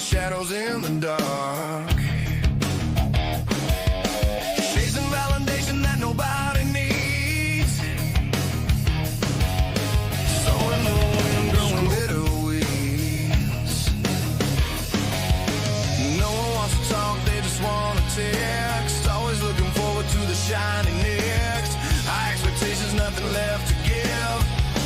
shadows in the dark. Chasing validation that nobody needs. Sowing the wind, growing bitter weeds. No one wants to talk, they just want to text. Always looking forward to the shiny next. High expectations, nothing left to give.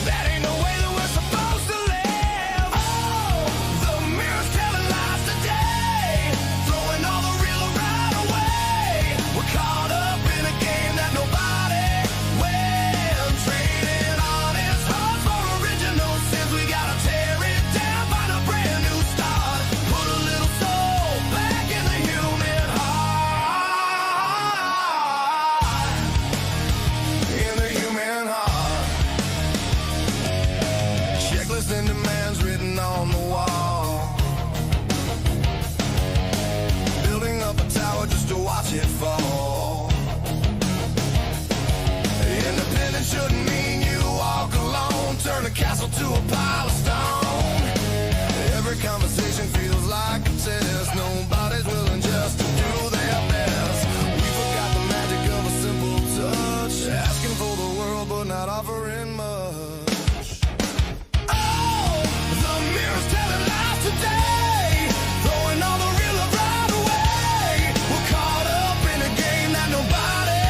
That ain't no way that we're supposed to live. Oh, the mirror's telling lies today, throwing all the real right away. We're caught up in a game that nobody wins. Trading honest hearts for original sins. We gotta tear it down, find a brand new start. Put a little soul back in the human heart. In the human heart. Checklist and demands written on the wall. Building up a tower just to watch it fall. Independence shouldn't mean you walk alone. Turn a castle to a pile of stone. Every conversation feels like a test. Nobody's willing just to do their best. We forgot the magic of a simple touch. Asking for the world but not offering much. Oh, the mirror's telling lies today, throwing all the real right away. We're caught up in a game that nobody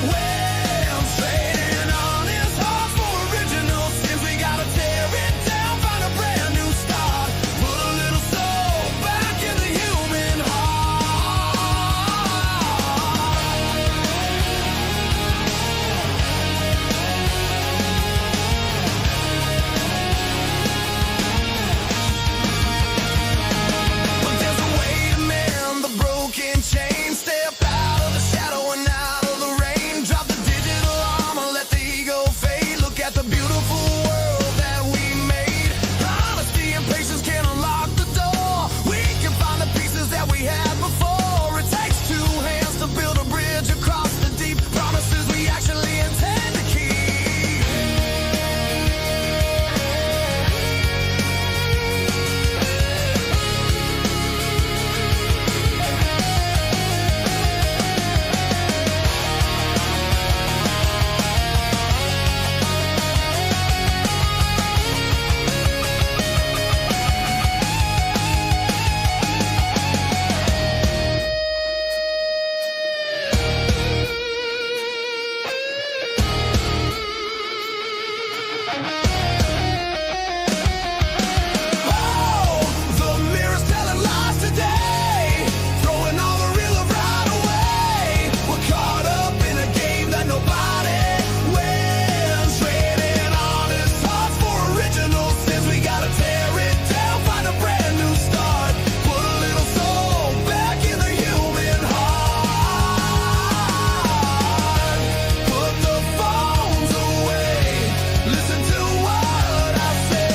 wins. Trading honest hearts for original sins. We gotta tear it down, find a brand new start. Put a little soul back in the human But there's a way to mend the broken chain. Step out of the shadow and out of the rain. Drop the digital armor, let the ego fade. Look at the beautiful world that we made. Honesty and patience can unlock the door. We can find the pieces that we had before. It takes two hands to build a bridge across the deep. Promises we actually intend to keep. Oh, the mirror's telling lies today, throwing all the real right away. We're caught up in a game that nobody wins. Trading honest hearts for original sins. We gotta tear it down, find a brand new start. Put a little soul back in the human heart. Put the phones away, listen to what I say.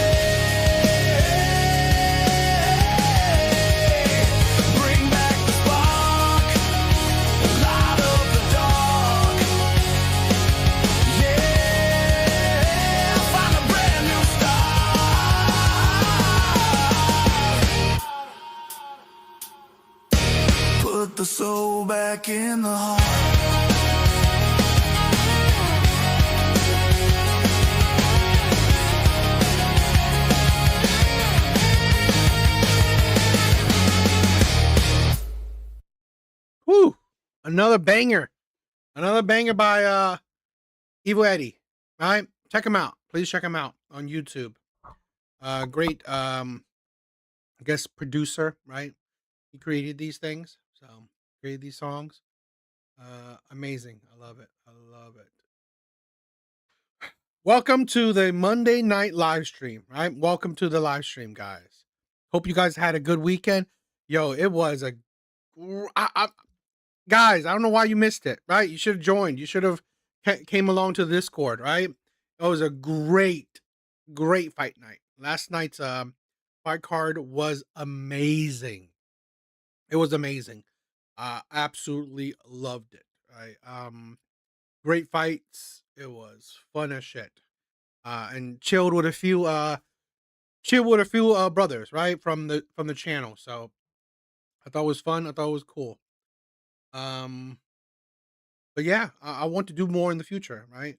Bring back the spark, light up the dark. Yeah, find a brand new start. Put the soul back in the heart. Whew, another banger by Evil Eddie. All right, check him out. Please check him out on YouTube. Great, I guess producer, right? He created these things, so created these songs. Amazing. I love it. I love it. Welcome to the Monday night live stream, right? Welcome to the live stream, guys. Hope you guys had a good weekend. Yo, it was a guys, I don't know why you missed it, right? You should have joined. You should have came along to the Discord, right? It was a great fight night. Last night's fight card was amazing. It was amazing. Absolutely loved it. Right? Great fights. It was fun as shit. And chilled with a few brothers, right? From the channel. So I thought it was fun. I thought it was cool. Um, but yeah, I want to do more in the future, right?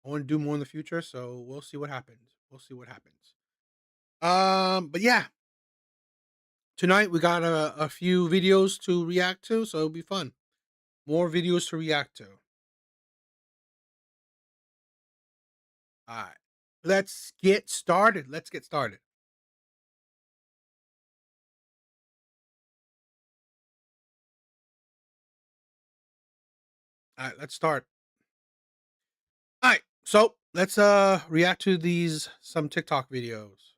I want to do more in the future, so we'll see what happens. We'll see what happens. But yeah, tonight we got a few videos to react to, so it'll be fun. More videos to react to. All right, let's get started. Let's get started. All right, let's start. All right, so let's react to these some TikTok videos.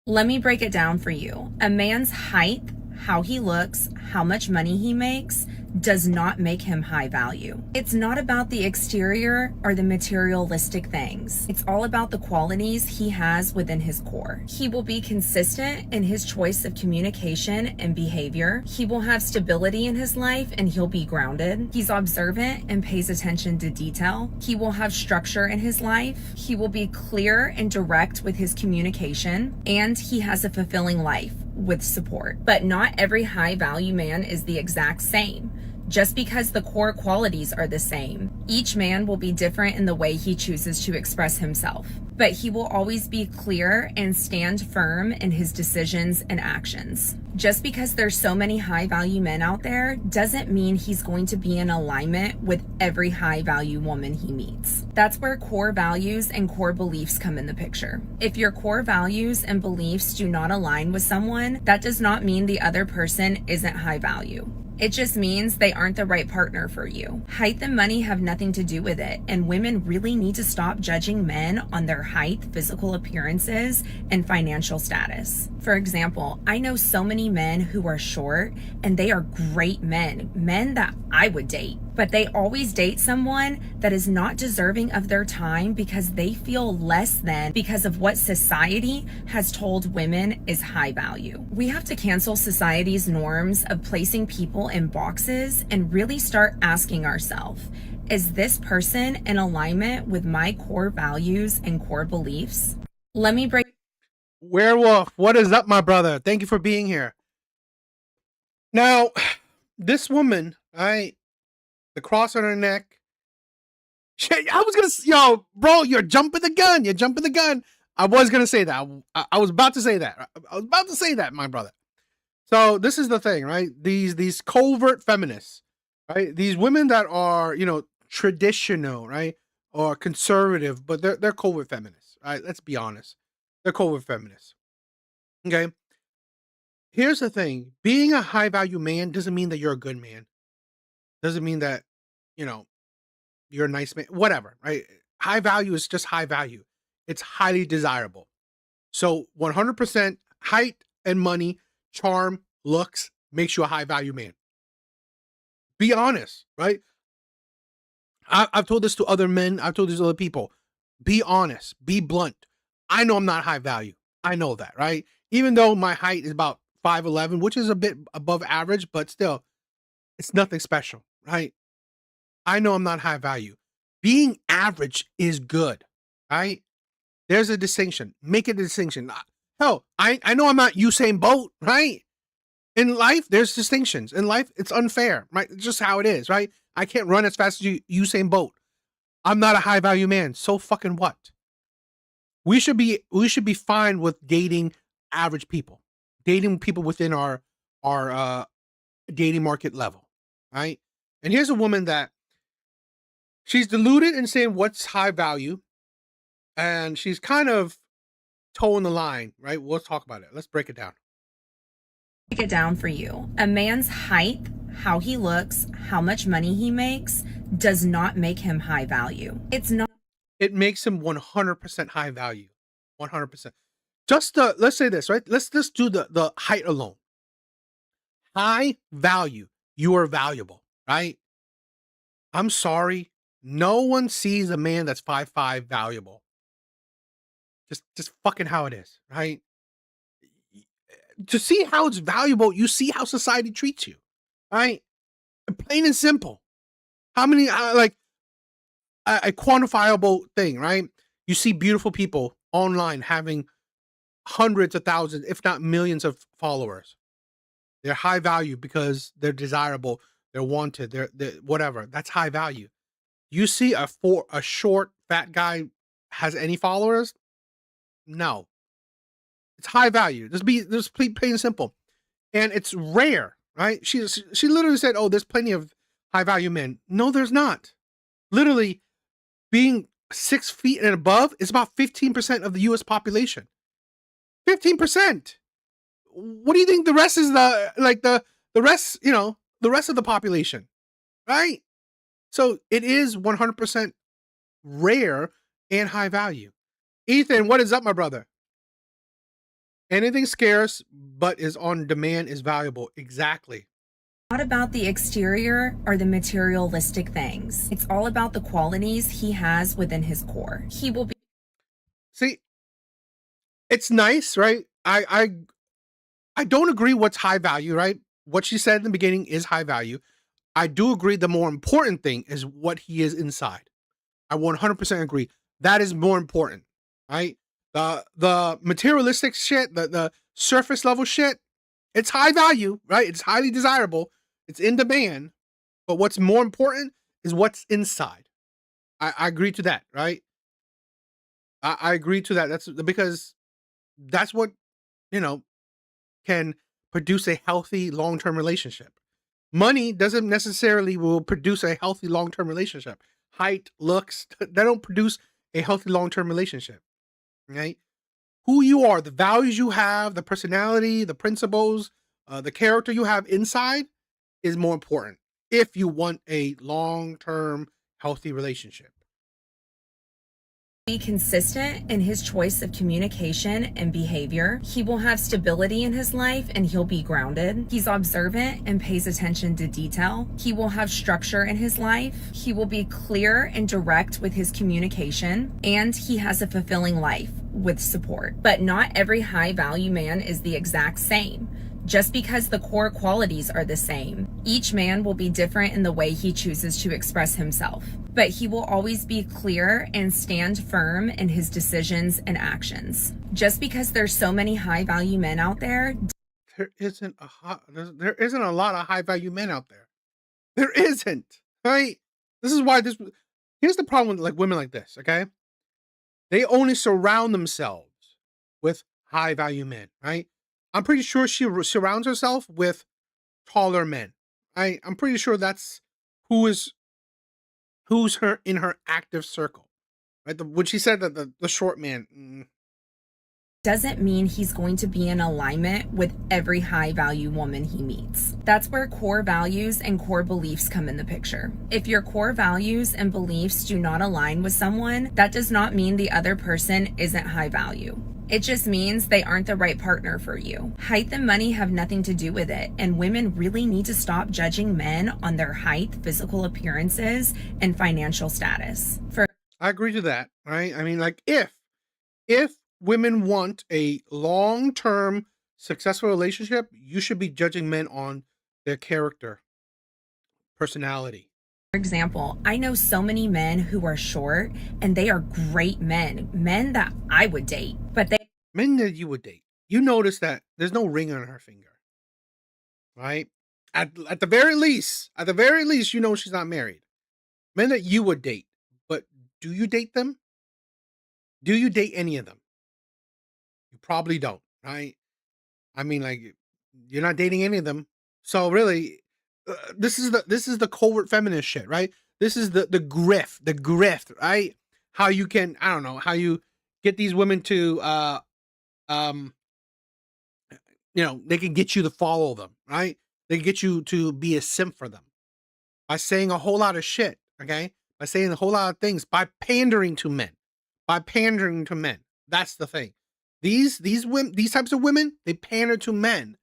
Let me break it down for you. A man's height, how he looks, how much money he makes, does not make him high value. It's not about the exterior or the materialistic things. It's all about the qualities he has within his core. He will be consistent in his choice of communication and behavior. He will have stability in his life and he'll be grounded. He's observant and pays attention to detail. He will have structure in his life. He will be clear and direct with his communication, and he has a fulfilling life with support. But not every high value man is the exact same. Just because the core qualities are the same, each man will be different in the way he chooses to express himself. But he will always be clear and stand firm in his decisions and actions. Just because there's so many high value men out there doesn't mean he's going to be in alignment with every high value woman he meets. That's where core values and core beliefs come in the picture. If your core values and beliefs do not align with someone, that does not mean the other person isn't high value. It just means they aren't the right partner for you. Height and money have nothing to do with it, and women really need to stop judging men on their height, physical appearances, and financial status. For example, I know so many men who are short, and they are great men that I would date, but they always date someone that is not deserving of their time because they feel less than because of what society has told women is high value. We have to cancel society's norms of placing people in boxes and really start asking ourselves, is this person in alignment with my core values and core beliefs? Let me break. Werewolf, what is up, my brother? Thank you for being here. Now, this woman, the cross on her neck. Shit, I was gonna, yo, bro, you're jumping the gun. You're jumping the gun. I was gonna say that. I was about to say that. I was about to say that, my brother. So this is the thing, right? These covert feminists, right? These women that are, traditional, right, or conservative, but they're covert feminists, right? Let's be honest. They're covert feminists. Okay. Here's the thing: being a high value man doesn't mean that you're a good man. Doesn't mean that, you know, you're a nice man. Whatever, right? High value is just high value. It's highly desirable. So 100% height and money, charm, looks makes you a high value man. Be honest, right? I've told this to other men. I've told this to other people. Be honest. Be blunt. I know I'm not high value. I know that, right? Even though my height is about 5'11", which is a bit above average, but still, it's nothing special, right? I know I'm not high value. Being average is good, right? There's a distinction. Make it a distinction. Hell, I know I'm not Usain Bolt, right? In life, there's distinctions. In life, it's unfair, right? It's just how it is, right? I can't run as fast as Usain Bolt. I'm not a high value man. So fucking what? We should be fine with dating average people, dating people within our dating market level, right? And here's a woman that she's deluded in saying what's high value, and she's kind of toeing the line, right? We'll talk about it. Let's break it down. Break it down for you. A man's height, how he looks, how much money he makes, does not make him high value. It's not. It makes him 100% high value. 100%. Just let's say this, right? Let's just do the height alone. High value. You are valuable, right? I'm sorry. No one sees a man that's 5'5" valuable. Just fucking how it is, right? To see how it's valuable, you see how society treats you, right? Plain and simple. How many, like, a quantifiable thing, right? You see beautiful people online having hundreds of thousands, if not millions of followers. They're high value because they're desirable, they're wanted, they're whatever. That's high value. You see a short, fat guy has any followers? No. It's high value. Just plain and simple. And it's rare, right? She literally said, "Oh, there's plenty of high value men." No, there's not. Literally, being 6 feet and above is about 15% of the U.S. population. 15%. What do you think the rest is the rest, the rest of the population, right? So it is 100% rare and high value. Ethan, what is up, my brother? Anything scarce but is on demand is valuable. Exactly. Not about the exterior or the materialistic things. It's all about the qualities he has within his core. He will be. See, it's nice, right? I don't agree what's high value, right? What she said in the beginning is high value. I do agree the more important thing is what he is inside. I 100% agree. That is more important, right? The materialistic shit, the surface level shit, it's high value, right? It's highly desirable. It's in demand. But what's more important is what's inside. I agree to that, right? I agree to that. That's because that's what, you know, can produce a healthy long-term relationship. Money doesn't necessarily will produce a healthy long-term relationship. Height, looks, they don't produce a healthy long-term relationship, right? Who you are, the values you have, the personality, the principles, the character you have inside is more important if you want a long-term healthy relationship. Be consistent in his choice of communication and behavior. He will have stability in his life and he'll be grounded. He's observant and pays attention to detail. He will have structure in his life. He will be clear and direct with his communication, and he has a fulfilling life with support. But not every high value man is the exact same. Just because the core qualities are the same, each man will be different in the way he chooses to express himself. But he will always be clear and stand firm in his decisions and actions. Just because there's so many high value men out there, There isn't a lot of high value men out there. There isn't, right? This is why here's the problem with like women like this, okay? They only surround themselves with high value men, right? I'm pretty sure she surrounds herself with taller men. I'm pretty sure that's who's her in her active circle, right? When she said that the short man, doesn't mean he's going to be in alignment with every high value woman he meets. That's where core values and core beliefs come in the picture. If your core values and beliefs do not align with someone, that does not mean the other person isn't high value. It just means they aren't the right partner for you. Height and money have nothing to do with it, and women really need to stop judging men on their height, physical appearances, and financial status. I agree to that, right? I mean, like if women want a long-term successful relationship, you should be judging men on their character, personality. For example, I know so many men who are short and they are great men that I would date, but men that you would date. You notice that there's no ring on her finger, right? At the very least, you know she's not married. Men that you would date, but do you date them? Do you date any of them? You probably don't, right? I mean, like, you're not dating any of them. So really, this is the covert feminist shit, right? This is the grift, right? How you can, I don't know, how you get these women to they can get you to follow them, right? They can get you to be a simp for them by saying a whole lot of shit, okay? By saying a whole lot of things, by pandering to men. That's the thing. These types of women, they pander to men.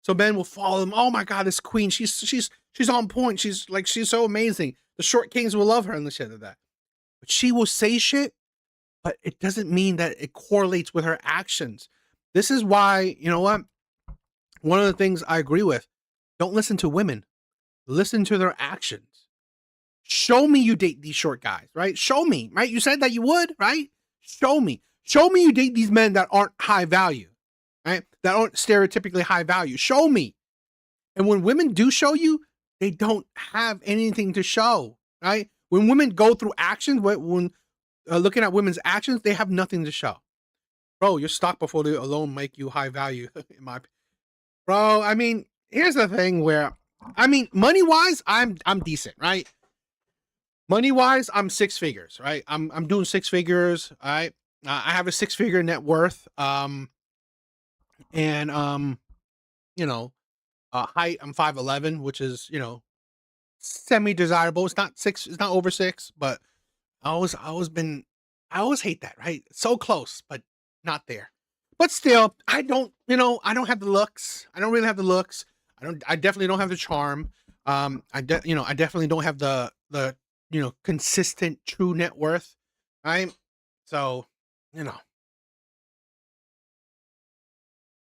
So men will follow them. Oh my God, this queen, she's on point. She's so amazing. The short kings will love her and the shit of that. But she will say shit, but it doesn't mean that it correlates with her actions. This is why, you know what? One of the things I agree with, don't listen to women. Listen to their actions. Show me you date these short guys, right? Show me, right? You said that you would, right? Show me. Show me you date these men that aren't high value, right? That aren't stereotypically high value. Show me. And when women do show you, they don't have anything to show, right? When women go through actions, when looking at women's actions, they have nothing to show. Bro, your stock portfolio alone make you high value, in my bro. I mean, here's the thing where, I mean, money wise, I'm decent, right? Money wise, I'm six figures, right? I'm doing six figures, all right? I have a six-figure net worth, and you know, height, I'm 5'11", which is, semi desirable. It's not six, it's not over six, but I always hate that, right? So close, but not there. But still, I don't have the looks. I don't really have the looks. I definitely don't have the charm. I definitely don't have the consistent true net worth. Right? So, you know,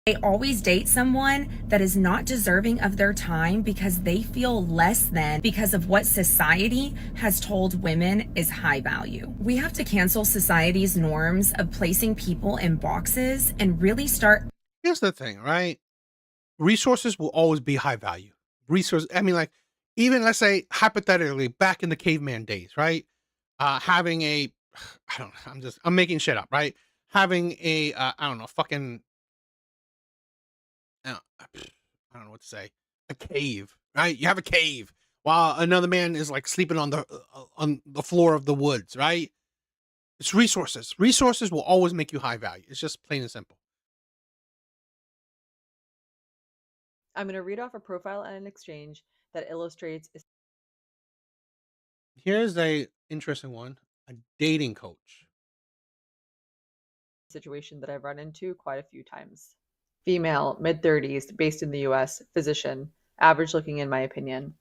They always date someone that is not deserving of their time because they feel less than because of what society has told women is high value. We have to cancel society's norms of placing people in boxes and really start. here's the thing, right? Resources will always be high value. I mean, like, even let's say hypothetically, back in the caveman days, right? Having a, I don't know, I'm making shit up, right? Having a, I don't know, fucking, I don't, I don't know what to say, a cave, right? You have a cave while another man is like sleeping on the floor of the woods, right? It's resources. Resources will always make you high value. It's just plain and simple. I'm going to read off a profile and an exchange that illustrates a Here's a interesting one: a dating coach. situation that I've run into quite a few times. Female, mid 30s, based in the US, physician, average looking in my opinion.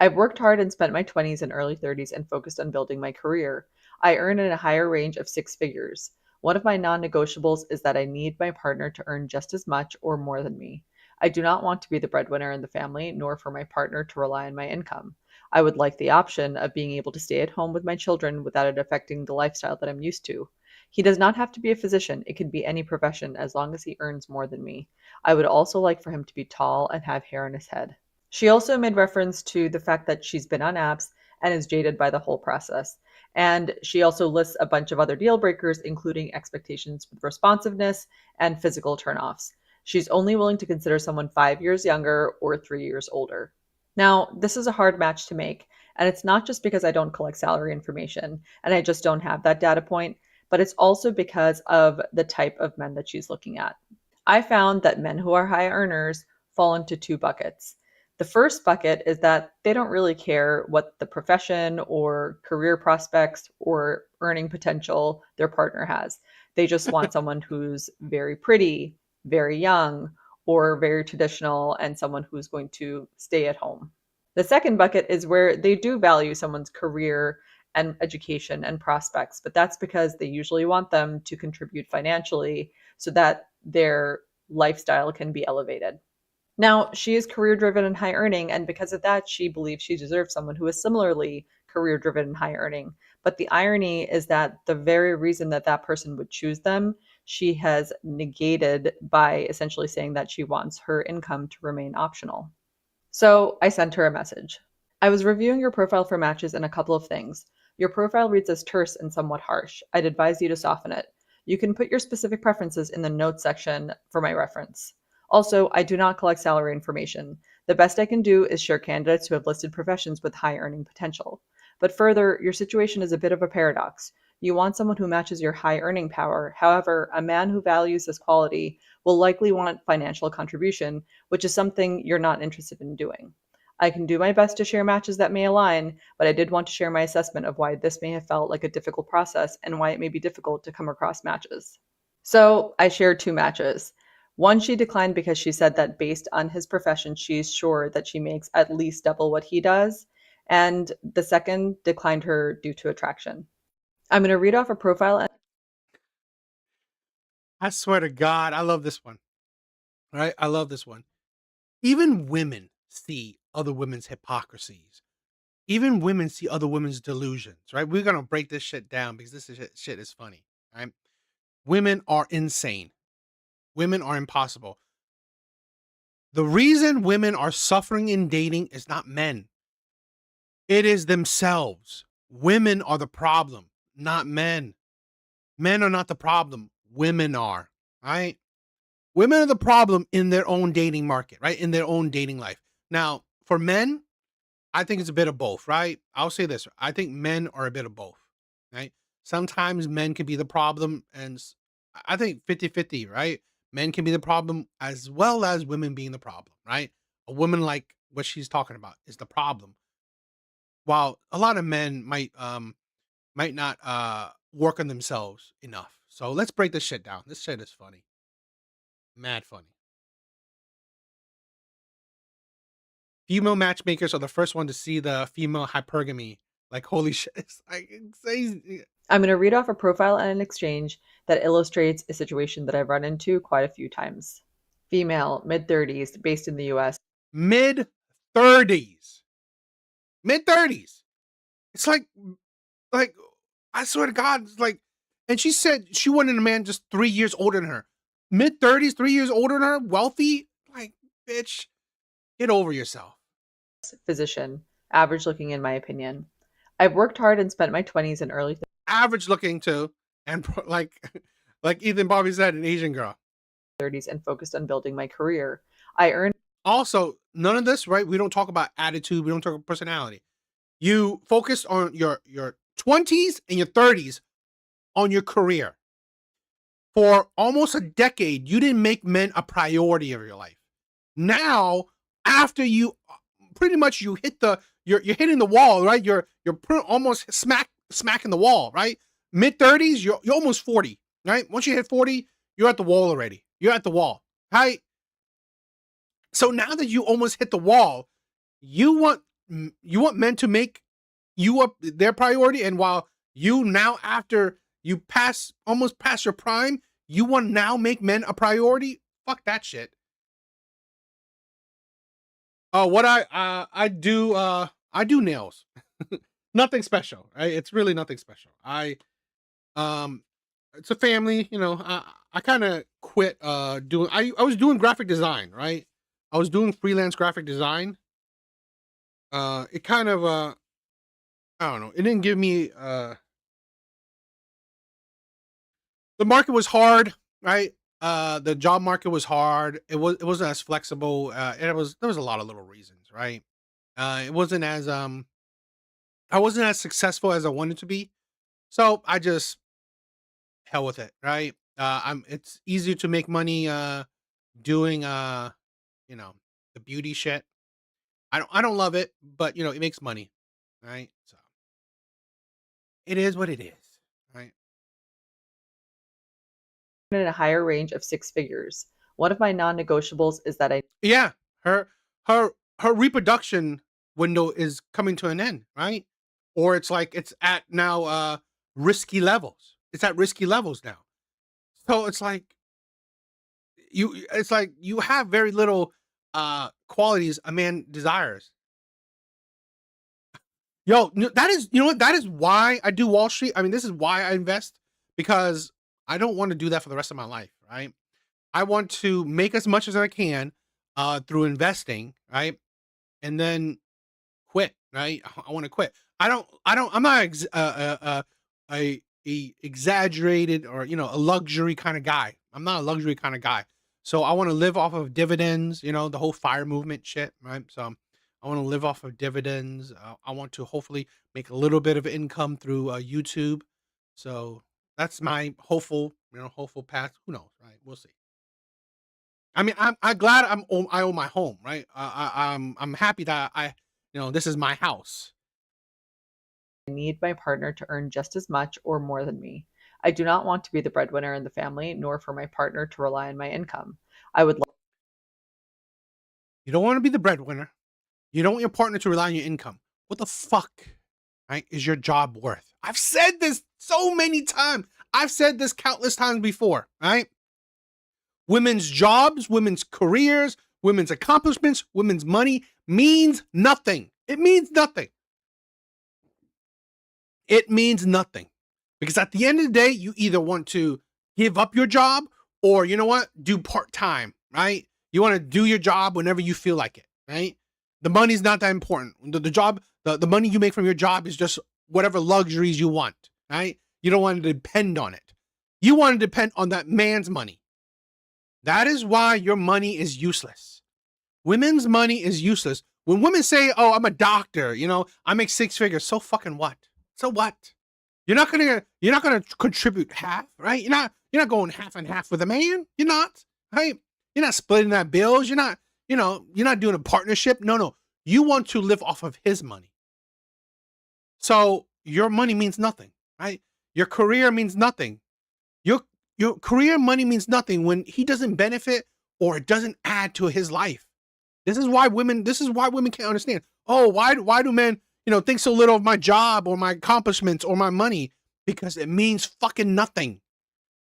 I've worked hard and spent my 20s and early 30s and focused on building my career. I earn in a higher range of six figures. One of my non negotiables is that I need my partner to earn just as much or more than me. I do not want to be the breadwinner in the family, nor for my partner to rely on my income. I would like the option of being able to stay at home with my children without it affecting the lifestyle that I'm used to. He does not have to be a physician, it can be any profession as long as he earns more than me. I would also like for him to be tall and have hair on his head. She also made reference to the fact that she's been on apps and is jaded by the whole process. And she also lists a bunch of other deal breakers, including expectations with responsiveness and physical turnoffs. She's only willing to consider someone 5 years younger or 3 years older. Now, this is a hard match to make, and it's not just because I don't collect salary information and I just don't have that data point, but it's also because of the type of men that she's looking at. I found that men who are high earners fall into two buckets. The first bucket is that they don't really care what the profession or career prospects or earning potential their partner has. They just want someone who's very pretty, very young, or very traditional, and someone who's going to stay at home. The second bucket is where they do value someone's career and education and prospects, but that's because they usually want them to contribute financially so that their lifestyle can be elevated. Now, she is career driven and high earning, and because of that, she believes she deserves someone who is similarly career driven and high earning. But the irony is that the very reason that that person would choose them, she has negated by essentially saying that she wants her income to remain optional. So I sent her a message. I was reviewing your profile for matches and a couple of things. Your profile reads as terse and somewhat harsh. I'd advise you to soften it. You can put your specific preferences in the notes section for my reference. Also, I do not collect salary information. The best I can do is share candidates who have listed professions with high earning potential. But further, your situation is a bit of a paradox. You want someone who matches your high earning power. However, a man who values this quality will likely want financial contribution, which is something you're not interested in doing. I can do my best to share matches that may align, but I did want to share my assessment of why this may have felt like a difficult process and why it may be difficult to come across matches. So I shared two matches. One she declined because she said that based on his profession, she's sure that she makes at least double what he does. And the second declined her due to attraction. I'm going to read off a profile. I swear to God, I love this one. Right? I love this one. Even women see other women's hypocrisies. Even women see other women's delusions, right? We're gonna break this shit down because shit is funny, right? Women are insane. Women are impossible. The reason women are suffering in dating is not men. It is themselves. Women are the problem, not men. Men are not the problem. Women are, right? Women are the problem in their own dating market, right? In their own dating life. Now, for men, I think it's a bit of both, right? I'll say this. I think men are a bit of both, right? Sometimes men can be the problem, and I think 50-50, right? Men can be the problem as well as women being the problem, right? A woman like what she's talking about is the problem. While a lot of men might not work on themselves enough. So let's break this shit down. This shit is funny. Mad funny. Female matchmakers are the first one to see the female hypergamy. Like, holy shit. It's like, I'm going to read off a profile and an exchange that illustrates a situation that I've run into quite a few times. Female, mid-30s, based in the US. Mid-30s. Mid-30s. It's like, I swear to God, it's like, and she said she wanted a man just 3 years older than her. Mid-30s, 3 years older than her, wealthy. Like, bitch, get over yourself. Physician, average looking in my opinion. I've worked hard and spent my 20s and early Average looking too, and like Ethan Bobby said, an Asian girl. 30s and focused on building my career. I earned Also, none of this, right? We don't talk about attitude. We don't talk about personality. You focus on your 20s and your 30s on your career. For almost a decade, you didn't make men a priority of your life. Now, after you pretty much you hit you're hitting the wall, right? You're almost smacking the wall, right? Mid-30s, you're almost 40, right? Once you hit 40, you're at the wall already. You're at the wall, right? So now that you almost hit the wall, you want men to make you up their priority, and while you now, after you almost past your prime, you want now make men a priority? Fuck that shit. What I do nails. Nothing special, right? It's really nothing special. It's a family, you know. I kind of quit doing. I was doing graphic design, right? I was doing freelance graphic design. It kind of I don't know. It didn't give me the market was hard, right? The job market was hard. It wasn't as flexible. There was a lot of little reasons, right? It wasn't as I wasn't as successful as I wanted to be. So I just hell with it, right? It's easier to make money doing you know, the beauty shit. I don't love it, but you know, it makes money, right? So it is what it is, right? in a higher range of six figures. One of my non-negotiables is that I Yeah, her her reproduction window is coming to an end, right? Or it's like it's at now risky levels. It's at risky levels now. So it's like you have very little qualities a man desires. Yo, that is, you know what? That is why I do Wall Street. I mean, this is why I invest, because I don't want to do that for the rest of my life, right? I want to make as much as I can through investing, right? And then quit, right? I want to quit. I'm not a exaggerated or, you know, a luxury kind of guy. I'm not a luxury kind of guy. So I want to live off of dividends, you know, the whole fire movement shit, right? So I want to live off of dividends. I want to hopefully make a little bit of income through YouTube. So that's my hopeful path. Who knows, right? We'll see. I mean, I'm glad I own my home, right? I'm happy that this is my house. need my partner to earn just as much or more than me. I do not want to be the breadwinner in the family, nor for my partner to rely on my income. I would You don't want to be the breadwinner. You don't want your partner to rely on your income. What the fuck, right, is your job worth? I've said this so many times. I've said this countless times before, right? Women's jobs, women's careers, women's accomplishments, women's money means nothing. It means nothing. It means nothing. Because at the end of the day, you either want to give up your job or, you know what, do part-time, right? You want to do your job whenever you feel like it, right? The money's not that important. The job, the money you make from your job is just whatever luxuries you want, right? You don't want to depend on it. You want to depend on that man's money. That is why your money is useless. Women's money is useless. When women say, oh, I'm a doctor, I make 6 figures. So fucking what? So what? You're not gonna contribute half, right? You're not going half and half with a man. You're not, right? You're not splitting that bills. You're not doing a partnership. No. You want to live off of his money. So your money means nothing, right? Your career means nothing. Your career money means nothing when he doesn't benefit or it doesn't add to his life. This is why women can't understand. Oh, why do men, think so little of my job or my accomplishments or my money? Because it means fucking nothing.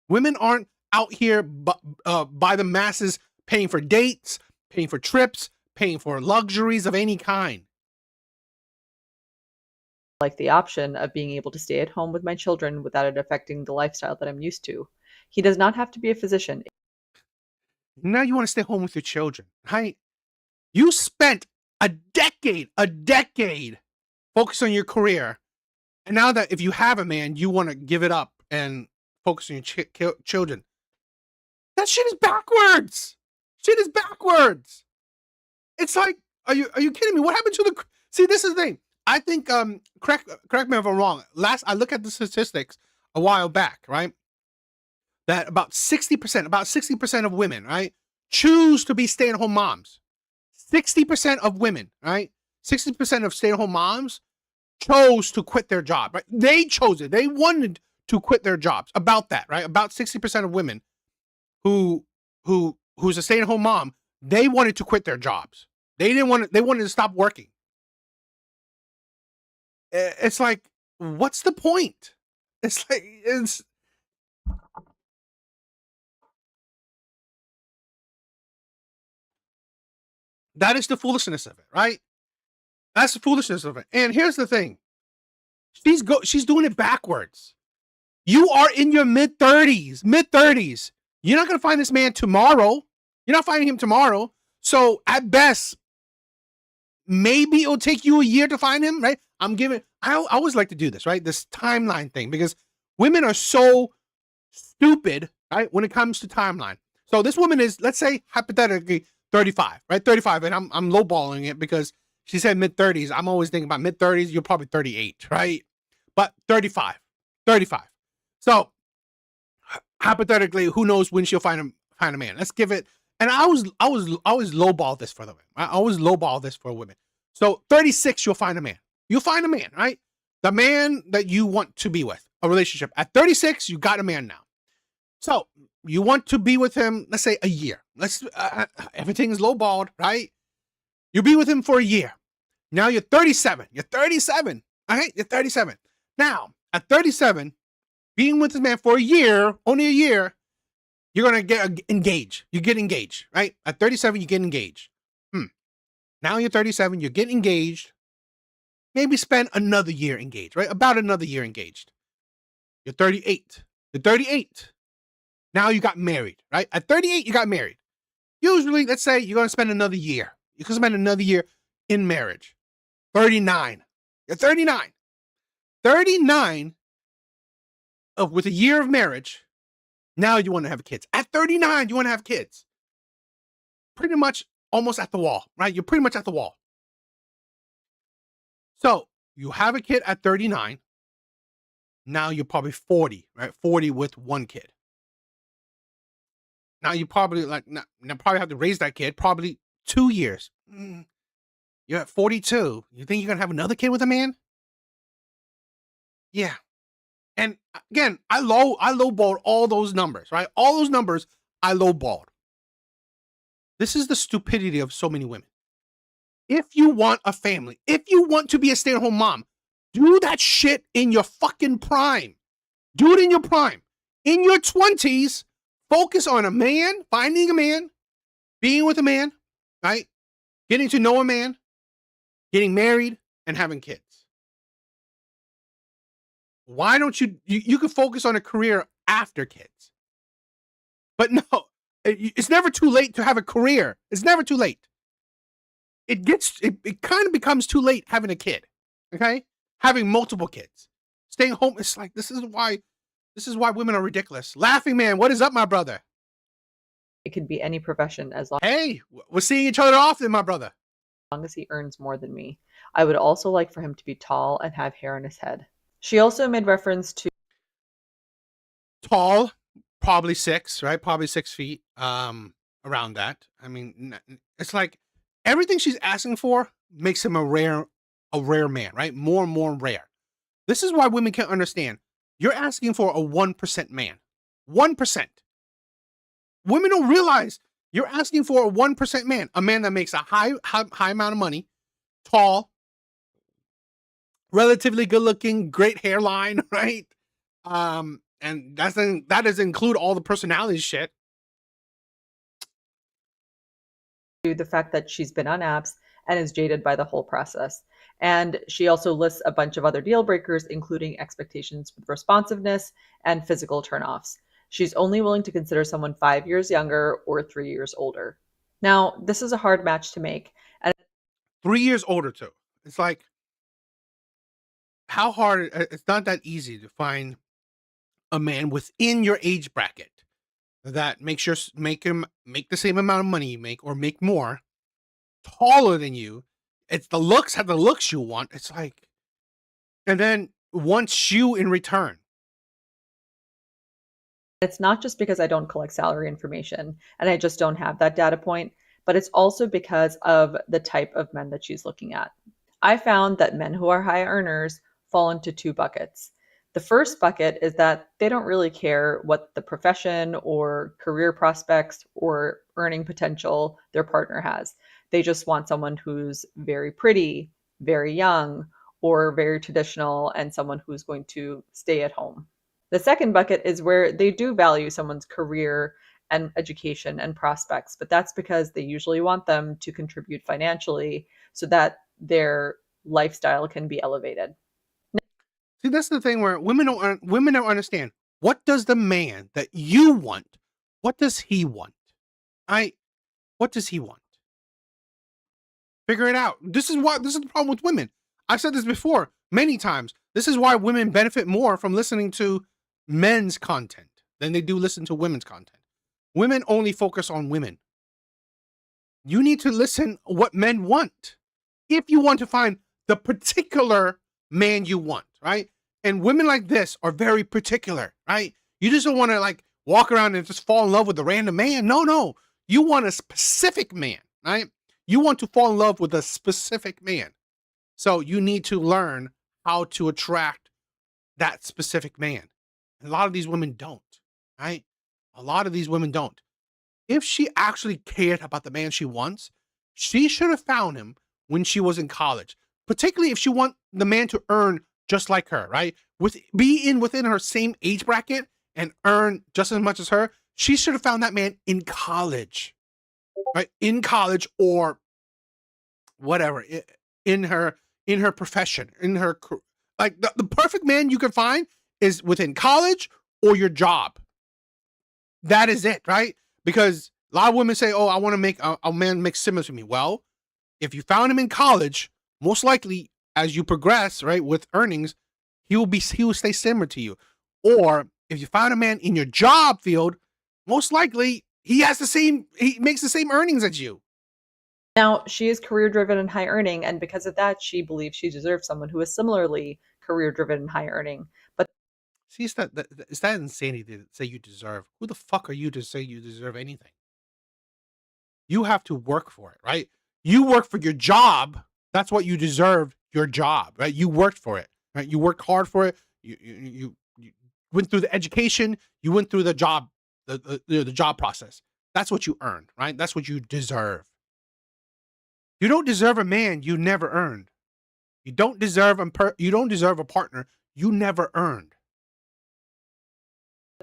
Women aren't out here by the masses paying for dates, paying for trips, paying for luxuries of any kind. Like the option of being able to stay at home with my children without it affecting the lifestyle that I'm used to. He does not have to be a physician. Now you want to stay home with your children, right? You spent a decade focused on your career. And now that if you have a man, you want to give it up and focus on your children. That shit is backwards. It's like, are you kidding me? What happened to see, this is the thing. I think, correct me if I'm wrong. I looked at the statistics a while back, right? That about 60% of women, right, choose to be stay-at-home moms. 60% of women, right? 60% of stay-at-home moms chose to quit their job, right? They chose it. They wanted to quit their jobs. About that, right? About 60% of women who's a stay-at-home mom, they wanted to quit their jobs. They wanted to stop working. It's like, what's the point? That is the foolishness of it, right? That's the foolishness of it. And here's the thing. She's doing it backwards. You are in your mid-30s. You're not going to find this man tomorrow. You're not finding him tomorrow. So at best, maybe it'll take you a year to find him, right? I always like to do this, right? This timeline thing, because women are so stupid, right? When it comes to timeline. So this woman is, let's say, hypothetically 35, right? 35. And I'm lowballing it because she said mid-30s. I'm always thinking about mid-30s. You're probably 38, right? But 35. So hypothetically, who knows when she'll find a man? Let's give it. And I always lowball this for the women. I always lowball this for women. So 36, you'll find a man. You'll find a man, right? The man that you want to be with, a relationship. At 36, you got a man now. So you want to be with him, let's say a year. Everything is lowballed, right? You'll be with him for a year. Now you're 37. All right? You're 37. Now, at 37, being with this man for a year, only a year, you're going to get engaged. You get engaged, right? At 37, you get engaged. Now you're 37, you get engaged. Maybe spend another year engaged, right? About another year engaged. You're 38. Now you got married, right? At 38, you got married. Usually, let's say you're going to spend another year. You can spend another year in marriage. 39. You're 39. 39 with a year of marriage. Now you want to have kids. At 39, you want to have kids. Pretty much almost at the wall, right? You're pretty much at the wall. So you have a kid at 39. Now you're probably 40, right? 40 with one kid. Now you probably probably have to raise that kid probably 2 years. You're at 42. You think you're going to have another kid with a man? Yeah. And again, I lowballed all those numbers, right? All those numbers I lowballed. This is the stupidity of so many women. If you want a family, if you want to be a stay-at-home mom, do that shit in your fucking prime. Do it in your prime. In your 20s, focus on a man, finding a man, being with a man, right? Getting to know a man, getting married, and having kids. Why don't you can focus on a career after kids. But no, It's never too late to have a career. It's never too late. It kind of becomes too late having a kid. Okay? Having multiple kids. Staying home. It's like, this is why women are ridiculous. Laughing Man, what is up, my brother? It could be any profession as long Hey, we're seeing each other often, my brother. as he earns more than me. I would also like for him to be tall and have hair on his head. She also made reference to Tall, probably 6, right? Probably 6 feet, around that. I mean, it's like everything she's asking for makes him a rare man, right? More and more rare. This is why women can't understand. You're asking for a 1% man. 1%. Women don't realize you're asking for a 1% man, a man that makes a high amount of money, tall, relatively good looking, great hairline, right? And that doesn't include all the personality shit. the fact that she's been on apps and is jaded by the whole process. And she also lists a bunch of other deal breakers, including expectations with responsiveness and physical turnoffs. She's only willing to consider someone 5 years younger or 3 years older. Now, this is a hard match to make. And 3 years older too. It's like, how hard? It's not that easy to find a man within your age bracket that make him make the same amount of money you make or make more, taller than you. It's the looks, have the looks you want. It's like, and then wants you in return. it's not just because I don't collect salary information and I just don't have that data point, but it's also because of the type of men that she's looking at. I found that men who are high earners fall into 2 buckets. The first bucket is that they don't really care what the profession or career prospects or earning potential their partner has. They just want someone who's very pretty, very young, or very traditional, and someone who's going to stay at home. The second bucket is where they do value someone's career and education and prospects, but that's because they usually want them to contribute financially so that their lifestyle can be elevated. See, that's the thing where women don't understand. What does the man that you want? What does he want? What does he want? Figure it out. This is the problem with women. I've said this before many times. This is why women benefit more from listening to men's content than they do listen to women's content. Women only focus on women. You need to listen what men want if you want to find the particular man you want, right? And women like this are very particular, right? You just don't want to like walk around and just fall in love with a random man. No. You want a specific man, right? You want to fall in love with a specific man. So you need to learn how to attract that specific man. And a lot of these women don't, right? A lot of these women don't. If she actually cared about the man she wants, she should have found him when she was in college. Particularly if she wants the man to earn just like her, right? Within her same age bracket and earn just as much as her, she should have found that man in college, right? In college or whatever, in her profession, like the perfect man you can find is within college or your job. That is it, right? Because a lot of women say, "Oh, I want to make a man make similar to me." Well, if you found him in college, most likely as you progress, right, with earnings, he will stay similar to you. Or if you found a man in your job field, most likely he makes the same earnings as you. Now, she is career driven and high earning, and because of that, she believes she deserves someone who is similarly career driven and high earning. But See, it's that insanity to say you deserve. Who the fuck are you to say you deserve anything? You have to work for it, right? You work for your job. That's what you deserve, your job, right? You worked for it, right? You worked hard for it. You went through the education. You went through the job, the job process. That's what you earned, right? That's what you deserve. You don't deserve a man you never earned. You don't deserve a partner you never earned.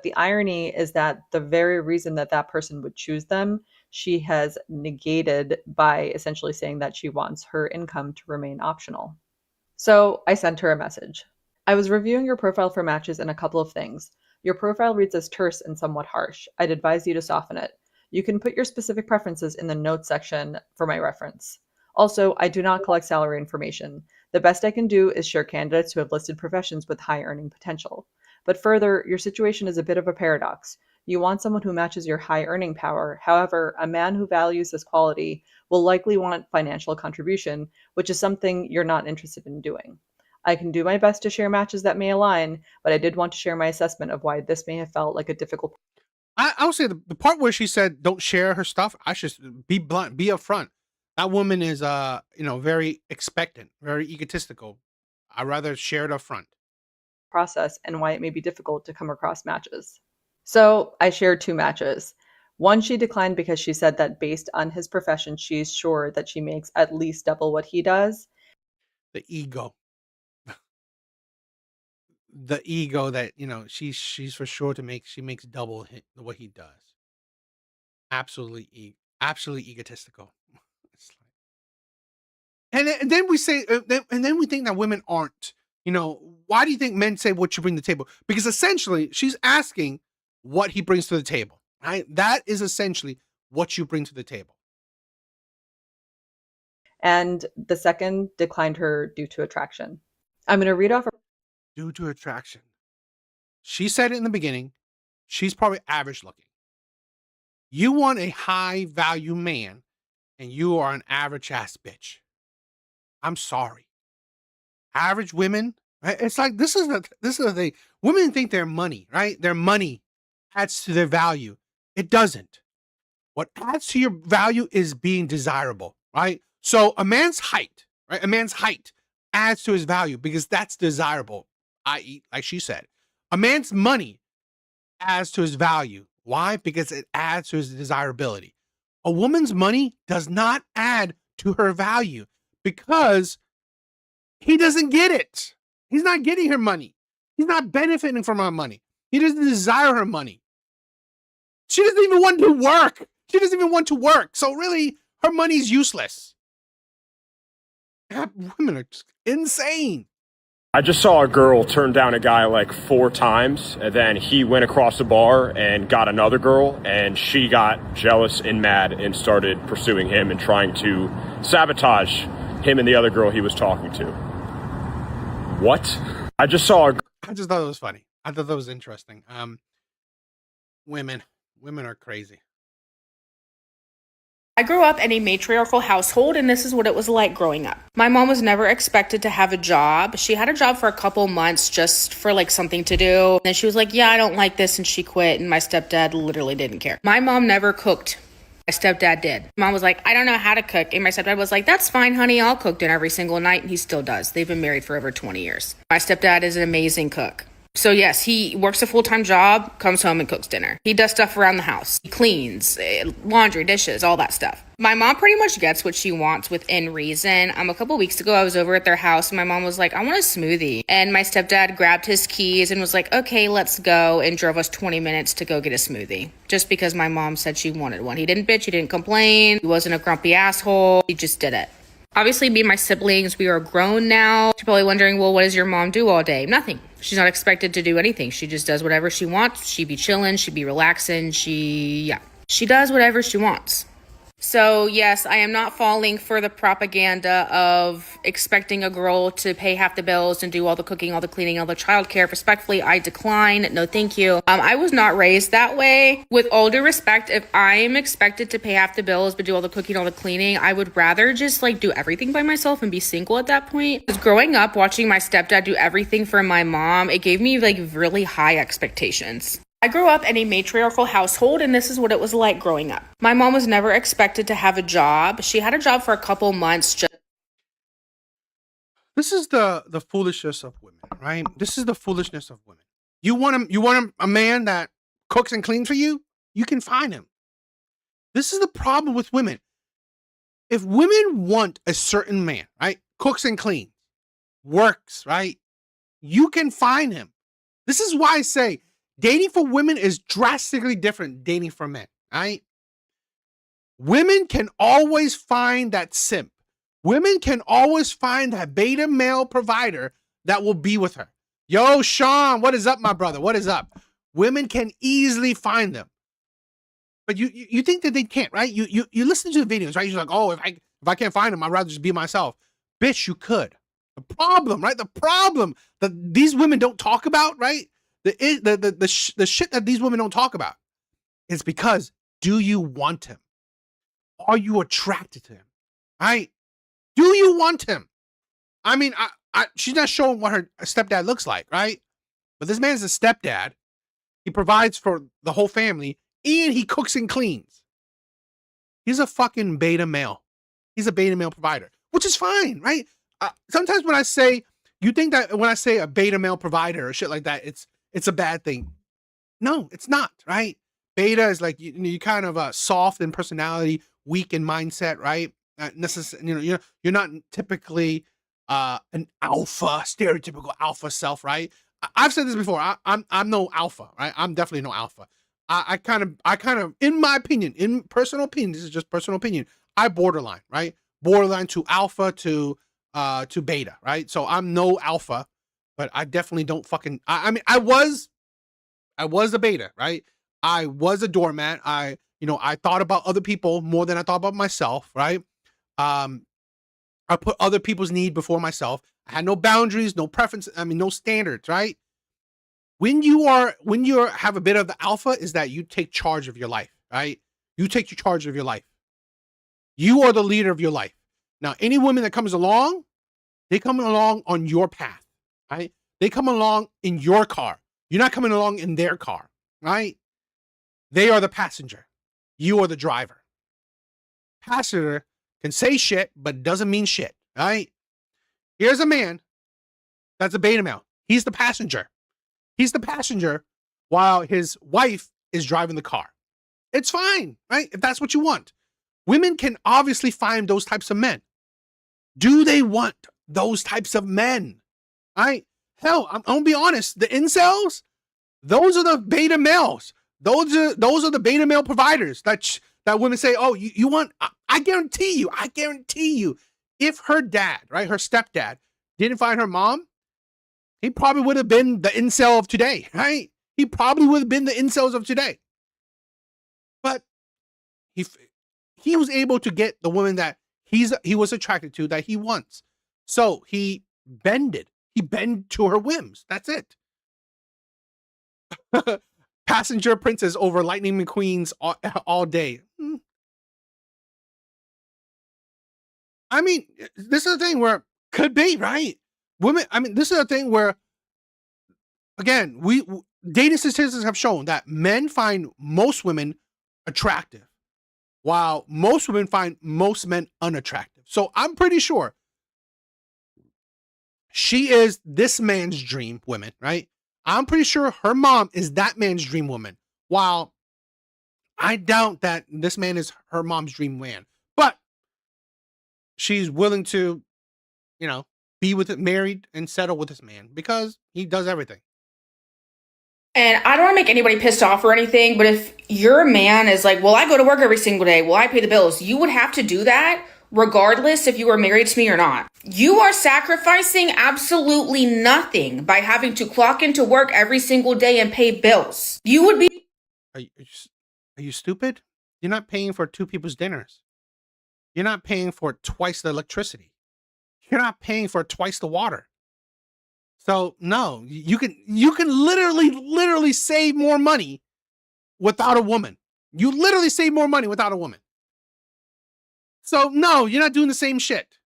the irony is that the very reason that that person would choose them, she has negated by essentially saying that she wants her income to remain optional. So I sent her a message. I was reviewing your profile for matches and a couple of things. Your profile reads as terse and somewhat harsh. I'd advise you to soften it. You can put your specific preferences in the notes section for my reference. Also, I do not collect salary information. The best I can do is share candidates who have listed professions with high earning potential. But further, your situation is a bit of a paradox. You want someone who matches your high earning power. However, a man who values this quality will likely want financial contribution, which is something you're not interested in doing. I can do my best to share matches that may align, but I did want to share my assessment of why this may have felt like a difficult. I would say the part where she said don't share her stuff, I should be blunt, be upfront. That woman is very expectant, very egotistical. I'd rather share it up front. Process and why it may be difficult to come across matches. So I shared 2 matches. One she declined because she said that based on his profession, she's sure that she makes at least double what he does. The ego. The ego that, she's for sure she makes double what he does. Absolutely egotistical. It's like, and then we say, and then we think that women aren't. Why do you think men say what you bring to the table? Because essentially, she's asking what he brings to the table, right? That is essentially what you bring to the table. And the second declined her due to attraction. I'm going to read off. Due to attraction. She said it in the beginning. She's probably average looking. You want a high value man, and you are an average ass bitch. I'm sorry. Average women, right? It's like this is the thing. Women think their money, right? Their money adds to their value. It doesn't. What adds to your value is being desirable, right? So a man's height, right? A man's height adds to his value because that's desirable, i.e., like she said. A man's money adds to his value. Why? Because it adds to his desirability. A woman's money does not add to her value because he doesn't get it. He's not getting her money. He's not benefiting from her money. He doesn't desire her money. She doesn't even want to work. She doesn't even want to work. So really, her money's useless. Women are just insane. I just saw a girl turn down a guy like 4 times, and then he went across the bar and got another girl, and she got jealous and mad and started pursuing him and trying to sabotage him and the other girl he was talking to. What? I just thought it was funny. I thought that was interesting. Women are crazy. I grew up in a matriarchal household, and this is what it was like growing up. My mom was never expected to have a job. She had a job for a couple months just for like something to do. And then she was like, yeah, I don't like this, and she quit, and my stepdad literally didn't care. My mom never cooked. My stepdad did. Mom was like, I don't know how to cook. And my stepdad was like, that's fine, honey. I'll cook dinner every single night. And he still does. They've been married for over 20 years. My stepdad is an amazing cook. So yes, he works a full-time job, comes home and cooks dinner. He does stuff around the house. He cleans, laundry, dishes, all that stuff. My mom pretty much gets what she wants within reason. A couple weeks ago, I was over at their house and my mom was like, I want a smoothie. And my stepdad grabbed his keys and was like, okay, let's go, and drove us 20 minutes to go get a smoothie. Just because my mom said she wanted one. He didn't bitch, he didn't complain. He wasn't a grumpy asshole. He just did it. Obviously, me and my siblings, we are grown now. You're probably wondering, well, what does your mom do all day? Nothing. She's not expected to do anything. She just does whatever she wants. She be chilling. She be relaxing. She does whatever she wants. So yes, I am not falling for the propaganda of expecting a girl to pay half the bills and do all the cooking, all the cleaning, all the childcare. Respectfully, I decline. No, thank you. I was not raised that way. With all due respect, if I am expected to pay half the bills but do all the cooking, all the cleaning, I would rather just like do everything by myself and be single at that point. Because growing up, watching my stepdad do everything for my mom, it gave me like really high expectations. I grew up in a matriarchal household, and this is what it was like growing up. My mom was never expected to have a job. She had a job for a couple months. This is the foolishness of women, right? This is the foolishness of women. You want a man that cooks and cleans for you? You can find him. This is the problem with women. If women want a certain man, right? Cooks and cleans, works, right? You can find him. This is why I say dating for women is drastically different than dating for men, right? Women can always find that simp. Women can always find that beta male provider that will be with her. Yo, Sean, what is up, my brother? What is up? Women can easily find them. But you think that they can't, right? You listen to the videos, right? You're like, oh, if I can't find them, I'd rather just be myself. Bitch, you could. The problem, right? The problem that these women don't talk about, right? The shit that these women don't talk about is because, do you want him? Are you attracted to him? Right? Do you want him? I mean, she's not showing what her stepdad looks like, right? But this man's a stepdad. He provides for the whole family, and he cooks and cleans. He's a fucking beta male. He's a beta male provider, which is fine, right? Sometimes when I say, you think that when I say a beta male provider or shit like that, it's a bad thing. No, it's not, right? Beta is like, you kind of soft in personality, weak in mindset, right? Not necessarily, you're not typically an alpha, stereotypical alpha self, right? I've said this before. I'm no alpha, right? I'm definitely no alpha. I kind of, in my opinion, in personal opinion, this is just personal opinion, I borderline, right? Borderline to alpha to beta, right? So I'm no alpha, but I definitely don't fucking. I mean, I was a beta, right? I was a doormat. I thought about other people more than I thought about myself, right? I put other people's need before myself. I had no boundaries, no preferences. I mean, no standards, right? When you have a bit of the alpha, is that you take charge of your life, right? You take charge of your life. You are the leader of your life. Now, any woman that comes along, they come along on your path, right? They come along in your car. You're not coming along in their car, right? They are the passenger. You are the driver. Passenger can say shit, but doesn't mean shit, right? Here's a man that's a beta male. He's the passenger. He's the passenger while his wife is driving the car. It's fine, right? If that's what you want. Women can obviously find those types of men. Do they want those types of men? Right? Hell, I'm gonna be honest. The incels, those are the beta males. Those are the beta male providers that women say, oh, you want, I guarantee you, if her dad, right, her stepdad, didn't find her mom, he probably would have been the incel of today, right? He probably would have been the incels of today. But he was able to get the woman that he was attracted to, that he wants. So he bended to her whims. That's it. Passenger princess over Lightning McQueen's all day. I mean, this is a thing where could be, right? Women, I mean, this is a thing where, again, dating statistics have shown that men find most women attractive, while most women find most men unattractive. So I'm pretty sure she is this man's dream woman, right? I'm pretty sure her mom is that man's dream woman, while I doubt that this man is her mom's dream man. But she's willing to, be with it, married and settle with this man because he does everything. And I don't want to make anybody pissed off or anything, but if your man is like, well, I go to work every single day, well, I pay the bills, you would have to do that regardless if you were married to me or not. You are sacrificing absolutely nothing by having to clock into work every single day and pay bills. You would be... Are you stupid? You're not paying for two people's dinners. You're not paying for twice the electricity. You're not paying for twice the water. So no, you can literally save more money without a woman. You literally save more money without a woman. So no, you're not doing the same shit.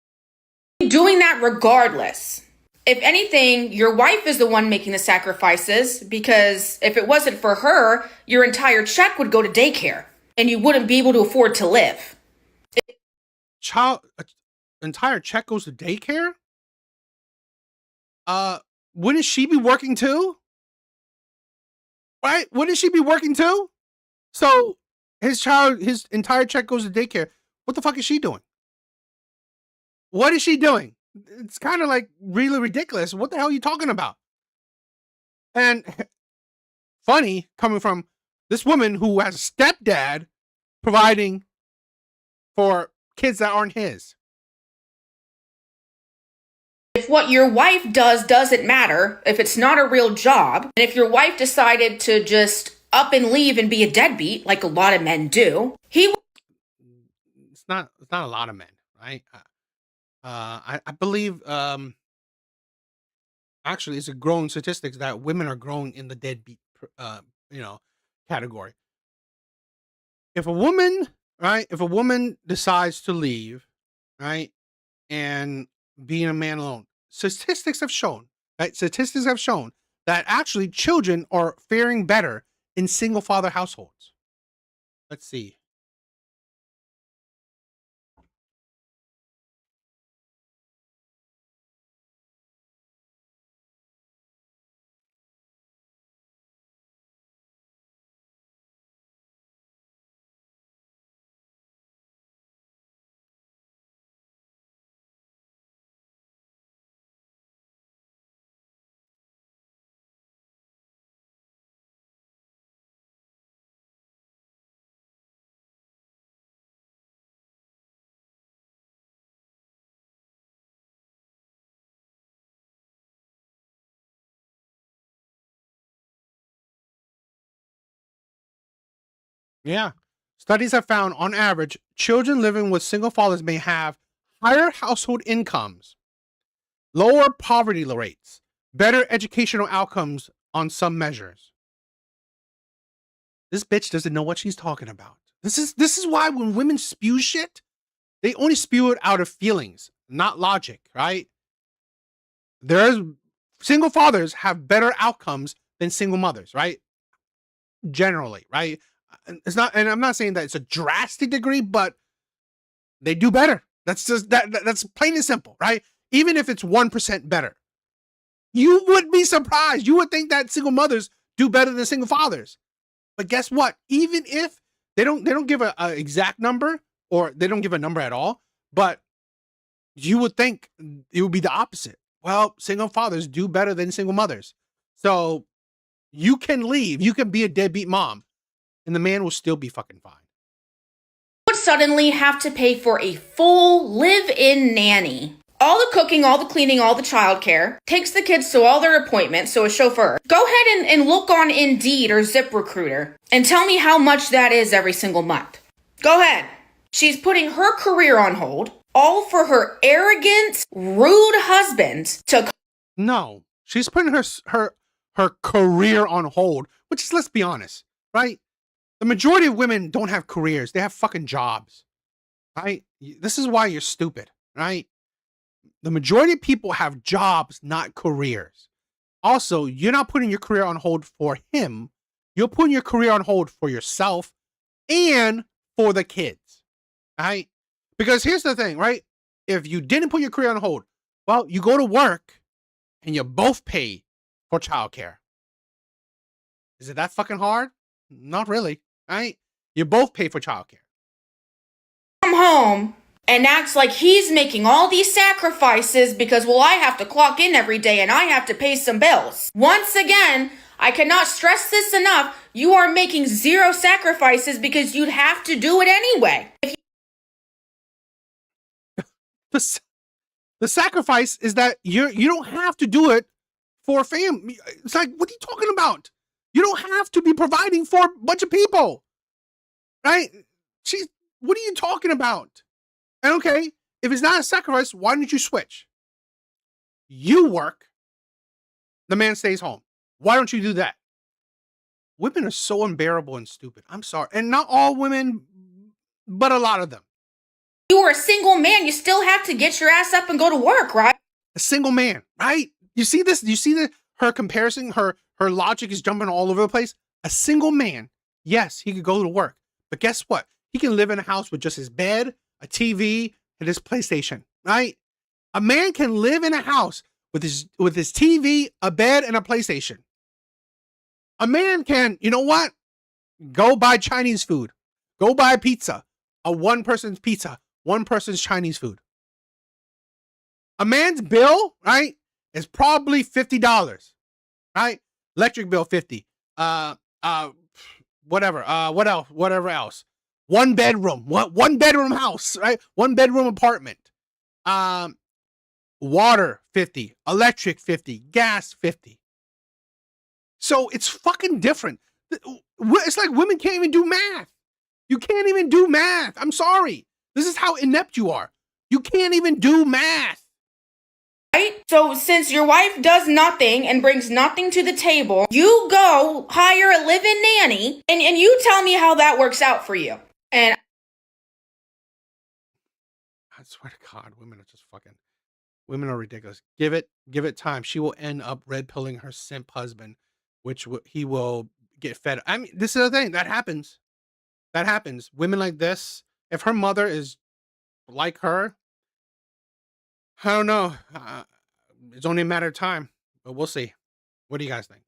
Doing that regardless. If anything, your wife is the one making the sacrifices, because if it wasn't for her, your entire check would go to daycare and you wouldn't be able to afford to live. Entire check goes to daycare? Wouldn't she be working too? Right? Wouldn't she be working too? So his entire check goes to daycare. What the fuck is she doing? What is she doing? It's kind of like really ridiculous. What the hell are you talking about? And funny coming from this woman who has a stepdad providing for kids that aren't his. If what your wife does doesn't matter, if it's not a real job, and if your wife decided to just up and leave and be a deadbeat like a lot of men do. It's not a lot of men, right? I believe actually it's a growing statistics that women are growing in the deadbeat category. If a woman, right, if a woman decides to leave, right, and being a man alone, statistics have shown, right? Statistics have shown that actually children are faring better in single father households. Let's see. Yeah. Studies have found, on average, children living with single fathers may have higher household incomes, lower poverty rates, better educational outcomes on some measures. This bitch doesn't know what she's talking about. This is why when women spew shit, they only spew it out of feelings, not logic, right? There's single fathers have better outcomes than single mothers, right? Generally, right? It's not, and I'm not saying that it's a drastic degree, but they do better. That's just that's plain and simple, right? Even if it's 1% better, you would be surprised. You would think that single mothers do better than single fathers. But guess what? Even if they don't give a exact number, or they don't give a number at all, but you would think it would be the opposite. Well, single fathers do better than single mothers. So you can leave, you can be a deadbeat mom, and the man will still be fucking fine. Would suddenly have to pay for a full live-in nanny. All the cooking, all the cleaning, all the childcare, takes the kids to all their appointments, so a chauffeur. Go ahead and look on Indeed or ZipRecruiter and tell me how much that is every single month. Go ahead. She's putting her career on hold, all for her arrogant, rude husband to... No, she's putting her career on hold, which is, let's be honest, right? The majority of women don't have careers. They have fucking jobs, right? This is why you're stupid, right? The majority of people have jobs, not careers. Also, you're not putting your career on hold for him. You're putting your career on hold for yourself and for the kids, right? Because here's the thing, right? If you didn't put your career on hold, well, you go to work and you both pay for childcare. Is it that fucking hard? Not really, right? You both pay for childcare. Come home and acts like he's making all these sacrifices because, well, I have to clock in every day and I have to pay some bills. Once again, I cannot stress this enough. You are making zero sacrifices because you'd have to do it anyway. The sacrifice is that you don't have to do it for family. It's like, what are you talking about? You don't have to be providing for a bunch of people, right? What are you talking about? And okay, if it's not a sacrifice, why don't you switch? You work, the man stays home. Why don't you do that? Women are so unbearable and stupid. I'm sorry. And not all women, but a lot of them. You are a single man. You still have to get your ass up and go to work, right? A single man, right? You see this? You see her comparison? Her logic is jumping all over the place. A single man, yes, he could go to work. But guess what? He can live in a house with just his bed, a TV, and his PlayStation, right? A man can live in a house with his TV, a bed, and a PlayStation. A man can, you know what? Go buy Chinese food. Go buy pizza. A one person's pizza, one person's Chinese food. A man's bill, right, is probably $50, right? Electric bill, 50. Whatever. Whatever else. One bedroom house, right? One bedroom apartment. Water, 50. Electric, 50. Gas, 50. So it's fucking different. It's like women can't even do math. You can't even do math. I'm sorry. This is how inept you are. You can't even do math. Right? So since your wife does nothing and brings nothing to the table, you go hire a live-in nanny and you tell me how that works out for you. And I swear to God, women are just fucking, women are ridiculous. Give it time. She will end up red pilling her simp husband, which he will get fed. I mean, this is the thing that happens. That happens. Women like this, if her mother is like her, I don't know. It's only a matter of time, but we'll see. What do you guys think?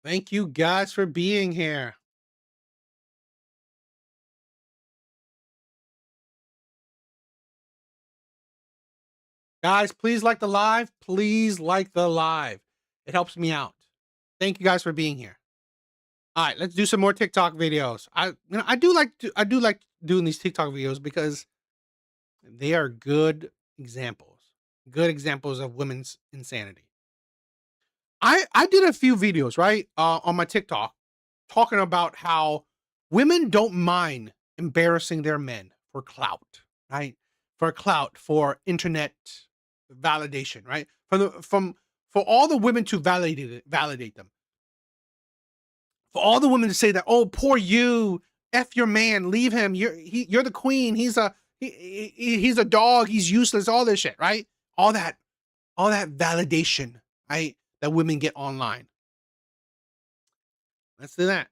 Thank you guys for being here. Guys, please like the live. Please like the live. It helps me out. Thank you guys for being here. All right, let's do some more TikTok videos. I do like doing these TikTok videos because they are good examples. Good examples of women's insanity. I did a few videos, right, on my TikTok talking about how women don't mind embarrassing their men for clout, right? For clout, for internet validation, right? For all the women to validate them. For all the women to say that, oh, poor you, F your man, leave him. You're the queen. He's a dog. He's useless. All this shit, right? All that validation, right? That women get online. Let's do that.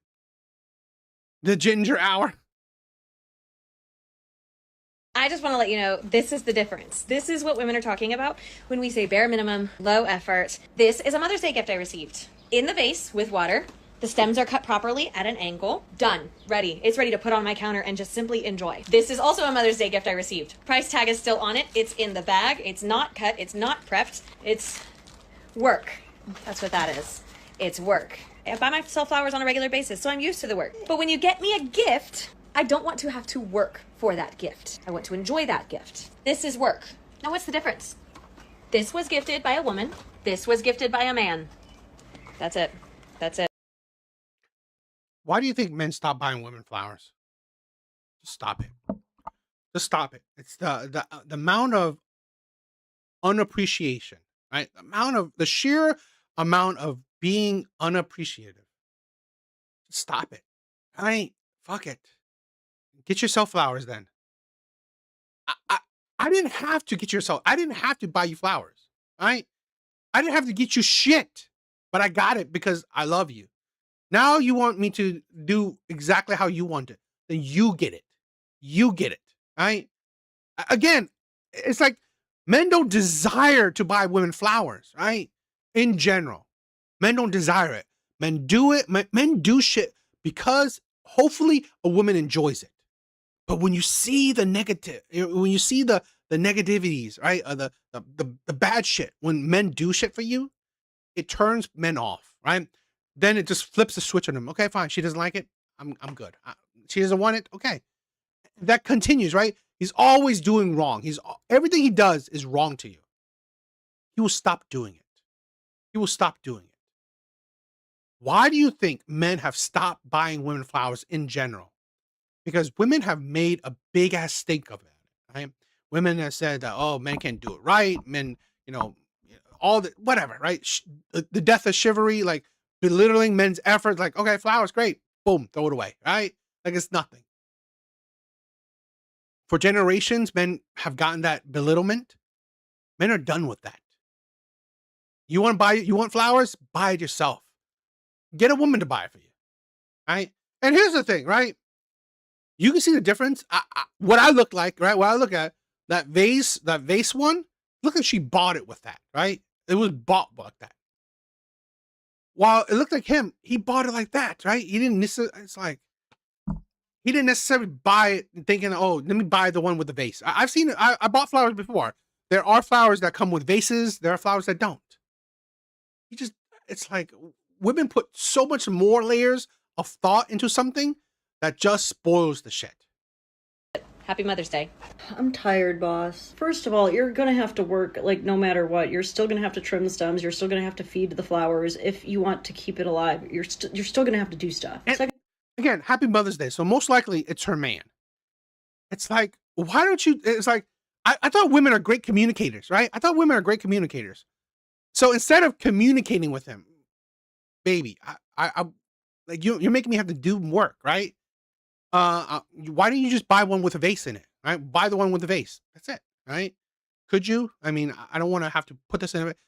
The ginger hour. I just want to let you know, this is the difference. This is what women are talking about when we say bare minimum, low effort. This is a Mother's Day gift I received. In the vase with water. The stems are cut properly at an angle. Done. Ready. It's ready to put on my counter and just simply enjoy. This is also a Mother's Day gift I received. Price tag is still on it. It's in the bag. It's not cut. It's not prepped. It's work. That's what that is. It's work. I buy myself flowers on a regular basis, so I'm used to the work. But when you get me a gift, I don't want to have to work for that gift. I want to enjoy that gift. This is work. Now what's the difference? This was gifted by a woman. This was gifted by a man. That's it. That's it. Why do you think men stop buying women flowers? Just stop it. Just stop it. It's the amount of unappreciation, right? The sheer amount of being unappreciative. Just stop it. All right? Fuck it. Get yourself flowers then. I didn't have to get yourself. I didn't have to buy you flowers. All right? I didn't have to get you shit, but I got it because I love you. Now you want me to do exactly how you want it. Then you get it. You get it. Right? Again, it's like men don't desire to buy women flowers, right? In general. Men don't desire it. Men do it. Men do shit because hopefully a woman enjoys it. But when you see the negative, when you see the negativities, right? The bad shit, when men do shit for you, it turns men off, right? Then it just flips the switch on them. Okay, fine. She doesn't like it. I'm good. She doesn't want it. Okay. That continues, right? He's always doing wrong. Everything he does is wrong to you. He will stop doing it. He will stop doing it. Why do you think men have stopped buying women flowers in general? Because women have made a big ass stink of it, right? Women have said that, oh, men can't do it right. Men, all the whatever, right? The death of chivalry, like belittling men's efforts, like, okay, flowers, great. Boom, throw it away, right? Like it's nothing. For generations, men have gotten that belittlement. Men are done with that. You want flowers? Buy it yourself. Get a woman to buy it for you, right? And here's the thing, right? You can see the difference. What I look like, right? What I look at, that vase one, look like she bought it with that, right? It was bought like that. While it looked like him, he bought it like that, right? He didn't necessarily buy it thinking, oh, let me buy the one with the vase. I've seen it. I bought flowers before. There are flowers that come with vases. There are flowers that don't. It's like women put so much more layers of thought into something that just spoils the shit. Happy Mother's Day. I'm tired, boss. First of all, you're gonna have to work, like, no matter what. You're still gonna have to trim the stems. You're still gonna have to feed the flowers. If you want to keep it alive, you're still gonna have to do stuff. And again, happy Mother's Day. So most likely it's her man. It's like, why don't you, it's like, I thought women are great communicators, right? I thought women are great communicators. So instead of communicating with him, baby, I like you're making me have to do work, right? Why don't you just buy one with a vase in it, right? Buy the one with the vase. That's it, right? Could you? I mean, I don't want to have to put this in it.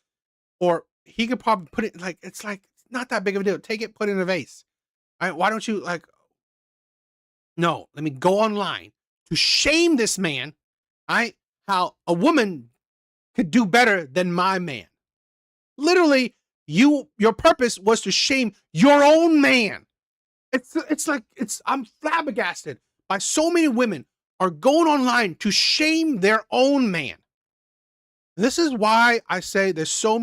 Or he could probably put it it's not that big of a deal. Take it, put it in a vase. Right? Why don't you no, let me go online to shame this man, right? How a woman could do better than my man. Literally, your purpose was to shame your own man. I'm flabbergasted by so many women are going online to shame their own man. This is why I say there's so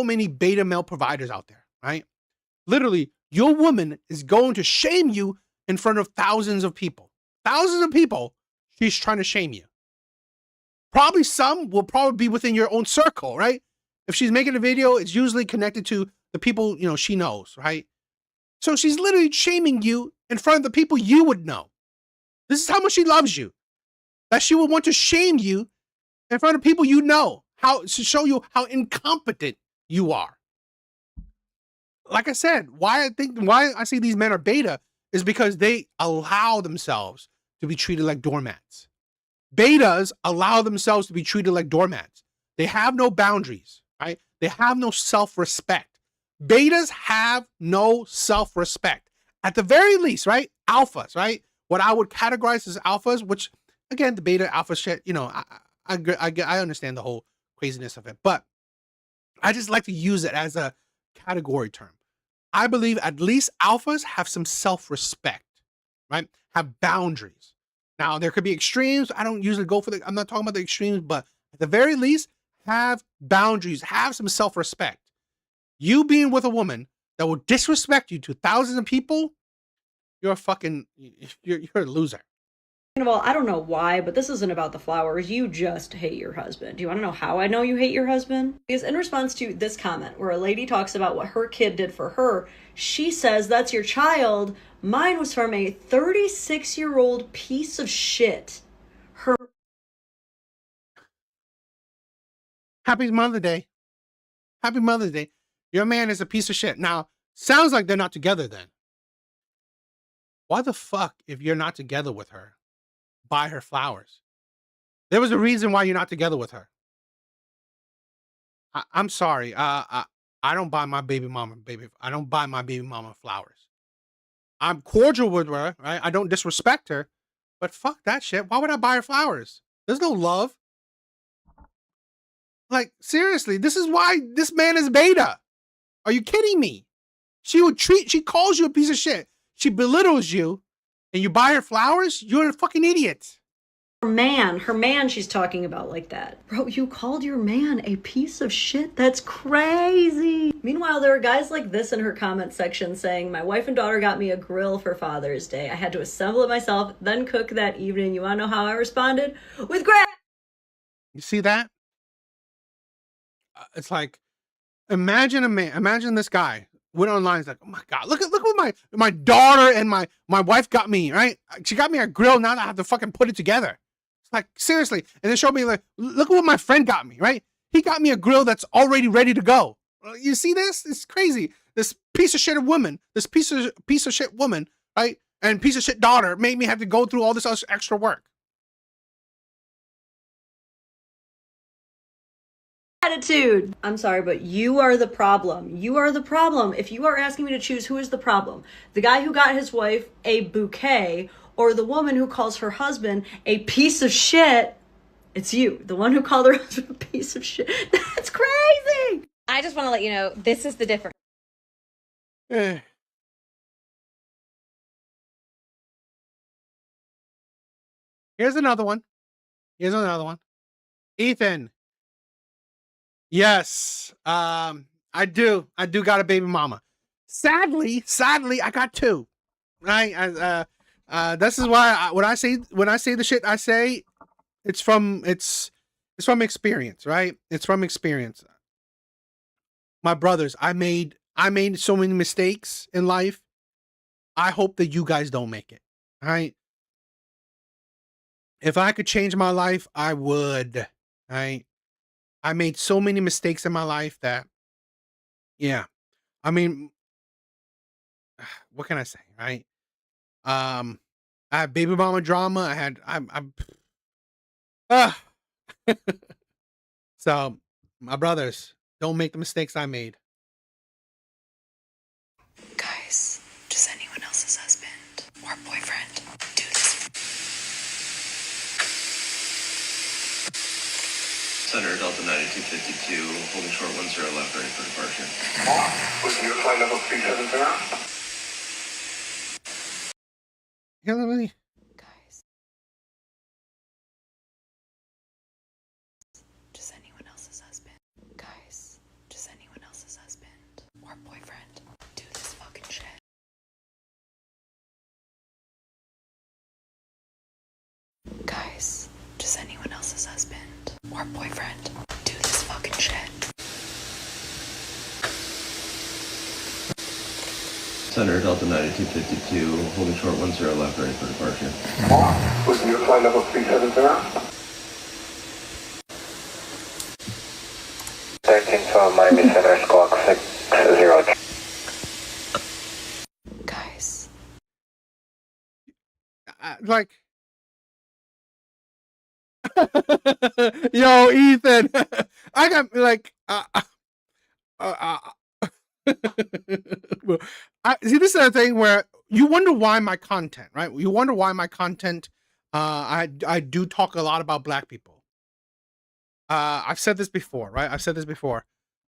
many beta male providers out there, right? Literally, your woman is going to shame you in front of thousands of people. Thousands of people, she's trying to shame you. Probably some will probably be within your own circle, right? If she's making a video, it's usually connected to the people, she knows, right? So she's literally shaming you in front of the people you would know. This is how much she loves you. That she would want to shame you in front of people you know, to show you how incompetent you are. Like I said, why I see these men are beta is because they allow themselves to be treated like doormats. Betas allow themselves to be treated like doormats. They have no boundaries, right? They have no self-respect. Betas have no self-respect. At the very least, right? Alphas, right? What I would categorize as alphas, which again, the beta alpha shit, I understand the whole craziness of it, but I just like to use it as a category term. I believe at least alphas have some self-respect, right? Have boundaries. Now, there could be extremes. I don't usually go for I'm not talking about the extremes, but at the very least, have boundaries, have some self-respect. You being with a woman that will disrespect you to thousands of people, you're a loser. Second of all, I don't know why, but this isn't about the flowers. You just hate your husband. Do you want to know how I know you hate your husband? Because in response to this comment, where a lady talks about what her kid did for her, she says, that's your child. Mine was from a 36-year-old piece of shit. Happy Mother's Day. Happy Mother's Day. Your man is a piece of shit. Now, sounds like they're not together then. Why the fuck, if you're not together with her, buy her flowers? There was a reason why you're not together with her. I'm sorry. I don't buy my baby mama flowers. I'm cordial with her, right? I don't disrespect her, but fuck that shit. Why would I buy her flowers? There's no love. Like, seriously, this is why this man is beta. Are you kidding me? She calls you a piece of shit. She belittles you, and you buy her flowers? You're a fucking idiot. Her man she's talking about like that. Bro, you called your man a piece of shit? That's crazy. Meanwhile, there are guys like this in her comment section saying, my wife and daughter got me a grill for Father's Day. I had to assemble it myself, then cook that evening. You want to know how I responded? With grat. You see that? It's like, imagine this guy went online. He's like, oh my God, look what my daughter and my wife got me, right? She got me a grill. Now I have to fucking put it together. It's like, seriously. And they showed me like, look at what my friend got me, right? He got me a grill that's already ready to go. You see this? It's crazy. This piece of shit woman, right? And piece of shit daughter made me have to go through all this extra work. Attitude. I'm sorry, but you are the problem. You are the problem. If you are asking me to choose, who is the problem? The guy who got his wife a bouquet, or the woman who calls her husband a piece of shit? It's you, the one who called her husband a piece of shit. That's crazy. I just want to let you know, this is the difference. Here's another one. Ethan. Yes, I do got a baby mama. Sadly, I got two. Right? This is why when I say the shit I say, it's from experience, right? It's from experience. My brothers, I made so many mistakes in life. I hope that you guys don't make it. All right. If I could change my life, I would. All right. I made so many mistakes in my life that, yeah. I mean, what can I say, right? I had baby mama drama. I'm ah. So, my brothers, don't make the mistakes I made. Guys, does anyone else's husband or boyfriend do this? Center Delta 9252, holding short 10 left, ready for departure. With your flight level 370? Hillary. Guys, does anyone else's husband? Guys, does anyone else's husband or boyfriend do this fucking shit? Guys, does anyone else's husband or boyfriend do this fucking shit? Center Delta 9252, holding short 10 left, ready for departure. With your flight level 370? 1312 Miami Center, squawk 60. Guys, Like, yo, Ethan, I got like, well, see. This is a thing where you wonder why my content, right? You wonder why my content. I do talk a lot about black people. I've said this before, right? I've said this before.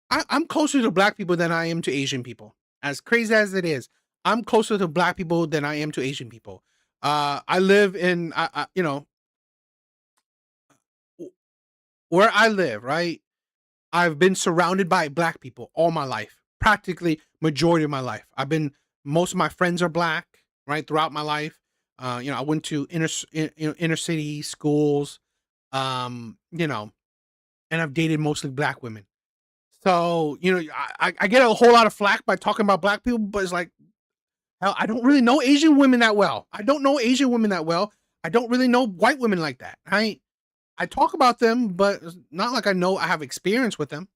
I'm closer to black people than I am to Asian people. As crazy as it is, I'm closer to black people than I am to Asian people. I live in, you know, where I live, right? I've been surrounded by black people all my life, practically majority of my life. Most of my friends are black, right? Throughout my life. You know, I went to inner city schools, you know, and I've dated mostly black women. So, you know, I get a whole lot of flack by talking about black people, but it's like, hell, I don't really know Asian women that well. I don't know Asian women that well. I don't really know white women like that. I talk about them, but it's not like I have experience with them.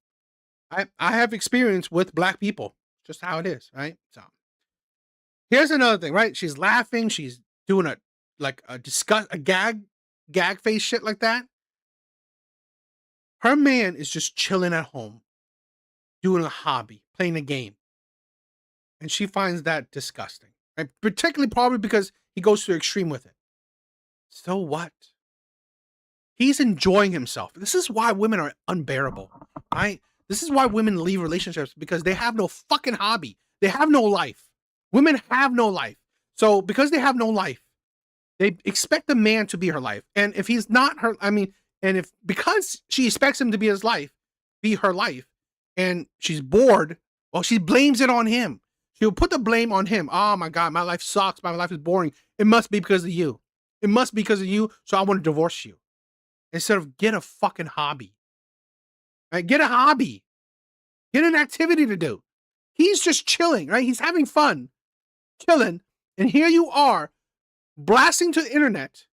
I have experience with black people. Just how it is, right? So here's another thing, right? She's laughing, she's doing a gag face shit like that. Her man is just chilling at home, doing a hobby, playing a game. And she finds that disgusting. Right? Particularly probably because he goes to the extreme with it. So what? He's enjoying himself. This is why women are unbearable, right? This is why women leave relationships, because they have no fucking hobby. They have no life. Women have no life. So because they have no life, they expect the man to be her life. And if he's not her, because she expects him to be her life, and she's bored, well, she blames it on him. She'll put the blame on him. Oh my God, my life sucks. My life is boring. It must be because of you. It must be because of you. So I want to divorce you. Instead of get a fucking hobby. Right? Get a hobby. Get an activity to do. He's just chilling, right? He's having fun, chilling. And here you are blasting to the internet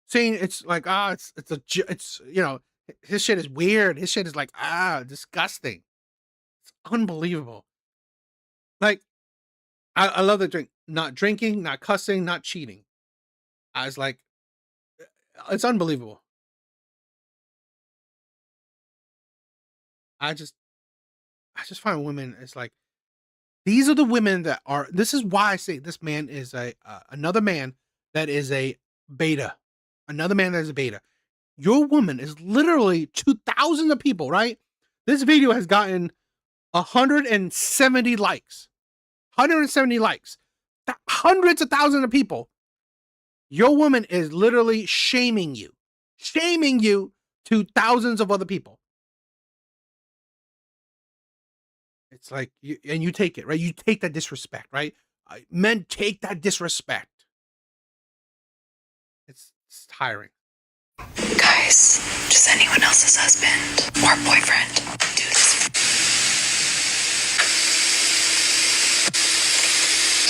saying it's like, it's, you know, his shit is weird. His shit is like, disgusting. It's unbelievable. Like, I love the drink. Not drinking, not cussing, not cheating. I was like, it's unbelievable. I just find women, it's like, these are the women that are, this is why I say this man is another man that is a beta. Another man that is a beta. Your woman is literally 2,000 of people, right? This video has gotten 170 likes. 170 likes. Hundreds of thousands of people. Your woman is literally shaming you to thousands of other people. It's like, you take it, right? You take that disrespect, right? Men take that disrespect. It's tiring. Guys, does anyone else's husband or boyfriend do this?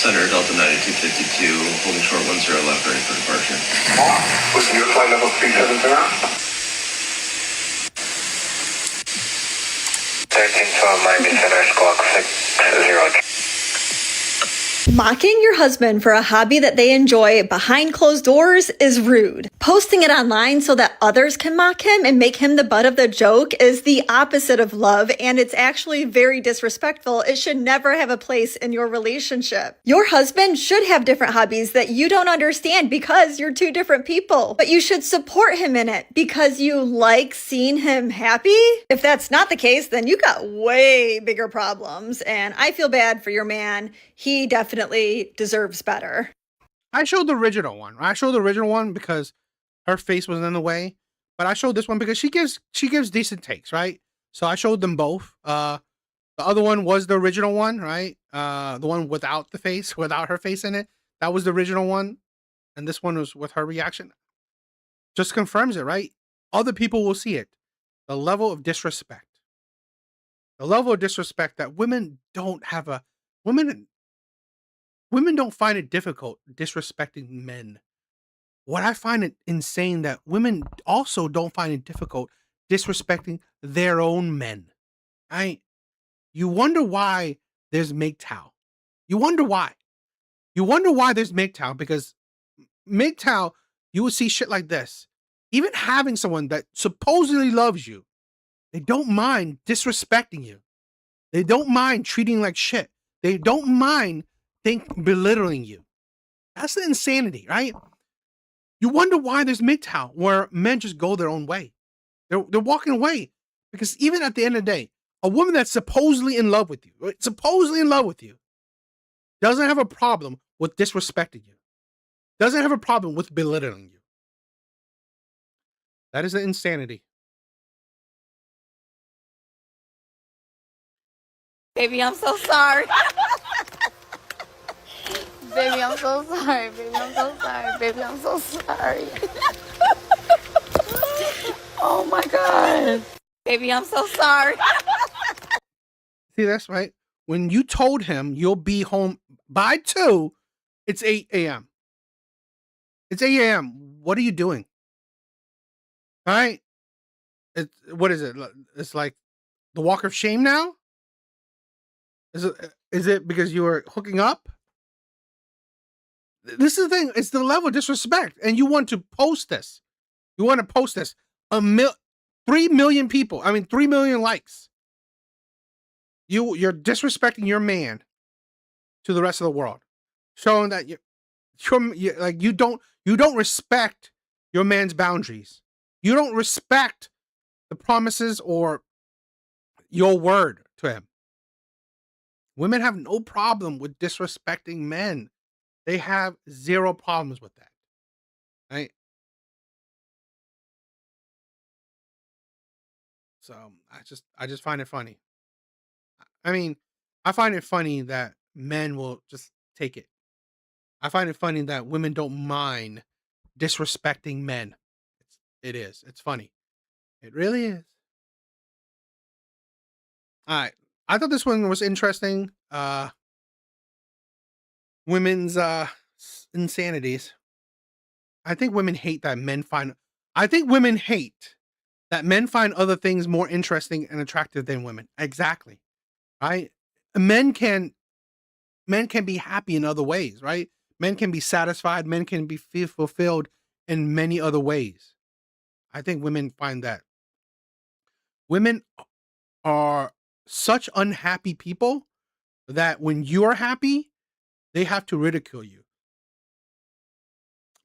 Center Delta 9252, holding short 10 left ready for departure. Was your flight level 370? 1312 Miami Center Squawk 60. Mocking your husband for a hobby that they enjoy behind closed doors is rude. Posting it online so that others can mock him and make him the butt of the joke is the opposite of love, and it's actually very disrespectful. It should never have a place in your relationship. Your husband should have different hobbies that you don't understand because you're two different people, but you should support him in it because you like seeing him happy. If that's not the case, then you got way bigger problems, and I feel bad for your man. He definitely deserves better. I showed the original one. I showed the original one because her face was in the way, but I showed this one because she gives decent takes, right? So I showed them both. The other one was the original one, right? The one without the face, without her face in it. That was the original one, and this one was with her reaction. Just confirms it, right? Other people will see it. The level of disrespect. The level of disrespect that women don't have a women don't find it difficult disrespecting men. What I find it insane that women also don't find it difficult disrespecting their own men. You wonder why there's MGTOW. You wonder why. You wonder why there's MGTOW because MGTOW, you will see shit like this. Even having someone that supposedly loves you, they don't mind disrespecting you. They don't mind treating you like shit. They don't mind belittling you. That's the insanity, right? You wonder why there's MGTOW, where men just go their own way. They're walking away because even at the end of the day, a woman that's supposedly in love with you, doesn't have a problem with disrespecting you, doesn't have a problem with belittling you. That is the insanity. Baby, I'm so sorry. Baby, I'm so sorry. Baby, I'm so sorry. Baby, I'm so sorry. Oh my God. Baby, I'm so sorry. See, that's right. When you told him you'll be home by 2, it's 8 a.m. It's 8 a.m. What are you doing? All right? What is it? It's like the walk of shame now? Is it because you were hooking up? This is the thing. It's the level of disrespect. And you want to post this. You want to post this. 3 million people. 3 million likes. You're disrespecting your man to the rest of the world, showing that you don't respect your man's boundaries. You don't respect the promises or your word to him. Women have no problem with disrespecting men. They have zero problems with that. Right? So I just find it funny. I find it funny that men will just take it. I find it funny that women don't mind disrespecting men. It is. It's funny. It really is. All right. I thought this one was interesting. Women's insanities. I think women hate that men find other things more interesting and attractive than women. Exactly. Right? Men can be happy in other ways, right? Men can be satisfied, men can be fulfilled in many other ways. I think women find that. Women are such unhappy people that when you are happy, they have to ridicule you.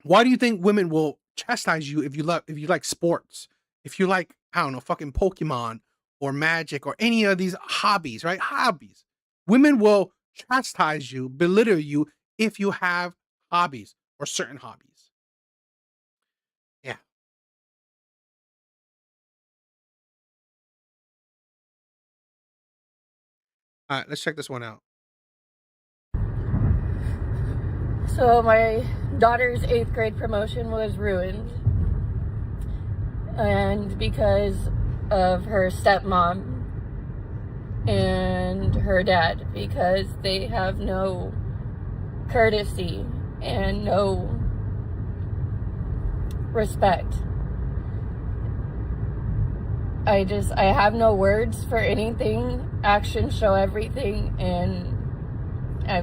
Why do you think women will chastise you if you like sports? If you like, I don't know, fucking Pokemon or magic or any of these hobbies, right? Hobbies. Women will chastise you, belittle you if you have hobbies or certain hobbies. Yeah. All right, let's check this one out. So my daughter's 8th grade promotion was ruined. And because of her stepmom and her dad, because they have no courtesy and no respect. I have no words for anything. Actions show everything, and I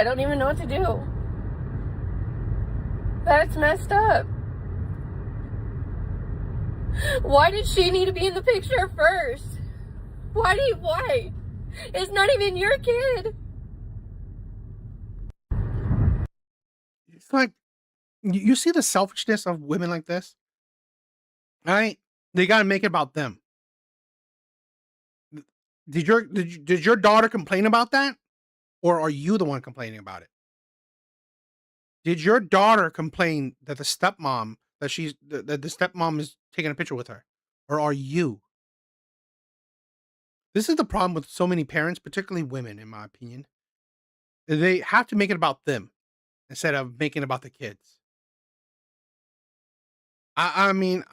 don't even know what to do. That's messed up. Why did she need to be in the picture first? Why? It's not even your kid. It's like, you see the selfishness of women like this, right? They got to make it about them. Did your daughter complain about that, or are you the one complaining about it? Did your daughter complain that the stepmom that the stepmom is taking a picture with her, or are you? This is the problem with so many parents, particularly women, in my opinion. They have to make it about them instead of making it about the kids. I mean,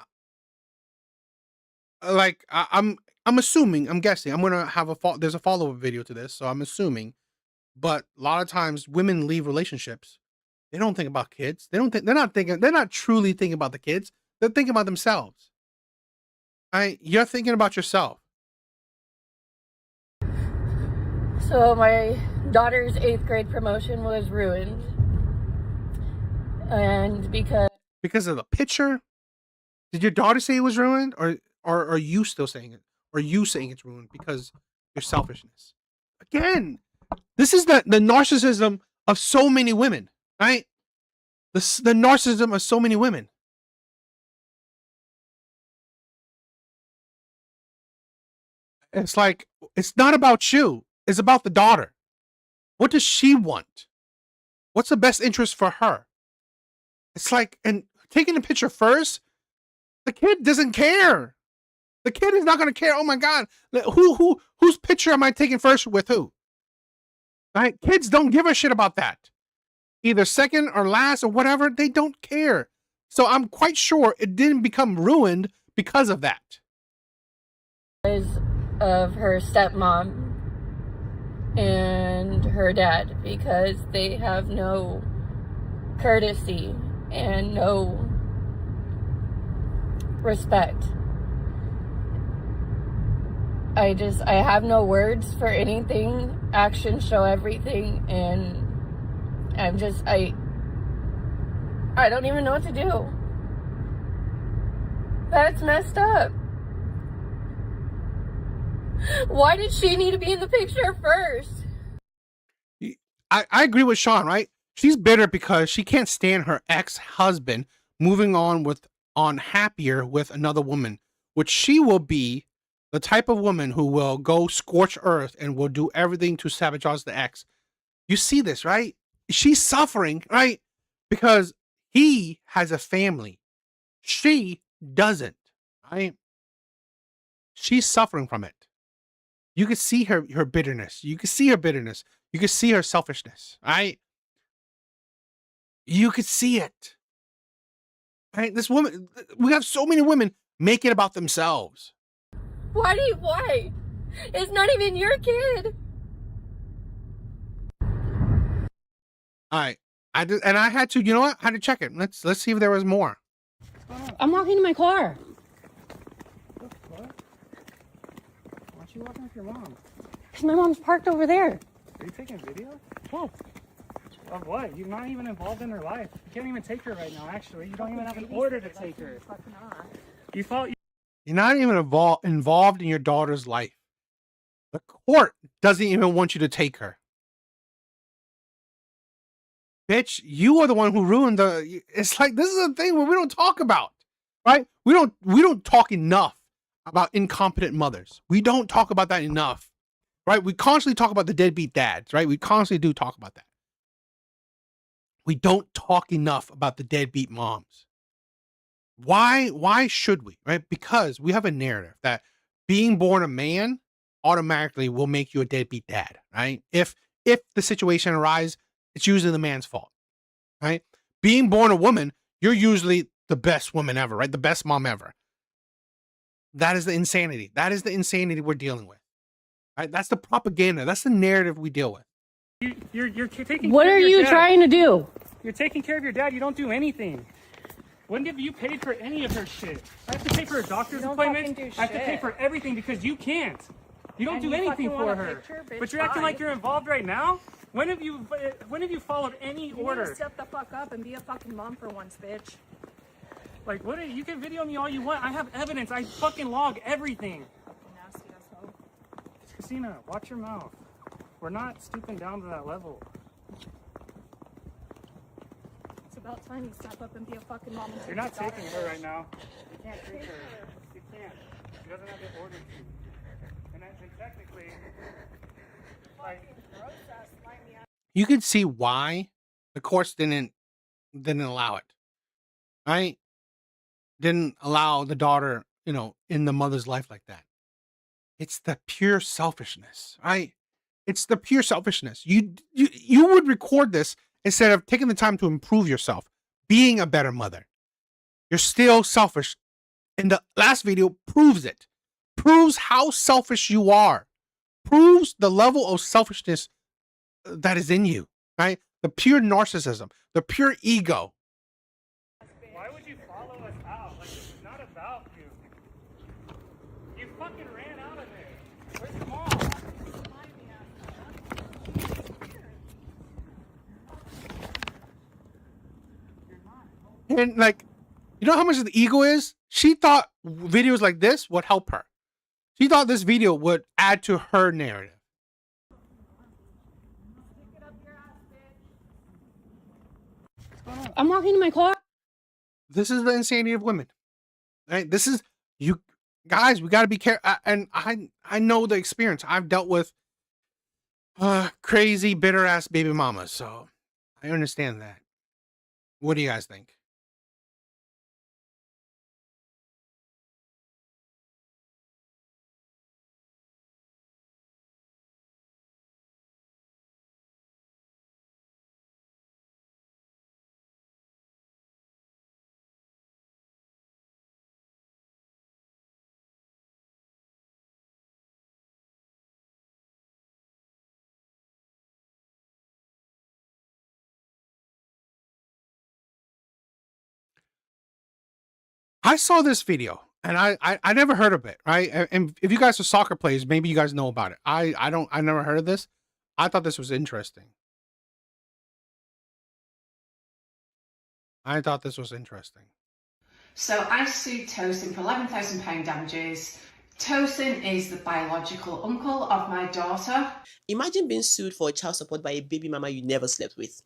like I'm assuming, I'm guessing, I'm gonna have there's a follow-up video to this, so I'm assuming. But a lot of times women leave relationships. They don't think about kids. They're not truly thinking about the kids. They're thinking about themselves. You're thinking about yourself. So my daughter's 8th grade promotion was ruined. And Because of the picture? Did your daughter say it was ruined, or are you still saying it? Or are you saying it's ruined because your selfishness? Again, this is the narcissism of so many women, right? The narcissism of so many women. It's like, it's not about you. It's about the daughter. What does she want? What's the best interest for her? It's like, and taking the picture first, the kid doesn't care. The kid is not going to care. Oh my God, whose picture am I taking first with who? Right? Kids don't give a shit about that. Either second or last or whatever, they don't care. So I'm quite sure it didn't become ruined because of that. Because of her stepmom and her dad, because they have no courtesy and no respect. I have no words for anything. Actions show everything, and I don't even know what to do. That's messed up. Why did she need to be in the picture first? I agree with Sean, right? She's bitter because she can't stand her ex-husband moving on happier with another woman, which she will be the type of woman who will go scorch earth and will do everything to sabotage the ex. You see this, right? She's suffering, right? Because he has a family. She doesn't, right? She's suffering from it. You could see her bitterness. You could see her bitterness. You could see her selfishness, right? You could see it. Right? This woman, we have so many women make it about themselves. Why? It's not even your kid. All right. I had to, you know what? I had to check it. Let's see if there was more. I'm walking to my car. What? Why aren't you walking with your mom? Because my mom's parked over there. Are you taking video? Yes. Of what? You're not even involved in her life. You can't even take her right now, actually. You don't even have an order to take her. You're not even involved in your daughter's life. The court doesn't even want you to take her. Bitch, you are the one who ruined it's like, this is a thing where we don't talk about, right? We don't talk enough about incompetent mothers. We don't talk about that enough, right? We constantly talk about the deadbeat dads, right? We constantly do talk about that. We don't talk enough about the deadbeat moms. Why should we, right? Because we have a narrative that being born a man automatically will make you a deadbeat dad, right? If if the situation arises, it's usually the man's fault, right? Being born a woman, you're usually the best woman ever, right? The best mom ever. That is the insanity. That is the insanity we're dealing with, right? That's the propaganda. That's the narrative we deal with. You're taking What care are of your you dad. trying to do? You're taking care of your dad. You don't do anything. When have you paid for any of her shit? I have to pay for her doctor's appointment. I have to pay for everything because you can't. You don't do anything for her. But you're acting like you're involved right now. When have you followed any order? Shut the fuck up and be a fucking mom for once, bitch. Like, you can video me all you want. I have evidence. I fucking log everything. Nasty asshole. Christina, watch your mouth. We're not stooping down to that level. It's about time you step up and be a fucking mom. You're not taking her right now. You can't take her. You can't. She doesn't have the order to. And technically, like, You can see why the courts didn't allow it, right? Didn't allow the daughter, in the mother's life like that. It's the pure selfishness, right? It's the pure selfishness. You would record this instead of taking the time to improve yourself, being a better mother. You're still selfish. And the last video proves it. Proves how selfish you are. Proves the level of selfishness that is in you, right? The pure narcissism, the pure ego. why would you follow us out? Like, this is not about you. You fucking ran out of there. Where's your mom? And like, you know how much the ego is? She thought videos like this would help her. She thought this video would add to her narrative. I'm walking to my car. This is the insanity of women, right? This is, you guys, we got to be careful. And I know the experience. I've dealt with crazy, bitter ass baby mamas. So I understand that. What do you guys think? I saw this video and I never heard of it, right? And if you guys are soccer players, maybe you guys know about it. I never heard of this. I thought this was interesting. I thought this was interesting. So I sued Tosin for £11,000 damages. Tosin is the biological uncle of my daughter. Imagine being sued for child support by a baby mama you never slept with.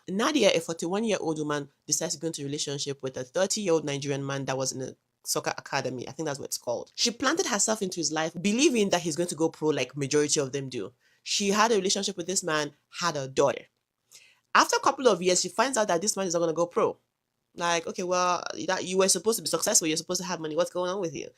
Nadia, a 41-year-old woman, decides to go into a relationship with a 30-year-old Nigerian man that was in a soccer academy. I think that's what it's called. She planted herself into his life, believing that he's going to go pro like majority of them do. She had a relationship with this man, had a daughter. After a couple of years, she finds out that this man is not going to go pro. Like, okay, well, that you were supposed to be successful. You're supposed to have money. What's going on with you?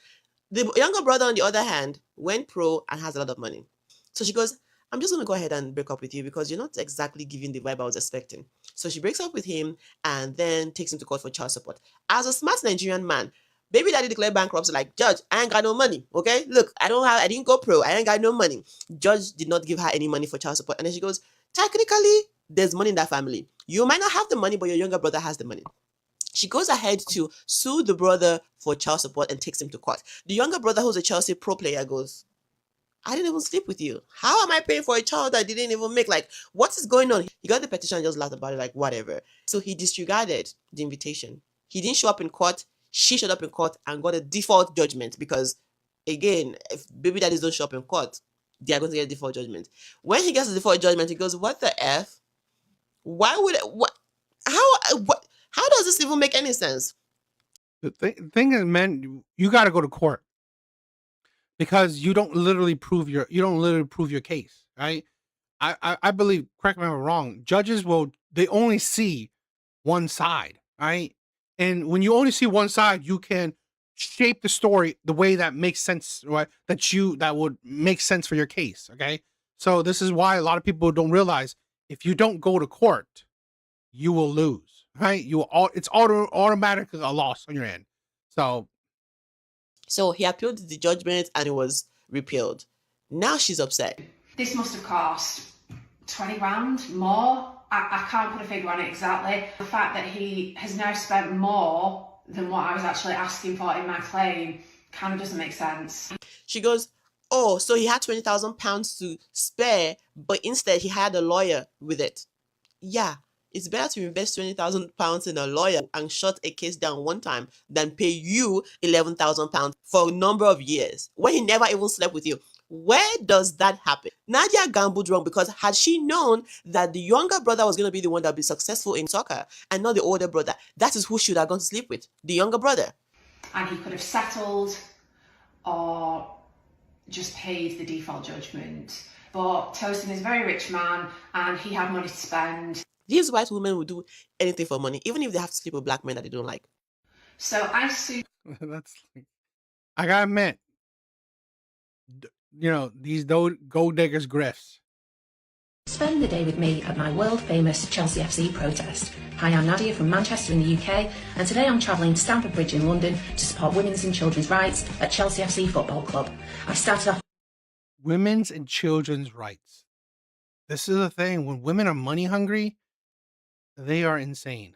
The younger brother, on the other hand, went pro and has a lot of money. So she goes, I'm just going to go ahead and break up with you because you're not exactly giving the vibe I was expecting. So she breaks up with him and then takes him to court for child support. As a smart Nigerian man, baby daddy declared bankruptcy like, Judge, I ain't got no money, okay? Look, I didn't go pro. I ain't got no money. Judge did not give her any money for child support. And then she goes, technically, there's money in that family. You might not have the money, but your younger brother has the money. She goes ahead to sue the brother for child support and takes him to court. The younger brother, who's a Chelsea pro player, goes, I didn't even sleep with you. How am I paying for a child I didn't even make? Like, what is going on? He got the petition and just laughed about it, like, whatever. So he disregarded the invitation. He didn't show up in court. She showed up in court and got a default judgment because, again, if baby daddies don't show up in court, they are going to get a default judgment. When he gets the default judgment, he goes, what the F? Why would it, what? How does this even make any sense? The thing is, man, you got to go to court because you don't literally prove your case, right? I believe, correct me if I'm wrong, judges they only see one side, right? And when you only see one side, you can shape the story the way that makes sense, right? That would make sense for your case, okay? So this is why a lot of people don't realize if you don't go to court, you will lose, right? It's automatically a loss on your end. So he appealed the judgment and it was repealed. Now she's upset. This must have cost 20 grand more. I can't put a figure on it exactly. The fact that he has now spent more than what I was actually asking for in my claim kind of doesn't make sense. She goes, oh, so he had £20,000 to spare, but instead he had a lawyer with it. Yeah, it's better to invest £20,000 in a lawyer and shut a case down one time than pay you £11,000 for a number of years when he never even slept with you. Where does that happen? Nadia gambled wrong because had she known that the younger brother was going to be the one that would be successful in soccer and not the older brother, that is who she would have gone to sleep with, the younger brother. And he could have settled or just paid the default judgment. But Tosin is a very rich man and he had money to spend. These white women will do anything for money, even if they have to sleep with black men that they don't like. So I sued. I gotta admit, these gold diggers grifts. Spend the day with me at my world famous Chelsea FC protest. Hi, I'm Nadia from Manchester in the UK, and today I'm travelling to Stamford Bridge in London to support women's and children's rights at Chelsea FC Football Club. I started off women's and children's rights. This is the thing. When women are money hungry, they are insane.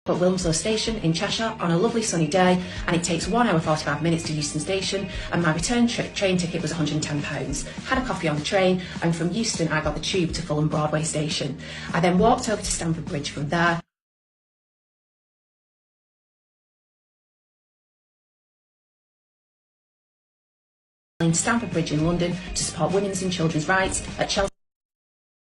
At Wilmslow Station in Cheshire on a lovely sunny day, and it takes 1 hour 45 minutes to Euston Station, and my return train ticket was £110. Had a coffee on the train, and from Euston I got the tube to Fulham Broadway Station. I then walked over to Stamford Bridge from there. In Stamford Bridge in London to support women's and children's rights at Chelsea.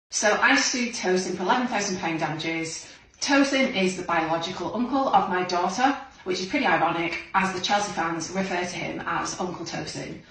So I sued Tosin for £11,000 damages. Tosin is the biological uncle of my daughter, which is pretty ironic as the Chelsea fans refer to him as Uncle Tosin.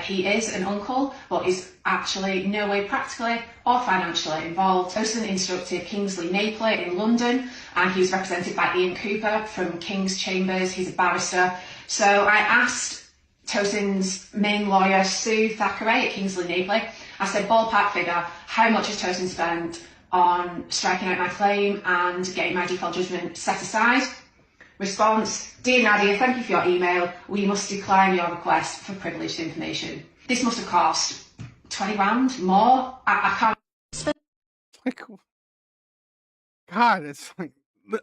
He is an uncle, but is actually no way practically or financially involved. Tosin instructed Kingsley Napier in London, and he was represented by Ian Cooper from King's Chambers. He's a barrister. So I asked Tosin's main lawyer, Sue Thackeray at Kingsley Napier, I said, ballpark figure, how much has Tosin spent on striking out my claim and getting my default judgment set aside? Response, dear Nadia, thank you for your email. We must decline your request for privileged information. This must have cost 20 grand more. I can't. Like, God, it's like,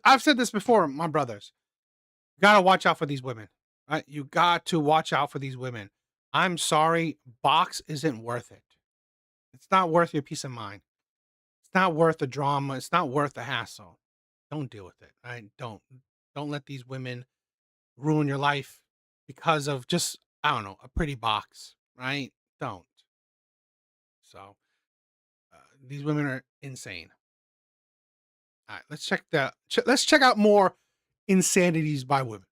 I've said this before, my brothers. You gotta watch out for these women. Right? You got to watch out for these women. I'm sorry, box isn't worth it. It's not worth your peace of mind. It's not worth the drama. It's not worth the hassle. Don't deal with it. Right? Don't let these women ruin your life because of just, I don't know, a pretty box, right? Don't. So these women are insane. All right, let's check out more insanities by women.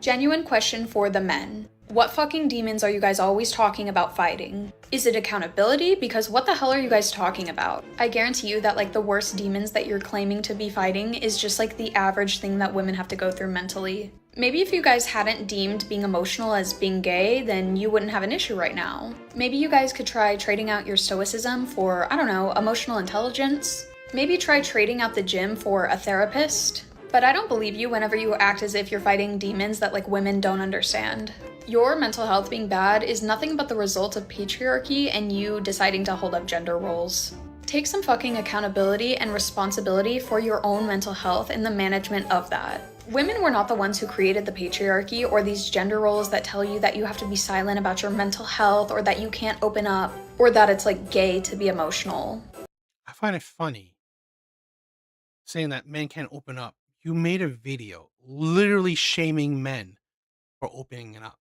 Genuine question for the men. What fucking demons are you guys always talking about fighting? Is it accountability? Because what the hell are you guys talking about? I guarantee you that like the worst demons that you're claiming to be fighting is just like the average thing that women have to go through mentally. Maybe if you guys hadn't deemed being emotional as being gay, then you wouldn't have an issue right now. Maybe you guys could try trading out your stoicism for, I don't know, emotional intelligence. Maybe try trading out the gym for a therapist. But I don't believe you whenever you act as if you're fighting demons that like women don't understand. Your mental health being bad is nothing but the result of patriarchy and you deciding to hold up gender roles. Take some fucking accountability and responsibility for your own mental health and the management of that. Women were not the ones who created the patriarchy or these gender roles that tell you that you have to be silent about your mental health or that you can't open up or that it's like gay to be emotional. I find it funny saying that men can't open up. You made a video literally shaming men for opening it up.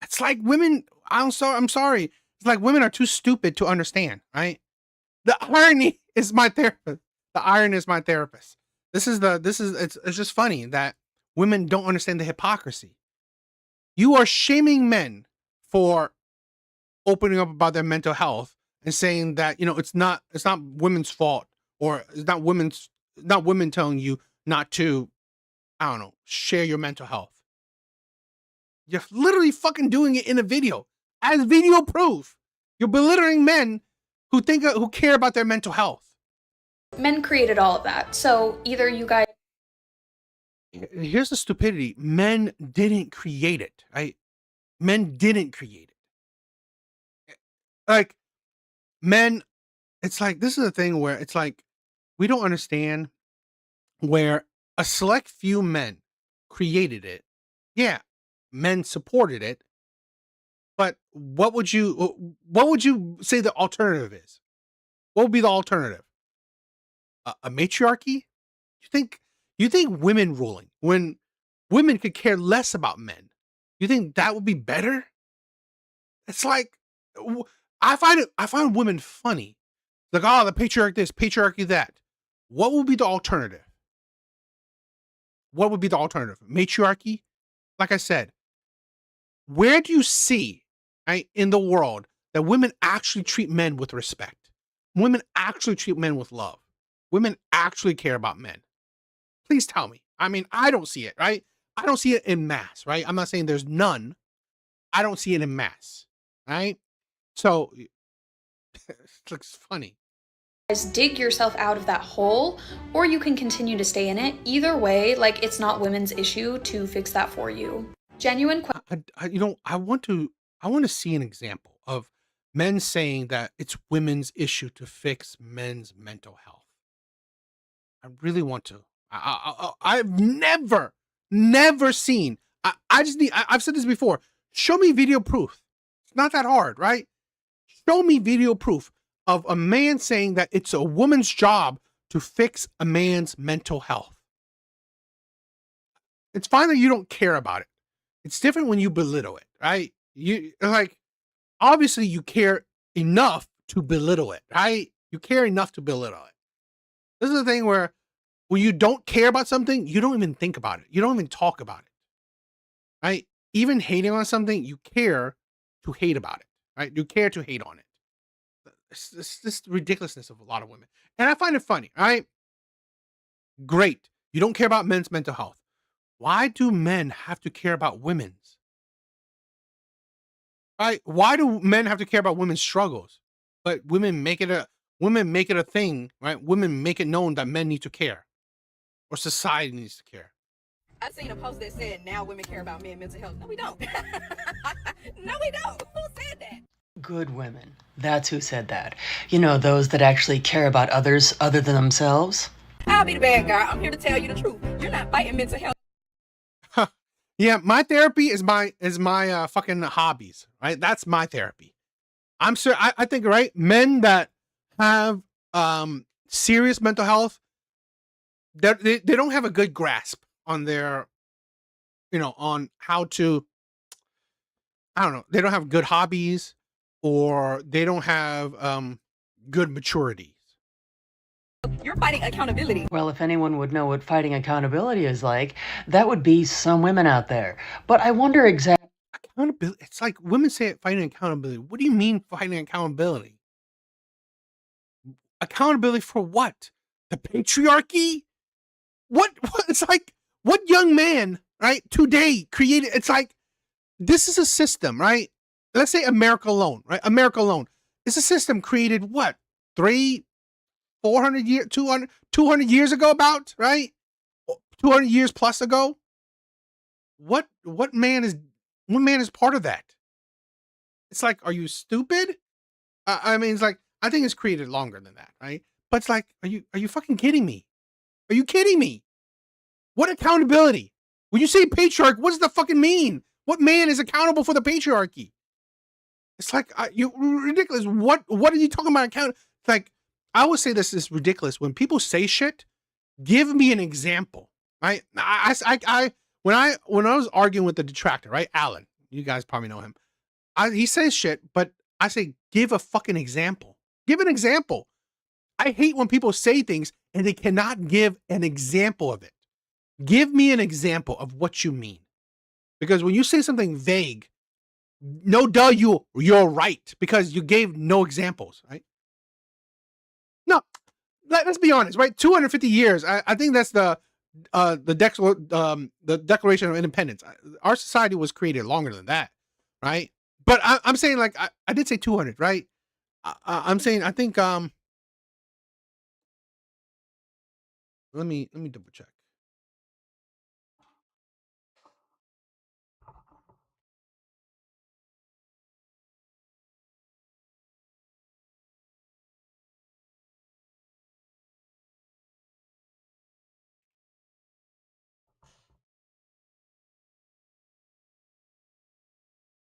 It's like women, I'm sorry. It's like women are too stupid to understand, right? The irony is my therapist. The irony is my therapist. It's just funny that women don't understand the hypocrisy. You are shaming men for opening up about their mental health and saying that, it's not women's fault or it's not women telling you not to, I don't know, share your mental health. You're literally fucking doing it in a video as video proof. You're belittling men who care about their mental health. Men created all of that. So either you guys. Here's the stupidity. Men didn't create it, right? Men didn't create it. Like, men, it's like, this is the thing where it's like, we don't understand where a select few men created it. Yeah, men supported it. But what would you say the alternative is? What would be the alternative? A matriarchy? You think women ruling, when women could care less about men, you think that would be better? It's like, I find women funny. Like, oh, the patriarchy this, patriarchy that. What would be the alternative? What would be the alternative? Matriarchy? Like I said, where do you see, right, in the world that women actually treat men with respect? Women actually treat men with love. Women actually care about men. Please tell me. I mean, I don't see it, right? I don't see it in mass, right? I'm not saying there's none. I don't see it in mass, right? So, it's funny. Guys dig yourself out of that hole, or you can continue to stay in it. Either way, like, it's not women's issue to fix that for you. Genuine question. I want to see an example of men saying that it's women's issue to fix men's mental health. I really want to. I've never seen. I've said this before. Show me video proof. It's not that hard, right? Show me video proof of a man saying that it's a woman's job to fix a man's mental health. It's fine that you don't care about it. It's different when you belittle it, right? You like, obviously you care enough to belittle it, right? You care enough to belittle it. This is the thing where when you don't care about something, you don't even think about it. You don't even talk about it, right? Even hating on something, you care to hate about it, right? You care to hate on it. It's this ridiculousness of a lot of women. And I find it funny, right? Great. You don't care about men's mental health. Why do men have to care about women's? Right? Why do men have to care about women's struggles? But women make it a thing, right? Women make it known that men need to care. Or society needs to care. I seen a post that said now women care about men's mental health. No, we don't. No, we don't. Who said that? Good women. That's who said that. You know, those that actually care about others other than themselves. I'll be the bad guy. I'm here to tell you the truth. You're not fighting mental health. Yeah, my therapy is my fucking hobbies, right? That's my therapy. I'm sure I think, right, men that have serious mental health, they don't have a good grasp on their, on how to, I don't know, they don't have good hobbies, or they don't have good maturity. You're fighting accountability. Well, if anyone would know what fighting accountability is like, that would be some women out there. But I wonder exactly. Accountability. It's like women say it, fighting accountability. What do you mean fighting accountability? Accountability for what? The patriarchy? What? It's like, what young man, right, today created, it's like, this is a system, right? Let's say America alone, right? America alone. It's a system created what? 400 years, 200 years ago, about, right? 200 years plus ago. What man is part of that? It's like, are you stupid? I mean, it's like, I think it's created longer than that, right? But it's like, are you fucking kidding me? Are you kidding me? What accountability? When you say patriarch, what does that fucking mean? What man is accountable for the patriarchy? It's like, you ridiculous. What are you talking about? It's like, I always say this is ridiculous. When people say shit, give me an example, right? When I was arguing with the detractor, right, Alan, you guys probably know him. He says shit, but I say, give a fucking example. Give an example. I hate when people say things and they cannot give an example of it. Give me an example of what you mean. Because when you say something vague, no duh, you're right, because you gave no examples, right? No, let's be honest, right? 250 years. I think that's the Declaration of Independence. Our society was created longer than that, right? But I'm saying, like, I did say 200, right? I'm saying I think let me double check.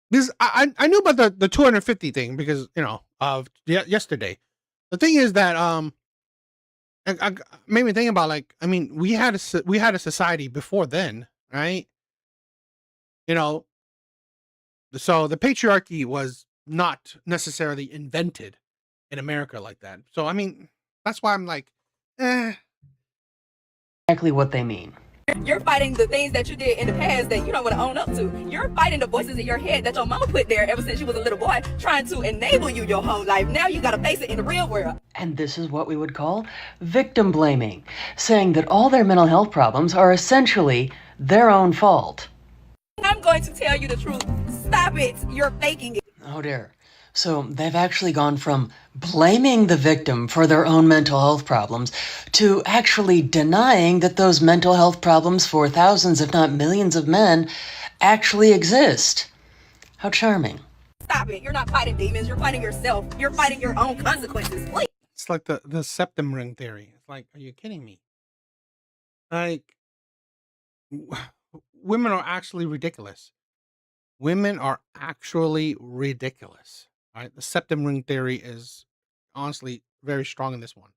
Because I knew about the 250 thing because of yesterday. The thing is that I made me think about, like, I mean, we had a society before then, right? You know, so the patriarchy was not necessarily invented in America like that. So I mean, that's why I'm like, Exactly what they mean. You're fighting the things that you did in the past that you don't want to own up to. You're fighting the voices in your head that your mama put there ever since you was a little boy, trying to enable you your whole life. Now you got to face it in the real world. And this is what we would call victim blaming, saying that all their mental health problems are essentially their own fault. I'm going to tell you the truth. Stop it. You're faking it. Oh dear. So they've actually gone from blaming the victim for their own mental health problems to actually denying that those mental health problems for thousands, if not millions of men actually exist. How charming. Stop it. You're not fighting demons. You're fighting yourself. You're fighting your own consequences. Please. it's like the septum ring theory. It's like, are you kidding me? Like, women are actually ridiculous. Women are actually ridiculous. All right, the septum ring theory is honestly very strong in this one.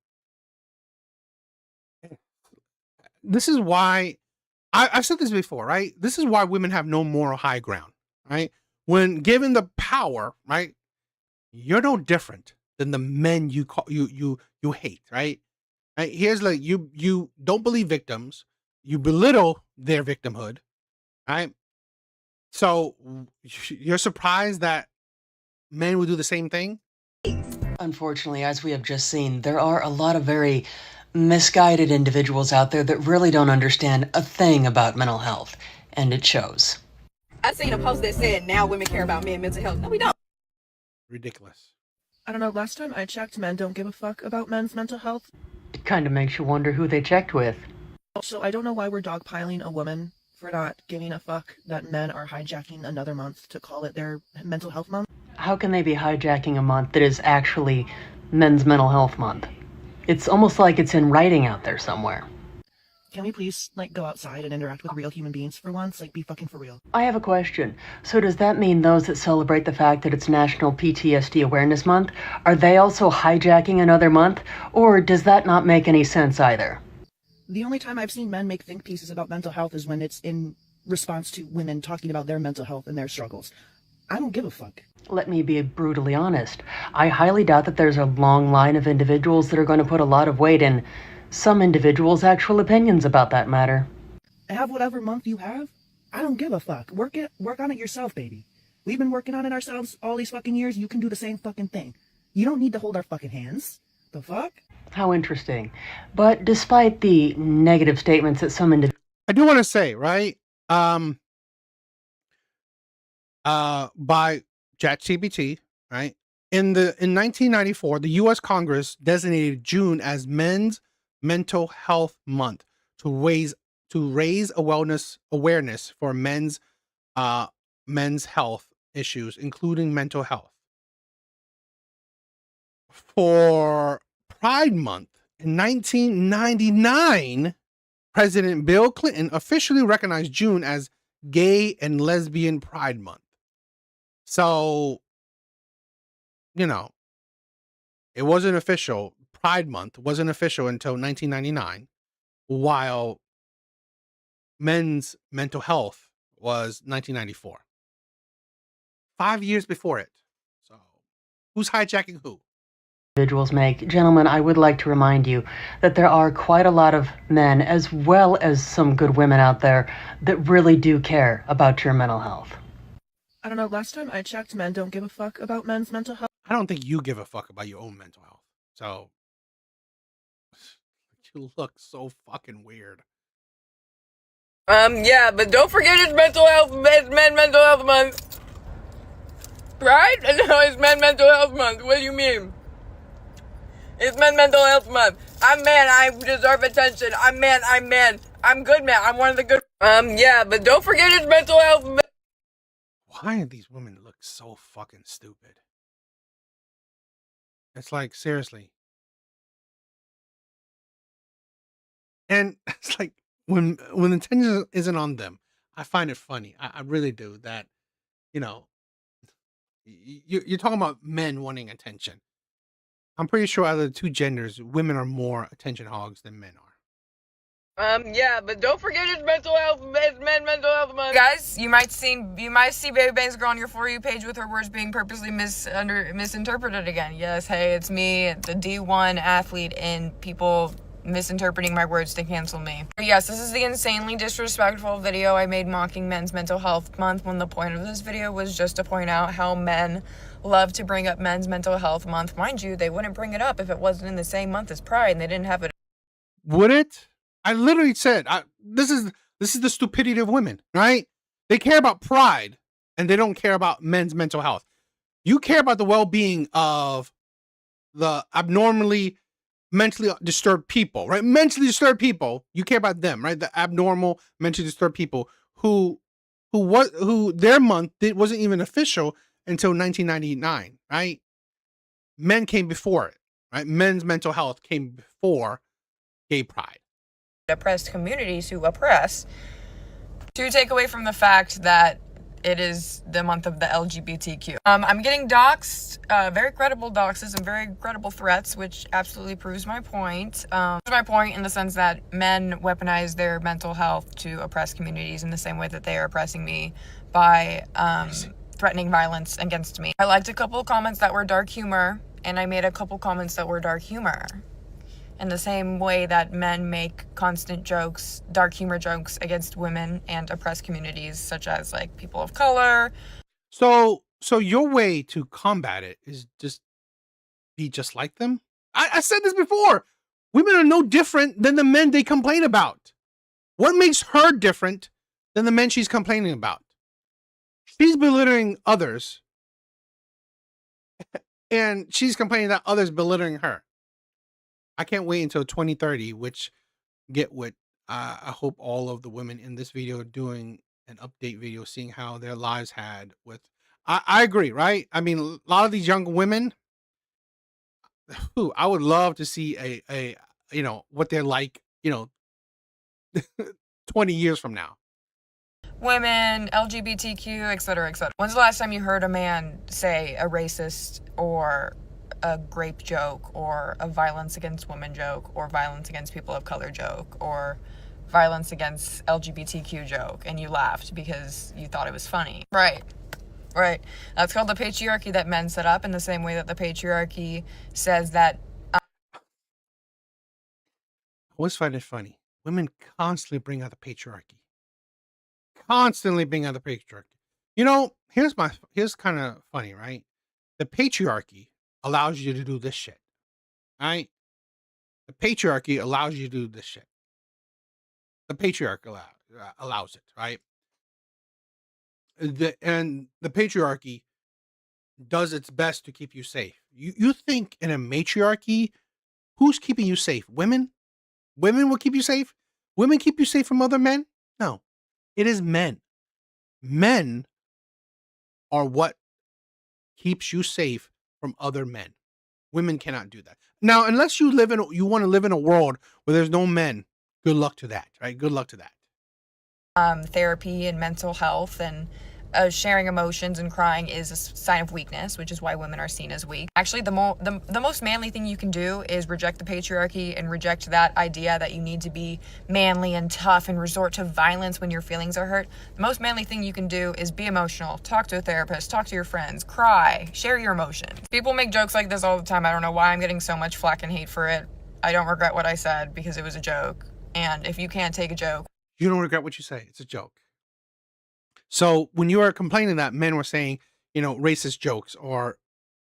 This is why I've said this before, right? This is why women have no moral high ground, right? When given the power, right, you're no different than the men you hate, right? Right? Here's like you don't believe victims, you belittle their victimhood, right? So you're surprised that men would do the same thing? Unfortunately, as we have just seen, there are a lot of very misguided individuals out there that really don't understand a thing about mental health, and it shows. I seen a post that said now women care about men's mental health. No, we don't. Ridiculous. I don't know, last time I checked, men don't give a fuck about men's mental health. It kind of makes you wonder who they checked with. Also, I don't know why we're dogpiling a woman for not giving a fuck that men are hijacking another month to call it their mental health month. How can they be hijacking a month that is actually Men's Mental Health Month? It's almost like it's in writing out there somewhere. Can we please, go outside and interact with real human beings for once? Be fucking for real. I have a question. So does that mean those that celebrate the fact that it's National PTSD Awareness Month, are they also hijacking another month? Or does that not make any sense either? The only time I've seen men make think pieces about mental health is when it's in response to women talking about their mental health and their struggles. I don't give a fuck. Let me be brutally honest. I highly doubt that there's a long line of individuals that are going to put a lot of weight in some individuals' actual opinions about that matter. Have whatever month you have. I don't give a fuck. Work on it yourself, baby. We've been working on it ourselves all these fucking years. You can do the same fucking thing. You don't need to hold our fucking hands. The fuck? How interesting. But despite the negative statements that some individuals... I do want to say, right? By ChatGPT, right? In 1994, the U.S. Congress designated June as Men's Mental Health Month to raise awareness for men's health issues, including mental health. For Pride Month in 1999, President Bill Clinton officially recognized June as Gay and Lesbian Pride Month. So, it wasn't official. Pride Month wasn't official until 1999, while men's mental health was 1994. 5 years before it. So, who's hijacking who? Individuals make. Gentlemen, I would like to remind you that there are quite a lot of men, as well as some good women out there, that really do care about your mental health. I don't know, last time I checked, men don't give a fuck about men's mental health. I don't think you give a fuck about your own mental health. So, you look so fucking weird. Yeah, but don't forget it's mental health month. Right? No, it's Mental Health Month. What do you mean? It's Mental Health Month. I'm man. I deserve attention. I'm man. I'm good man. I'm one of the good. Yeah, but don't forget it's Mental Health Month. Why do these women look so fucking stupid? It's like, seriously. And it's like, when the attention isn't on them, I find it funny. I really do. That, you know, you're talking about men wanting attention. I'm pretty sure out of the two genders, women are more attention hogs than men are. Yeah, but don't forget it's Mental Health Month. Guys, you might see Baby Bangs girl on your For You page with her words being purposely misinterpreted again. Yes, hey, it's me, the D1 athlete, and people misinterpreting my words to cancel me. Yes, this is the insanely disrespectful video I made mocking Men's Mental Health Month, when the point of this video was just to point out how men love to bring up Men's Mental Health Month. Mind you, they wouldn't bring it up if it wasn't in the same month as Pride and they didn't have it. Would it? I literally said, this is the stupidity of women, right? They care about pride and they don't care about men's mental health. You care about the well-being of the abnormally mentally disturbed people, right? Mentally disturbed people, you care about them, right? The abnormal mentally disturbed people who their month wasn't even official until 1999, right? Men came before it, right? Men's mental health came before gay pride. Oppressed communities who oppress, to take away from the fact that it is the month of the LGBTQ. I'm getting doxxed, very credible doxes and very credible threats, which absolutely proves my point. My point in the sense that men weaponize their mental health to oppress communities in the same way that they are oppressing me by threatening violence against me. I liked a couple of comments that were dark humor, and I made a couple comments that were dark humor. In the same way that men make constant jokes, dark humor jokes against women and oppressed communities, such as like people of color. So your way to combat it is just be just like them? I said this before. Women are no different than the men they complain about. What makes her different than the men she's complaining about? She's belittling others, and she's complaining that others belittling her. I can't wait until 2030, which get what I hope all of the women in this video are doing an update video, seeing how their lives had with. I agree, right? I mean, a lot of these young women, I would love to see a what they're like, 20 years from now. Women, LGBTQ, etc., etc. When's the last time you heard a man say a racist or a grape joke or a violence against women joke or violence against people of color joke or violence against LGBTQ joke and you laughed because you thought it was funny? Right. That's called the patriarchy that men set up, in the same way that the patriarchy says that. I always find it funny. Women constantly bring out the patriarchy. Here's kind of funny, right? The patriarchy allows you to do this shit, right? The patriarchy allows you to do this shit. The patriarchy allows it, right? And the patriarchy does its best to keep you safe. You think in a matriarchy, who's keeping you safe? Women? Women will keep you safe? Women keep you safe from other men? No. It is men. Men are what keeps you safe from other men. Women cannot do that. Now, unless you want to live in a world where there's no men, good luck to that, right? Good luck to that. Therapy and mental health and sharing emotions and crying is a sign of weakness, which is why women are seen as weak. Actually, the most manly thing you can do is reject the patriarchy and reject that idea that you need to be manly and tough and resort to violence when your feelings are hurt. The most manly thing you can do is be emotional, talk to a therapist, talk to your friends, cry, share your emotions. People make jokes like this all the time. I don't know why I'm getting so much flack and hate for it. I don't regret what I said because it was a joke. And if you can't take a joke, you don't regret what you say. It's a joke. So when you are complaining that men were saying, racist jokes or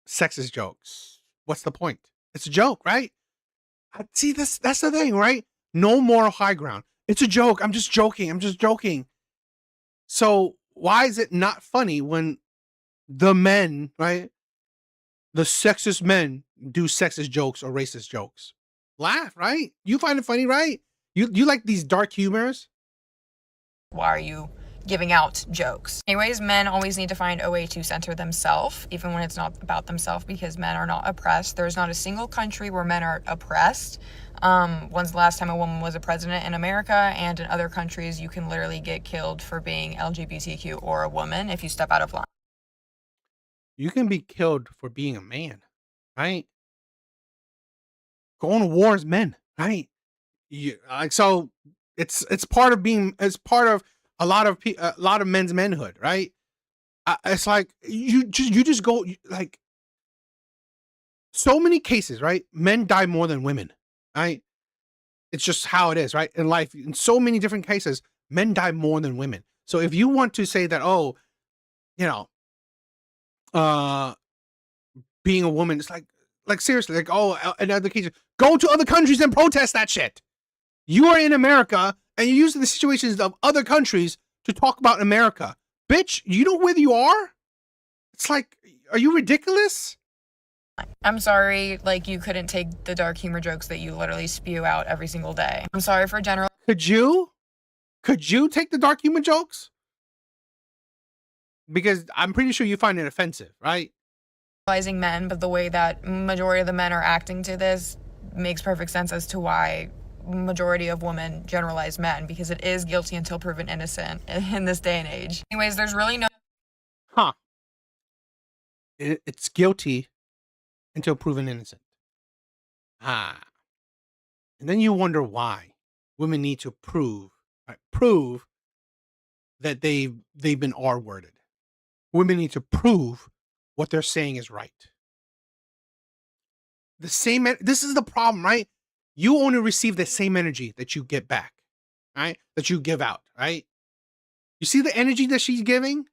sexist jokes, what's the point? It's a joke, right? See, that's the thing, right? No moral high ground. It's a joke. I'm just joking. So why is it not funny when the men, right? The sexist men do sexist jokes or racist jokes. Laugh, right? You find it funny, right? You like these dark humors? Why are you giving out jokes? Anyways, men always need to find a way to center themselves, even when it's not about themselves, because men are not oppressed. There's not a single country where men are oppressed. When's the last time a woman was a president in America? And in other countries, you can literally get killed for being LGBTQ or a woman if you step out of line. You can be killed for being a man, right? Going to war as men, right? So it's part of being, it's part of a lot of men's manhood, right? It's like you just go, like, so many cases, right? Men die more than women, right? It's just how it is, right? In life, in so many different cases, men die more than women. So if you want to say that, oh, you know, being a woman, it's like seriously, like, oh, in other cases, go to other countries and protest that shit. You are in America and you're using the situations of other countries to talk about America. Bitch, you know where you are? It's like, are you ridiculous? I'm sorry, like, you couldn't take the dark humor jokes that you literally spew out every single day. I'm sorry for general. Could you take the dark humor jokes? Because I'm pretty sure you find it offensive, right? Men, but the way that majority of the men are acting to this makes perfect sense as to why majority of women generalize men, because it is guilty until proven innocent in this day and age. Anyways, there's really no... It's guilty until proven innocent. And then you wonder why women need to prove that they've been R-worded. Women need to prove what they're saying is right. This is the problem, right? You only receive the same energy that you get back, right? That you give out, right? You see the energy that she's giving?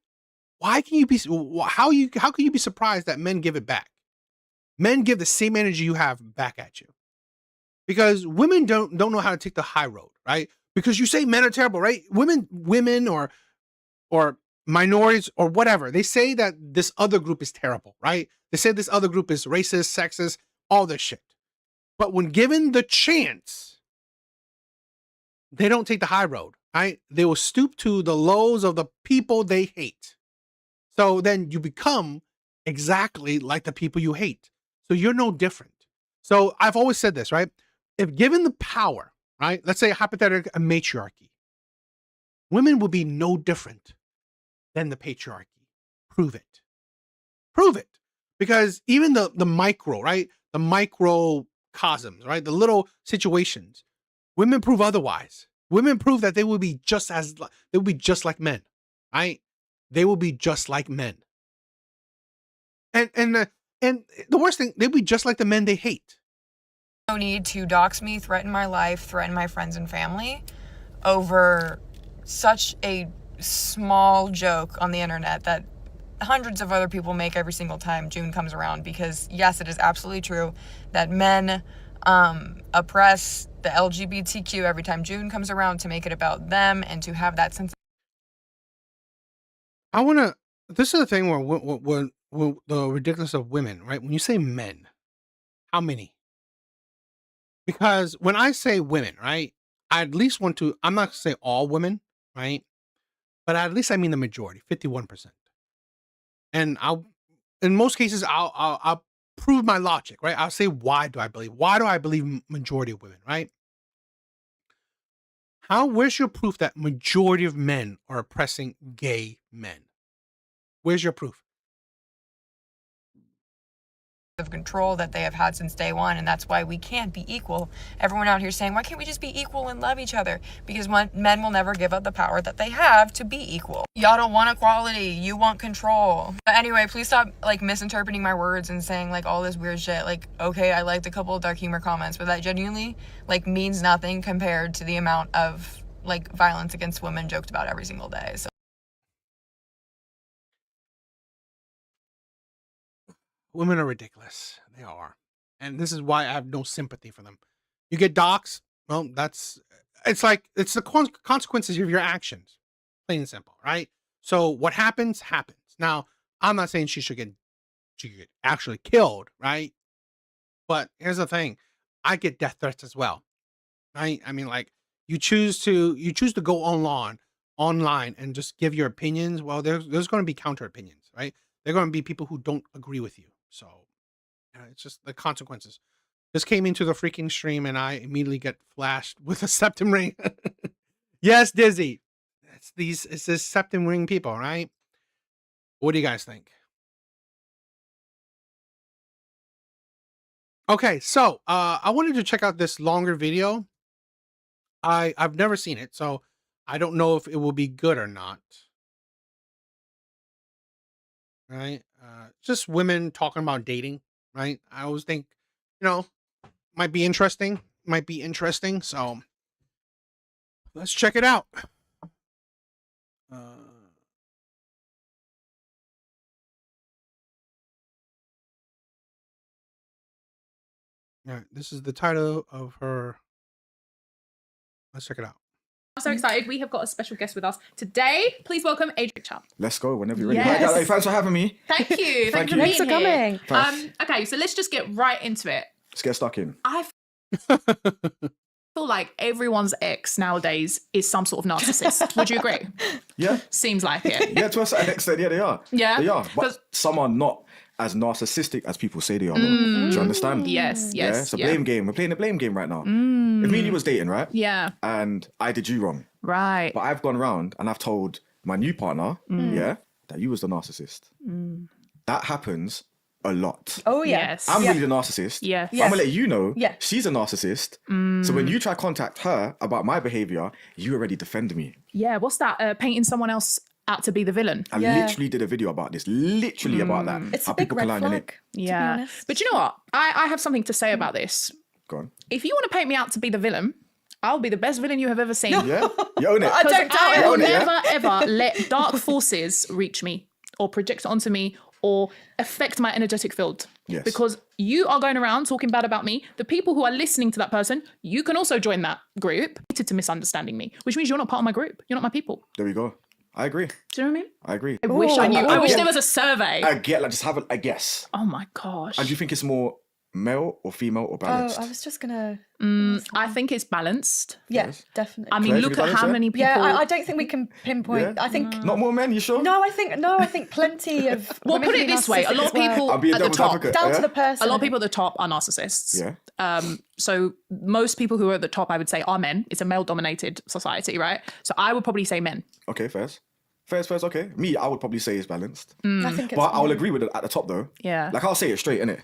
Why can you be, how can you be surprised that men give it back? Men give the same energy you have back at you. Because women don't know how to take the high road, right? Because you say men are terrible, right? Women or minorities or whatever, they say that this other group is terrible, right? They say this other group is racist, sexist, all this shit. But when given the chance, they don't take the high road, right? They will stoop to the lows of the people they hate. So then you become exactly like the people you hate. So you're no different. So I've always said this, right? If given the power, right? Let's say hypothetically a matriarchy, women will be no different than the patriarchy. Prove it. Prove it. Because even the micro, right? The microcosms, right? The little situations, women prove otherwise. Women prove that they will be just like men, right? They will be just like men. And the worst thing, they'll be just like the men they hate. No need to dox me, threaten my life, threaten my friends and family over such a small joke on the internet that hundreds of other people make every single time June comes around. Because yes, it is absolutely true that men oppress the LGBTQ every time June comes around to make it about them and to have that sense. This is the thing where the ridiculous of women, right? When you say men, how many? Because when I say women, right, I at least want to, I'm not going to say all women, right? But at least I mean the majority, 51%. And in most cases, I'll prove my logic, right? I'll say, why do I believe majority of women, right? Where's your proof that majority of men are oppressing gay men? Where's your proof? Of control that they have had since day one, and that's why we can't be equal. Everyone out here saying, why can't we just be equal and love each other? Because men will never give up the power that they have to be equal. Y'all don't want equality, you want control. But anyway, please stop like misinterpreting my words and saying like all this weird shit. Like, okay, I liked a couple of dark humor comments, but that genuinely like means nothing compared to the amount of like violence against women joked about every single day. So women are ridiculous. They are. And this is why I have no sympathy for them. You get doxxed, well, it's the consequences of your actions. Plain and simple, right? So what happens, happens. Now, I'm not saying she should get actually killed, right? But here's the thing, I get death threats as well, right? I mean, like you choose to go online and just give your opinions. Well, there's going to be counter opinions, right? There are going to be people who don't agree with you. So it's just the consequences. This came into the freaking stream, and I immediately get flashed with a septum ring. Yes, Dizzy. It's this septum ring people, right? What do you guys think? Okay, so I wanted to check out this longer video. I've never seen it, so I don't know if it will be good or not. Right? Just women talking about dating, right? I always think, might be interesting. So let's check it out. All right, this is the title of her. Let's check it out. I'm so excited. We have got a special guest with us today. Please welcome Adrian Chum. Let's go whenever you're ready. Yes. Hi, guys. Thanks for having me. Thank you. Thank you. Thanks for coming. Okay, so let's just get right into it. Let's get stuck in. I feel like everyone's ex nowadays is some sort of narcissist. Would you agree? Yeah. Seems like it. Yeah, to a certain extent, yeah, they are. Yeah? They are. But some are not as narcissistic as people say they are. Do you understand? Yes, Yeah, yes. it's a blame game. We're playing a blame game right now. If me and you was dating, right? Yeah. And I did you wrong. Right. But I've gone round and I've told my new partner, yeah, that you was the narcissist. That happens a lot. Oh, yeah. Yes. I'm really the narcissist. Yes. But I'm gonna let you know Yeah. she's a narcissist. So when you try to contact her about my behavior, you already defend me. Yeah, what's that? Painting someone else out to be the villain. I literally did a video about this. Literally about that. It's How a big people can red lie on your flag, neck. to be Yeah. honest. But you know what? I have something to say about this. Go on. If you want to paint me out to be the villain, I'll be the best villain you have ever seen. Yeah? You own it. I don't doubt I it. will own it, yeah? never, ever let dark forces reach me or project onto me or affect my energetic field. Yes. Because you are going around talking bad about me. The people who are listening to that person, you can also join that group to misunderstanding me, which means you're not part of my group. You're not my people. There we go. I agree. Do you know what I mean? I agree. I wish I knew. I wish there was a survey. I get, like, just have a guess. Oh my gosh. And do you think it's more male or female or balanced? Oh, I was just gonna. I think it's balanced. Yeah, Yes. definitely. I mean, Claire, look do you at how balance it? many people. Yeah, I don't think we can pinpoint. Yeah? I think Not more men, you sure? I think plenty of. Well, women put can it be this way: a lot of narcissistic as people well. I'll be a at the devil's top, advocate. down yeah? to the person. a lot of people at the top are narcissists. Yeah. So most people who are at the top, I would say, are men. It's a male-dominated society, right? So I would probably say men. Okay, fairs. Fairs, okay. Me, I would probably say it's balanced. I think it's. But I'll agree with it at the top, though. Yeah. Like, I'll say it straight, innit?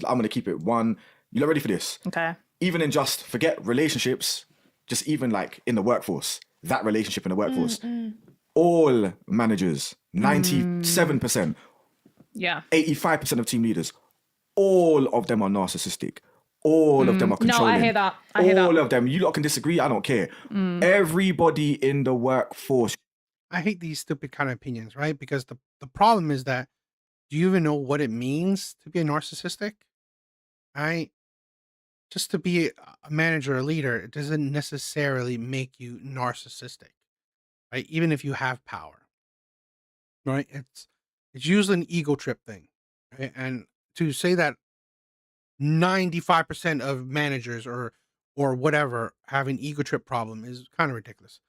I'm going to keep it one. You're ready for this? Okay. Even in just, forget relationships, just even like in the workforce, that relationship in the workforce, all managers, 97%, Yeah. 85% of team leaders, all of them are narcissistic. All of them are No, controlling. I hear that. I hear all that. of them. You lot can disagree. I don't care. Everybody in the workforce. I hate these stupid kind of opinions, right? Because the problem is that, do you even know what it means to be a narcissistic? Right? Just to be a manager or leader, it doesn't necessarily make you narcissistic, right? Even if you have power, right? It's usually an ego trip thing, right? And to say that 95% of managers or whatever have an ego trip problem is kind of ridiculous.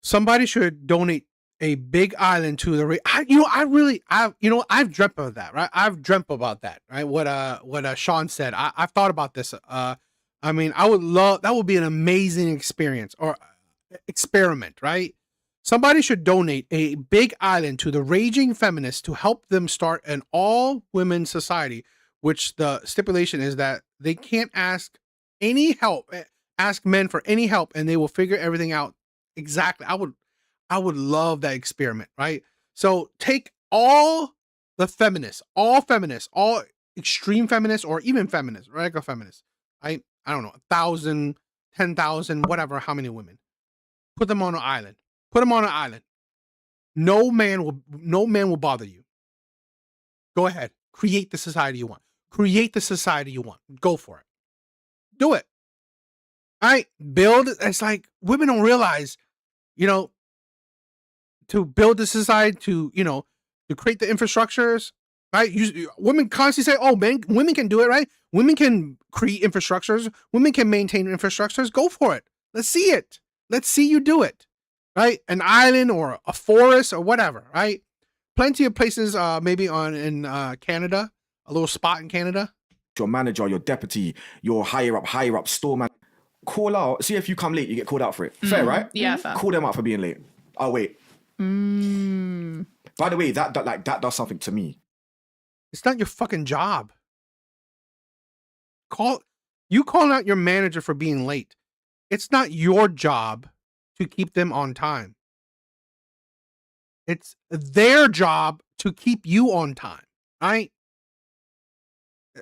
Somebody should donate a big island to the I've dreamt of that, right? I've dreamt about that, right? What Sean said. I've thought about this. I mean, I would love that. Would be an amazing experience or experiment, right? Somebody should donate a big island to the raging feminists to help them start an all-women society, which the stipulation is that they can't ask men for any help, and they will figure everything out exactly. I would love that experiment, right? So take all the feminists, all extreme feminists, or even feminists, regular feminists. I don't know, 1,000, 10,000, whatever, how many women. Put them on an island. No man will bother you. Go ahead. Create the society you want. Go for it. Do it. All right. Build. It's like women don't realize, to build the society, to, to create the infrastructures, right? Women constantly say, "Oh, women can do it," right? Women can create infrastructures. Women can maintain infrastructures. Go for it. Let's see it. Let's see you do it, right? An island or a forest or whatever, right? Plenty of places, maybe in Canada, a little spot in Canada. Your manager, your deputy, your higher up store man. Call out. See if you come late, you get called out for it. Fair, right? Yeah, fair. Call them out for being late. Oh wait. By the way, that does something to me. It's not your fucking job. Calling out your manager for being late. It's not your job to keep them on time. It's their job to keep you on time, right?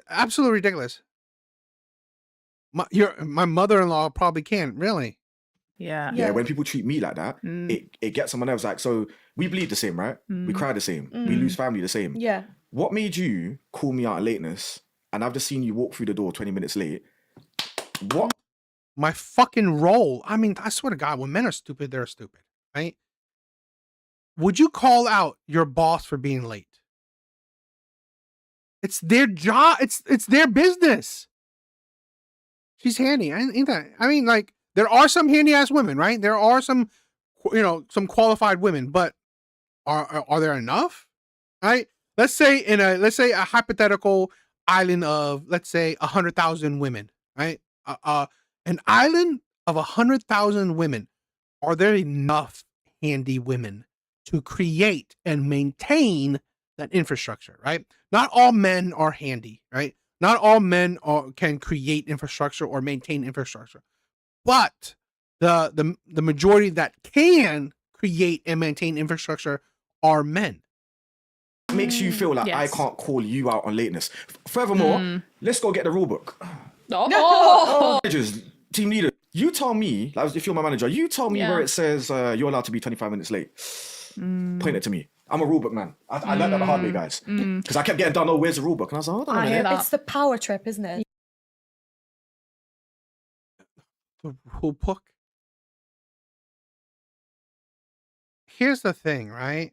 Absolutely ridiculous. My mother-in-law probably can, really. Yeah, when people treat me like that, it gets someone else. Like, so we bleed the same, right? We cry the same. We lose family the same. Yeah. What made you call me out on lateness and I've just seen you walk through the door 20 minutes late? What? My fucking role. I mean, I swear to God, when men are stupid, they're stupid, right? Would you call out your boss for being late? It's their job. It's their business. She's handy. Ain't that? I mean, like, there are some handy ass women, right? There are some, some qualified women, but are there enough? Right? Let's say a hypothetical island of, let's say, 100,000 women, right? An island of 100,000 women. Are there enough handy women to create and maintain that infrastructure, right? Not all men are handy, right? Not all men can create infrastructure or maintain infrastructure, but the majority that can create and maintain infrastructure are men. It makes you feel like I can't call you out on lateness. Furthermore, let's go get the rule book. Managers, team leader, you tell me, like, if you're my manager, you tell me where it says you're allowed to be 25 minutes late. Point it to me. I'm a rulebook man. I learned that the hard way, guys. Because I kept getting done, where's the rulebook? And I was like, hold on a minute. It's the power trip, isn't it? The rulebook? Here's the thing, right?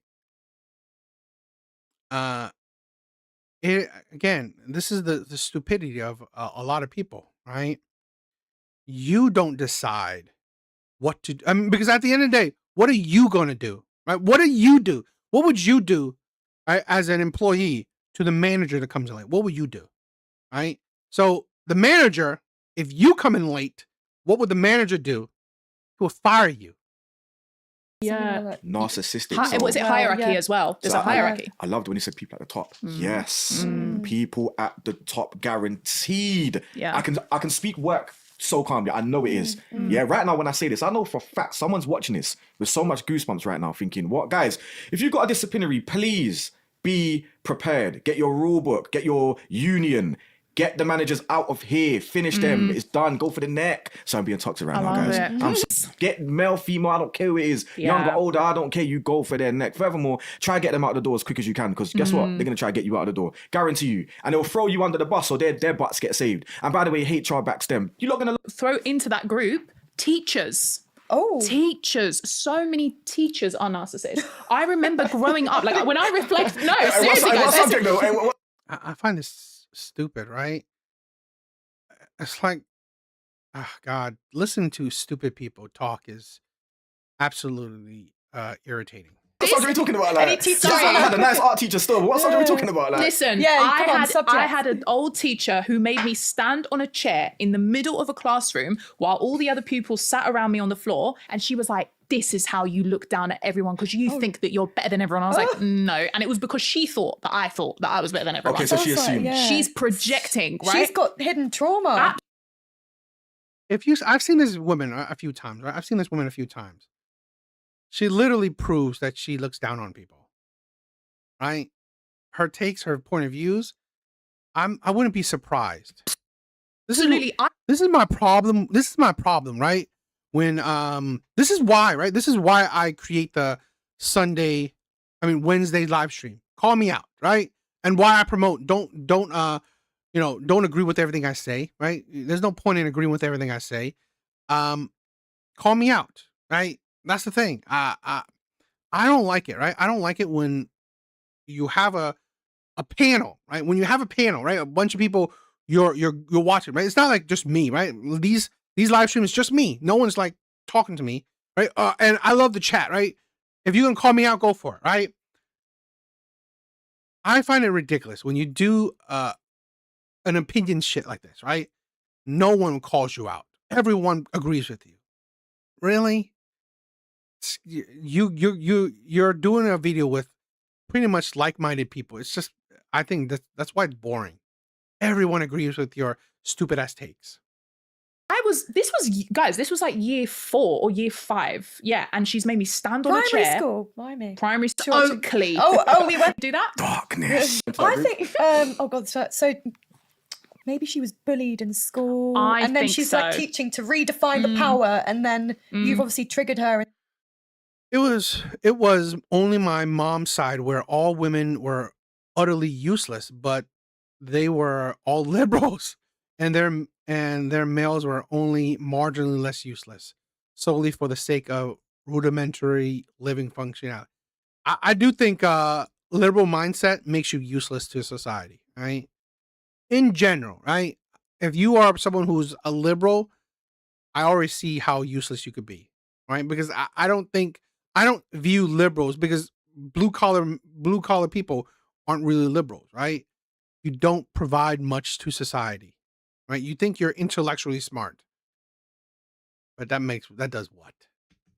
Again, this is the stupidity of a lot of people, right? You don't decide what to do. I mean, because at the end of the day, what are you going to do? Right? What do you do? What would you do, right, as an employee to the manager that comes in late? What would you do? Right? So the manager, if you come in late, what would the manager do? He will fire you. Yeah. Narcissistic. Was it hierarchy as well? There's a hierarchy. I loved when he said people at the top. Yes. People at the top, guaranteed. Yeah. I can speak work so calmly. I know it is. Yeah, right now when I say this, I know for a fact someone's watching this with so much goosebumps right now thinking, what? Guys, if you've got a disciplinary, please be prepared. Get your rule book. Get your union. Get the managers out of here. Finish them. It's done. Go for the neck. So I'm being toxic right now, guys. Get male, female. I don't care who it is. Younger, older. I don't care. You go for their neck. Furthermore, try to get them out the door as quick as you can. Because guess what? They're going to try to get you out of the door. Guarantee you. And they'll throw you under the bus or their butts get saved. And by the way, HR backs them. You're not going to throw into that group teachers. Teachers. So many teachers are narcissists. I remember growing up, like when I reflect. No, seriously, guys. I find this stupid, right? It's like, oh God, listening to stupid people talk is absolutely irritating. What subject are we talking about? Like, I had a nice art teacher still. What subject are we talking about? Like, listen, I had an old teacher who made me stand on a chair in the middle of a classroom while all the other pupils sat around me on the floor, and she was like, this is how you look down at everyone because you think that you're better than everyone. I was like, no. And it was because she thought that I was better than everyone. Okay, so she assumed. She's projecting, right? She's got hidden trauma. I've seen this woman a few times, right? I've seen this woman a few times. She literally proves that she looks down on people, right? Her takes, her point of views. I wouldn't be surprised. This is my problem. This is my problem, right? When this is why, right? This is why I create the Wednesday live stream. Call me out, right? And why I promote don't agree with everything I say, right? There's no point in agreeing with everything I say. Call me out, right? That's the thing. I don't like it, right? I don't like it when you have a panel, right? When you have a panel, right, a bunch of people you're watching, right? It's not like just me, right? These live streams, just me. No one's like talking to me, right? And I love the chat, right? If you can call me out, go for it, right? I find it ridiculous when you do an opinion shit like this, right? No one calls you out. Everyone agrees with you. Really? You're doing a video with pretty much like-minded people. It's just, I think that's why it's boring. Everyone agrees with your stupid ass takes. This was like year 4 or year 5. Yeah, and she's made me stand on a chair. Primary school, blimey. Primary school. Oakley. Oh, we went do that. Darkness. I think. Oh God. So maybe she was bullied in school, and then think she's so. like teaching to redefine the power, and then you've obviously triggered her. It was only my mom's side where all women were utterly useless, but they were all liberals, and their males were only marginally less useless, solely for the sake of rudimentary living functionality. I do think liberal mindset makes you useless to society, right? In general, right? If you are someone who's a liberal, I already see how useless you could be, right? Because I don't view liberals, because blue collar people aren't really liberals, right? You don't provide much to society, right? You think you're intellectually smart, but that does what?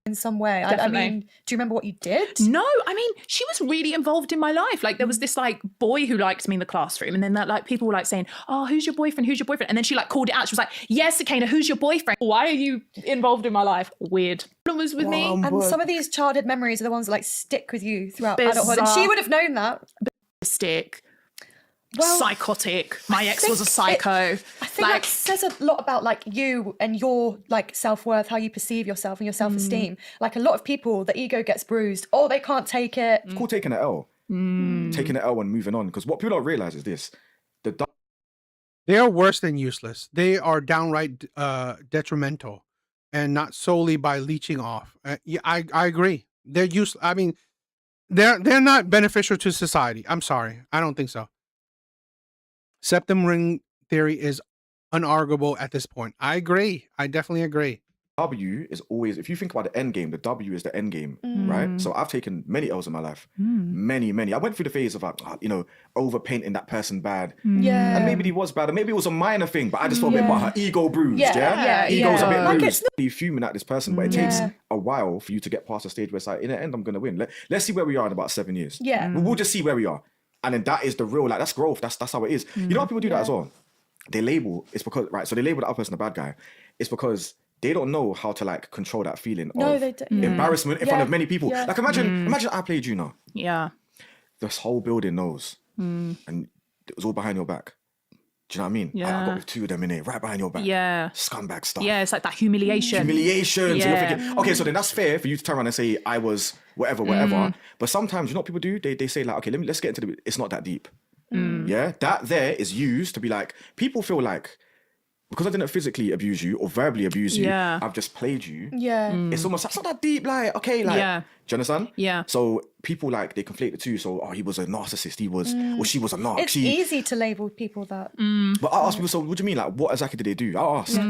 In some way. I mean, do you remember what you did? No, I mean, she was really involved in my life. Like, there was this like boy who liked me in the classroom, and then that like people were like saying, "Oh, who's your boyfriend? Who's your boyfriend?" And then she like called it out. She was like, "Yes, Akana, who's your boyfriend? Why are you involved in my life?" Weird. Problem was with me. And some of these childhood memories are the ones that like stick with you throughout adulthood. And she would have known that. Stick. Psychotic. My ex was a psycho. I think that says a lot about like you and your like self-worth, how you perceive yourself and your self-esteem. Like a lot of people, the ego gets bruised. Oh, they can't take it. It's called taking an L. Taking an L and moving on. Because what people don't realize is this. They are worse than useless. They are downright detrimental, and not solely by leeching off. Yeah, I agree. They're useless. I mean, they're not beneficial to society. I'm sorry. I don't think so. Septum ring theory is unarguable at this point. I agree. I definitely agree. W is always, if you think about the end game, the W is the end game, right? So I've taken many L's in my life. Many. I went through the phase of like, overpainting that person bad. Yeah. And maybe he was bad, and maybe it was a minor thing, but I just felt a bit about her ego bruised, Ego's a bit bruised. You're fuming at this person, but it takes a while for you to get past the stage where it's like, in the end, I'm going to win. Let's see where we are in about 7 years. Yeah. We'll just see where we are. And then that is the real, like, that's growth. That's how it is. You know how people do that as well? They label, it's because, right, so they label the other person a bad guy. It's because they don't know how to, like, control that feeling of embarrassment in front of many people. Like, imagine I played you now. Yeah. This whole building knows. And it was all behind your back. Do you know what I mean? Yeah. I got with 2 of them in it, right behind your back. Yeah. Scumbag stuff. Yeah, it's like that humiliation. Yeah. So you're thinking, okay, so then that's fair for you to turn around and say, I was whatever. But sometimes, you know what people do? They say like, okay, let's get into it's not that deep. Yeah? That there is used to be like, people feel like, because I didn't physically abuse you or verbally abuse you, I've just played you. Yeah. It's almost, that's not that deep, like, okay, like, do you understand? Yeah. So people like, they conflate the two. So, he was a narcissist, he was, or she was a narc. It's easy to label people that. But I ask people, so what do you mean? Like, what exactly did they do? I ask,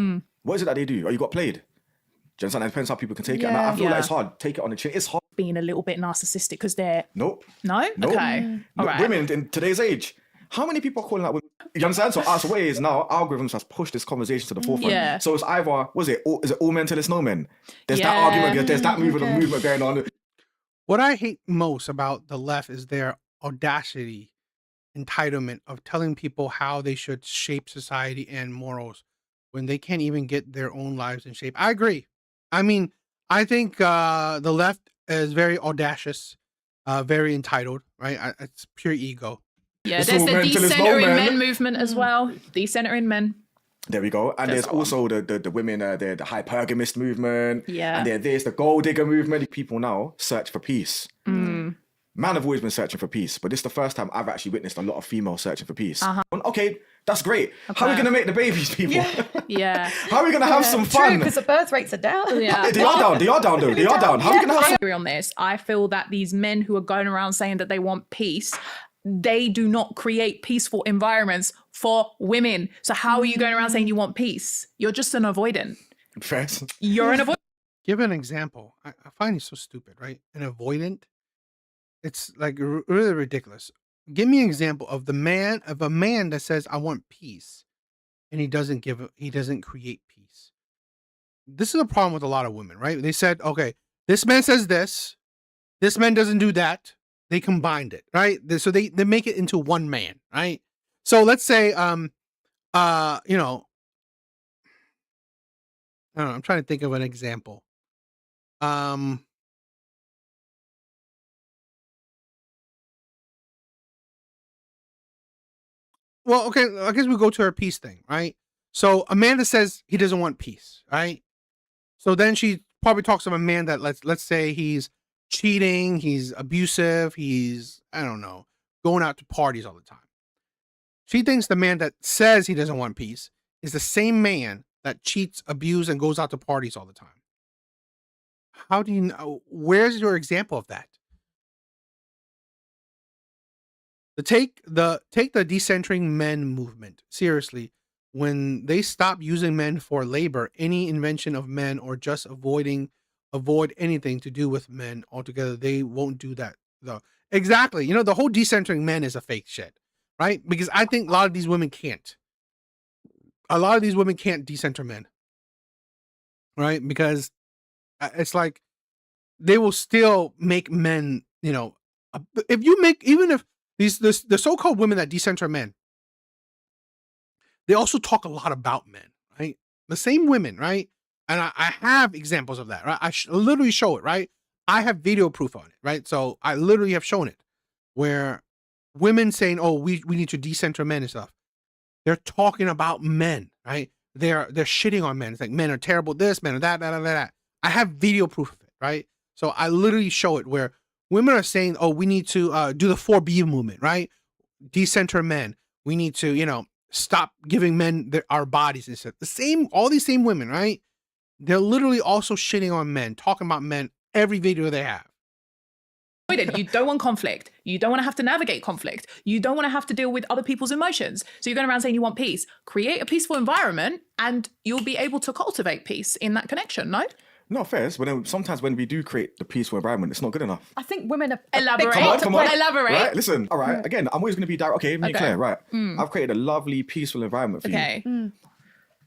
what is it that they do? Oh, you got played? Do you understand? It depends how people can take it. And I feel like it's hard. Take it on the chin. It's hard. Being a little bit narcissistic because they're... Nope. No? Okay. All right. Women in today's age, how many people are calling out women? You understand? So what it is now, algorithms has pushed this conversation to the forefront. Yeah. So it's either, is it all men till it's no men? There's that argument, there's that movement going on. What I hate most about the left is their audacity, entitlement of telling people how they should shape society and morals when they can't even get their own lives in shape. I agree. I mean, I think the left is very audacious, very entitled, right? It's pure ego. Yeah, there's the decentering men movement as well. Decentering men. There we go. And there's also the women, the hypergamist movement. Yeah. And there's the gold digger movement. People now search for peace. Man have always been searching for peace, but this is the first time I've actually witnessed a lot of females searching for peace. Okay, that's great. How are we going to make the babies, people? Yeah. How are we going to have some fun? True, because the birth rates are down. Yeah. They are down. They are down, though. They are down. How are we going to have some... I agree on this. I feel that these men who are going around saying that they want peace, they do not create peaceful environments for women. So how are you going around saying you want peace? You're just an avoidant. First. You're an avoidant. Give an example. I find it so stupid, right? An avoidant. It's like really ridiculous. Give me an example of a man that says I want peace, and he doesn't create peace. This is a problem with a lot of women, right? They said, okay, this man says this man doesn't do that. They combined it, right? So they make it into one man, right? So let's say, I don't know, I'm trying to think of an example. Well, okay, I guess we go to her peace thing, right? So Amanda says he doesn't want peace, right? So then she probably talks to a man that let's say he's cheating, he's abusive, he's, I don't know, going out to parties all the time. She thinks the man that says he doesn't want peace is the same man that cheats, abuses, and goes out to parties all the time. How do you know? Where's your example of that? Take the decentering men movement seriously. When they stop using men for labor, any invention of men, or just avoid anything to do with men altogether, they won't do that though. Exactly. You know, the whole decentering men is a fake shit, right? Because I think a lot of these women can't. A lot of these women can't decenter men, right? Because it's like they will still make men, you know, if you make, even if the so-called women that decenter men, they also talk a lot about men, right? The same women, right? And I have examples of that, right? I literally show it, right? I have video proof on it, right? So I literally have shown it where women saying, oh, we need to decenter men and stuff. They're talking about men, right? They're shitting on men. It's like men are terrible, this, men are that. I have video proof of it, right? So I literally show it where women are saying, oh, we need to do the 4B movement, right? Decenter men. We need to, you know, stop giving men our bodies and stuff. All these same women, right? They're literally also shitting on men, talking about men every video they have. You don't want conflict. You don't want to have to navigate conflict. You don't want to have to deal with other people's emotions. So you're going around saying you want peace. Create a peaceful environment and you'll be able to cultivate peace in that connection, no? No, fair. But sometimes when we do create the peaceful environment, it's not good enough. I think women are... Elaborate. Come on. Elaborate. Right, listen. All right. Again, I'm always going to be direct. Okay, me clear. Right. I've created a lovely, peaceful environment for you.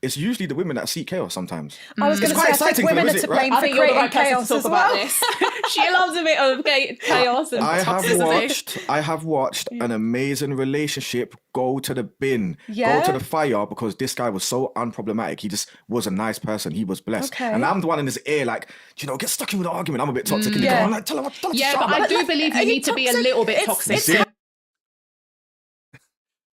It's usually the women that seek chaos sometimes. I was going to say, I think women are to blame for creating chaos as well. She loves a bit of chaos and toxicity. I have watched an amazing relationship go to the bin, go to the fire, because this guy was so unproblematic. He just was a nice person. He was blessed. Okay. And I'm the one in his ear, like, you know, get stuck in with the argument. I'm a bit toxic. And I'm like, tell her to shut but up. I do believe you need to be a little bit toxic.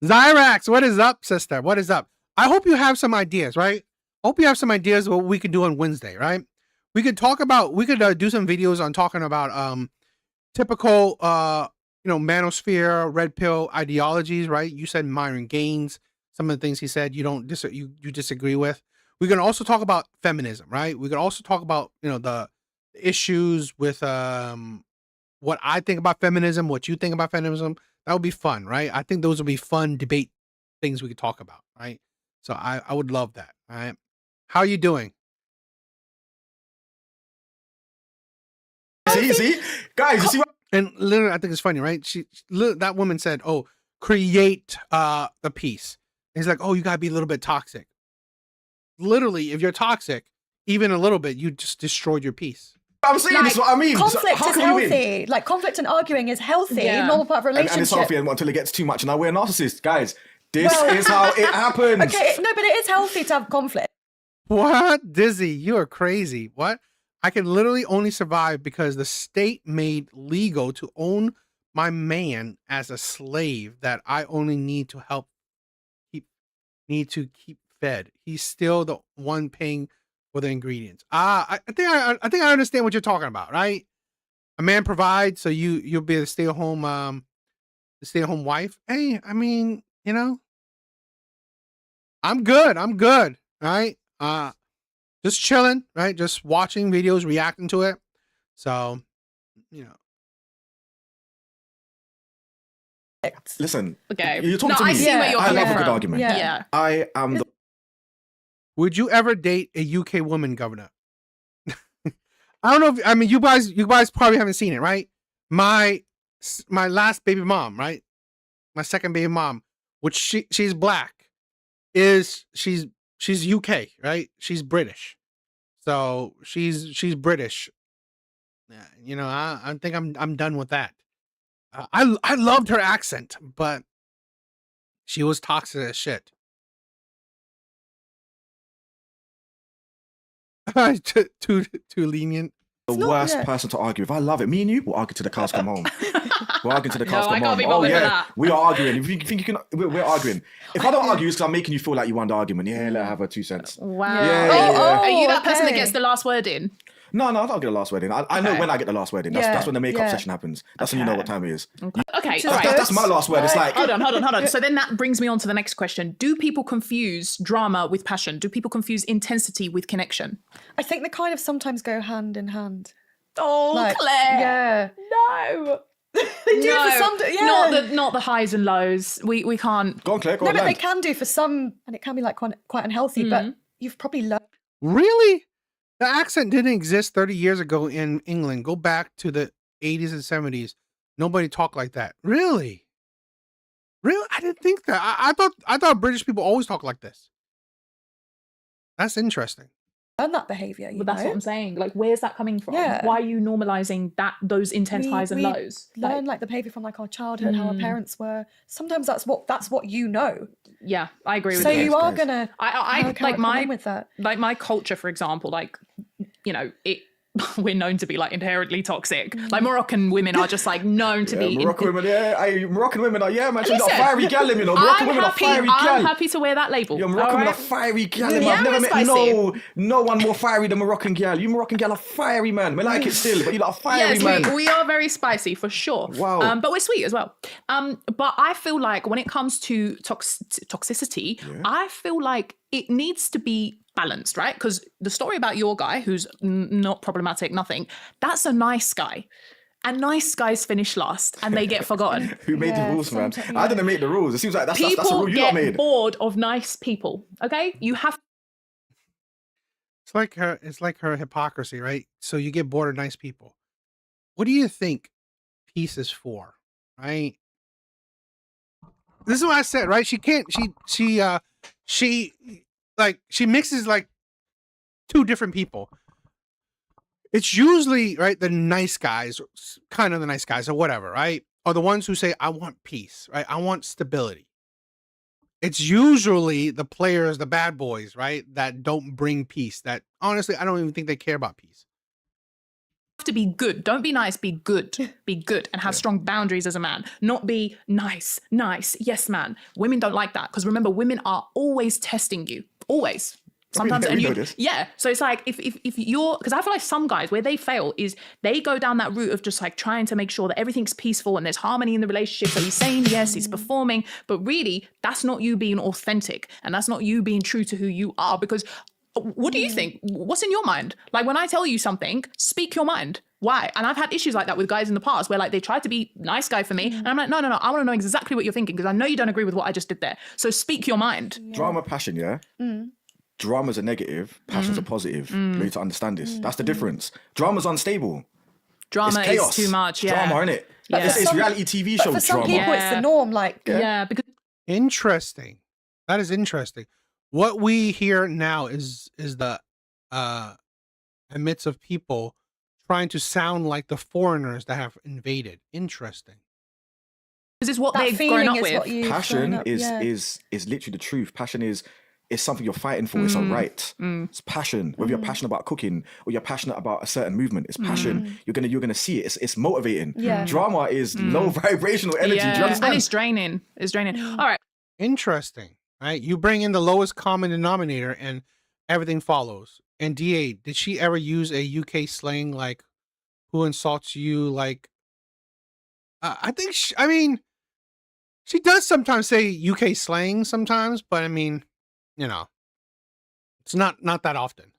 Zyrax, what is up, sister? What is up? I hope you have some ideas, right? I hope you have some ideas of what we could do on Wednesday, right? We could talk about, do some videos on talking about typical, manosphere, red pill ideologies, right? You said Myron Gaines, some of the things he said you disagree with. We can also talk about feminism, right? We can also talk about, the issues with what I think about feminism, what you think about feminism. That would be fun, right? I think those would be fun debate things we could talk about, right? So I would love that. All right. How are you doing? See? Guys, you see what? And literally, I think it's funny, right? That woman said, oh, create the peace. And he's like, oh, you gotta be a little bit toxic. Literally, if you're toxic, even a little bit, you just destroyed your peace. I'm saying this is what I mean. Conflict is healthy. Like, conflict and arguing is healthy. Normal part of a relationship. And it's healthy until it gets too much. And now we're narcissists, guys. This is how it happens. Okay, no, but it is healthy to have conflict. What? Dizzy, you are crazy. What? I can literally only survive because the state made legal to own my man as a slave that I only need to keep fed. He's still the one paying for the ingredients. I think I understand what you're talking about, right? a man provides, so you'll be the stay-at-home wife. Hey, I mean, you know, I'm good, right? Just chilling, right? Just watching videos, reacting to it. So, you know. Listen, Okay. you're talking No, to me. I see where you're I love coming a good from. argument. Yeah. I am the Would you ever date a UK woman, Governor? I don't know if, I mean, you guys probably haven't seen it, right? My last baby mom, right? My second baby mom, which she's black, she's UK, right? She's British. So she's British. Yeah, you know, I think I'm done with that. I loved her accent, but she was toxic as shit. too lenient. the worst person to argue with. I love it. Me and you will argue till the cows come home. We're arguing till the cows No, I come can't home. be Oh bothered for yeah, that. we are arguing. If you think you can, we're arguing. If I don't argue, it's because I'm making you feel like you won the argument. Yeah, let her have her 2 cents. Wow. Yeah. Are you that person that gets the last word in? No, I don't get the last word in. I know when I get the last word in. That's when the makeup session happens. That's when you know what time it is. Okay, all right. That's my last word. It's like hold on. So then that brings me on to the next question. Do people confuse drama with passion? Do people confuse intensity with connection? I think they kind of sometimes go hand in hand. Oh, Like, Claire. Yeah. No. They do for some. Yeah. Not the highs and lows. We can't. Go on, Claire. Go No, on, but they land. can do for some, and it can be like quite unhealthy. But you've probably learned. Really? The accent didn't exist 30 years ago in England. Go back to the 80s and 70s. Nobody talked like that. Really? Really? I didn't think that. I thought British people always talk like this. That's interesting. Learn that behavior. But that's what I'm saying. Like, where's that coming from? Yeah. Why are you normalizing those intense highs and We lows? learn like the behavior from like our childhood, how our parents were. Sometimes that's what you know. Yeah, I agree with So you. you are gonna. I like like my with that. like my culture, for example. Like, you know, we're known to be like inherently toxic. Like Moroccan women are just like known to be. Moroccan women, Moroccan women are, man. She's Listen, a fiery gal, you know. Moroccan women are fiery gal. I'm happy to wear that label. Yeah, Moroccan women are fiery gal. I've never met no one more fiery than Moroccan gal. You Moroccan gal are fiery, man. We like it still, but you lot are fiery, man. We are very spicy for sure. Wow. But we're sweet as well. But I feel like when it comes to toxicity, I feel like it needs to be balanced, right? Because the story about your guy, who's not problematic, nothing, that's a nice guy. And nice guys finish last and they get forgotten. Who made the rules, man? I didn't make the rules. It seems like that's a rule you lot People made. get bored of nice people, okay? You have. It's like her hypocrisy, right? So you get bored of nice people. What do you think peace is for, right? This is what I said, right? She mixes like two different people. It's usually, right, the nice guys, kind of the nice guys or whatever, right? Are the ones who say, I want peace, right? I want stability. It's usually the players, the bad boys, right? That don't bring peace. That honestly, I don't even think they care about peace. To be good. Don't be nice, be good. Be good and have strong boundaries as a man. Not be nice, yes man. Women don't like that because remember, women are always testing you. Always. Sometimes so it's like if you're, because I feel like some guys where they fail is they go down that route of just like trying to make sure that everything's peaceful and there's harmony in the relationship. So he's saying yes, he's performing, but really that's not you being authentic and that's not you being true to who you are. Because what do you think? What's in your mind? Like when I tell you something, speak your mind. Why? And I've had issues like that with guys in the past where like they tried to be nice guy for me and I'm like, no, I want to know exactly what you're thinking because I know you don't agree with what I just did there. So speak your mind. Drama, passion, Drama's a negative, passion's a positive. You need to understand this. That's the difference. Drama's unstable. Drama it's chaos. is too much. Yeah. Drama, innit? Yeah. It's reality TV show For some drama. people, it's the norm. Like, because interesting. That is interesting. What we hear now is the midst of people trying to sound like the foreigners that have invaded. Interesting. This is what they've grown up with. Passion is literally the truth. Passion is something you're fighting for. It's a right. It's passion. Whether you're passionate about cooking or you're passionate about a certain movement, it's passion. You're gonna see it. It's motivating. Yeah. Drama is low vibrational energy. Do you understand? And it's draining. All right. Interesting. Right? You bring in the lowest common denominator and everything follows. And DA, did she ever use a UK slang like who insults you, like, I think, she does sometimes say UK slang sometimes, but I mean, it's not that often.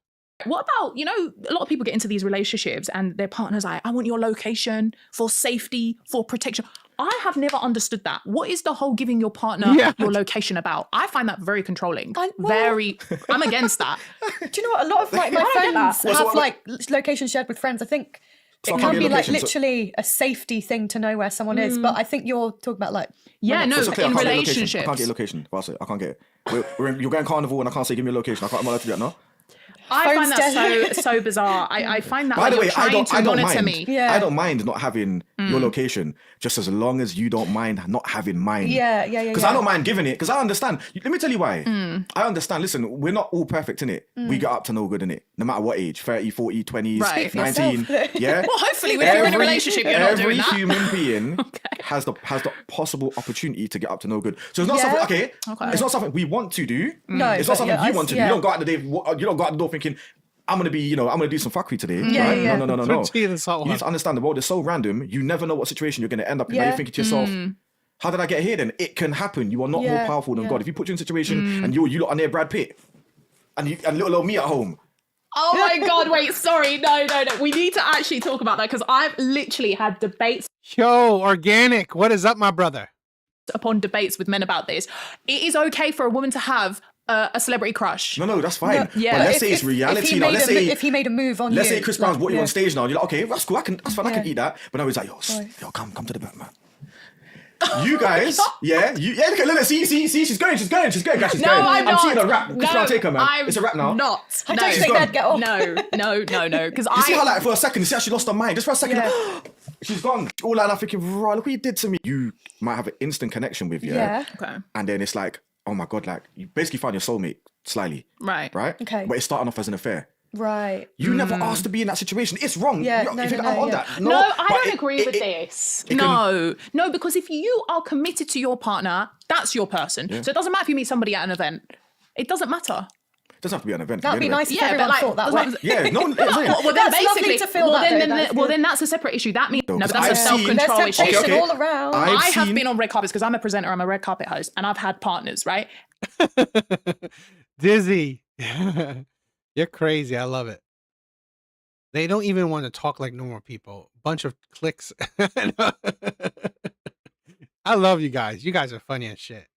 What about, a lot of people get into these relationships and their partner's like, I want your location for safety, for protection. I have never understood that. What is the whole giving your partner your location about? I find that very controlling. I'm against that. Do you know what? A lot of my friends have like location shared with friends. I think So it I can't can get be like location, so- literally a safety thing to know where someone is. But I think you're talking about like Yeah, no, So it's okay, in I can't get relationships. location. I can't get location. Well, I can't get it. You're going carnival and I can't say give me a location. I'm not allowed to do that, no? I find Phone's that so bizarre. I find that By like the way, you're trying to monitor me. I don't mind not having your location, just as long as you don't mind not having mine. Yeah. Because I don't mind giving it, because I understand. Let me tell you why. I understand. Listen, we're not all perfect in it. We get up to no good in it, no matter what age, 30, 40, 20s, Right. 19. Yeah. Well, hopefully when you're in a relationship, you're not doing that. Every human being has the possible opportunity to get up to no good. So it's not something. Okay. It's not something we want to do. No, It's not but something you want to do. You don't go out the day. You don't go out the door thinking, I'm gonna do some fuckery today. Yeah, right? yeah. No. Tea in the salt You need to understand the world is so random. You never know what situation you're gonna end up in. Now you're thinking to yourself, how did I get here then? It can happen. You are not more powerful than God. If you put you in a situation and you lot are near Brad Pitt and little old me at home. Oh my God, wait, sorry. No. We need to actually talk about that because I've literally had debates Yo, Organic, what is up, my brother? upon debates with men about this. It is okay for a woman to have a celebrity crush. No, that's fine. No, yeah. But let's say it's reality now. If he made a move on you. Let's say Chris Brown's brought you yeah. on stage now. You're like, okay, that's cool. That's fine. I can eat that. But now he's like, yo, come to the back, man. You guys, look, see, she's going, guys, she's going. I'm seeing a rap. Chris Brown, take her, man. It's a rap now. Not. I don't think they'd get off. No. Because You see how, like, for a second, she actually lost her mind. Just for a second, she's gone. All like, I'm thinking, right, look what you did to me. You might have an instant connection with, Yeah. Okay. And then it's like, oh my God, like, you basically find your soulmate slyly. Right. Okay. But it's starting off as an affair. Right. You never asked to be in that situation. It's wrong. Yeah, You no, think no, I'm on yeah. that? No, I but don't agree with this. No, because if you are committed to your partner, that's your person. Yeah. So it doesn't matter if you meet somebody at an event. It doesn't matter. It doesn't have to be an event. That'd be anyway. nice if everyone thought that way. Yeah, no, Well, then That's basically, lovely to feel that, though. then that's a separate issue. That means, no, but that's I've a self-control There's issue. temptation all around. I have been on red carpets because I'm a presenter, I'm a red carpet host, and I've had partners, right? Dizzy. You're crazy. I love it. They don't even want to talk like normal people. Bunch of clicks. I love you guys. You guys are funny as shit.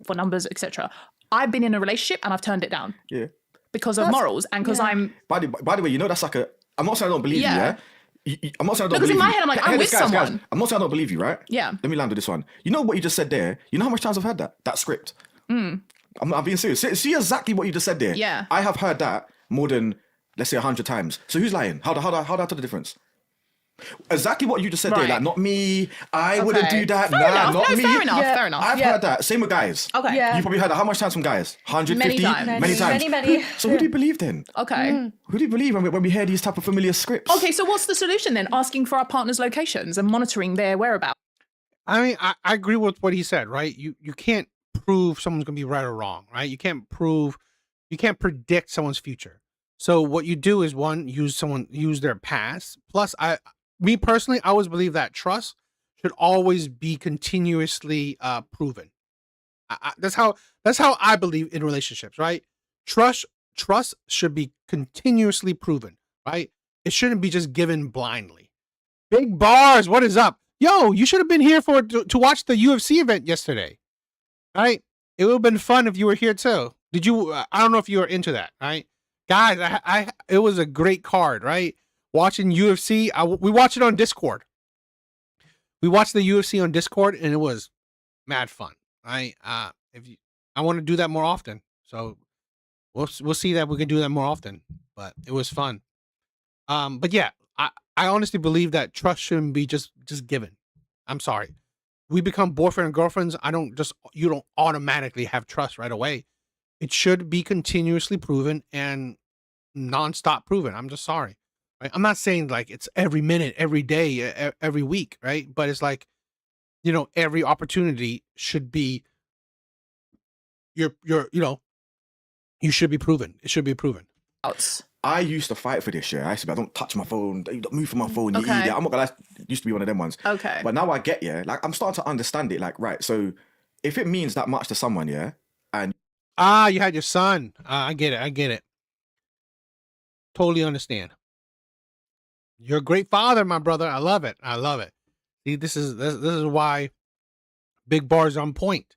For numbers, etc. I've been in a relationship and I've turned it down. Yeah. Because of morals and because I'm... By the way, that's like a... I'm not saying I don't believe you, yeah? I'm not saying I don't Because believe in my you. head, I'm like, Hear I'm this, with someone. Guys. I'm not saying I don't believe you, right? Yeah. Let me land with this one. You know what you just said there? You know how much times I've heard that script? I'm being serious. See exactly what you just said there. Yeah. I have heard that more than, let's say, 100 times. So who's lying? How do I tell the difference? Exactly what you just said there. Like, not me. I wouldn't do that. Fair enough. Not me. Fair enough. I've heard that. Same with guys. Okay. Yeah. You probably heard that. How much times from guys? 150? Many times. Many. So who do you believe then? Okay. Who do you believe when we hear these type of familiar scripts? Okay, so what's the solution then? Asking for our partner's locations and monitoring their whereabouts. I mean, I agree with what he said, right? You can't prove someone's going to be right or wrong, right? You can't predict someone's future. So what you do is, one, use their past. Plus, me personally, I always believe that trust should always be continuously proven. That's how I believe in relationships, right? Trust should be continuously proven, right? It shouldn't be just given blindly. Big bars, what is up? Yo, you should have been here to watch the UFC event yesterday, right? It would have been fun if you were here too. Did you? I don't know if you were into that, right? Guys, it was a great card, right? Watching UFC, we watched it on Discord. We watched the UFC on Discord, and it was mad fun, right? I want to do that more often, so we'll see that we can do that more often. But it was fun. But yeah, I honestly believe that trust shouldn't be just given. I'm sorry, we become boyfriend and girlfriends. You don't automatically have trust right away. It should be continuously proven and nonstop proven. I'm just sorry. Right? I'm not saying like it's every minute, every day, every week, right? But it's like, every opportunity should be you should be proven. It should be proven. I used to fight for this, yeah. I used to be, I don't touch my phone, don't move from my phone, you idiot. I'm not gonna lie, used to be one of them ones. Okay. But now I get, yeah, like I'm starting to understand it. Like, right, so if it means that much to someone, yeah, and you had your son. I get it. Totally understand. You're a great father, my brother. I love it. See, this is why Big Bar's on point.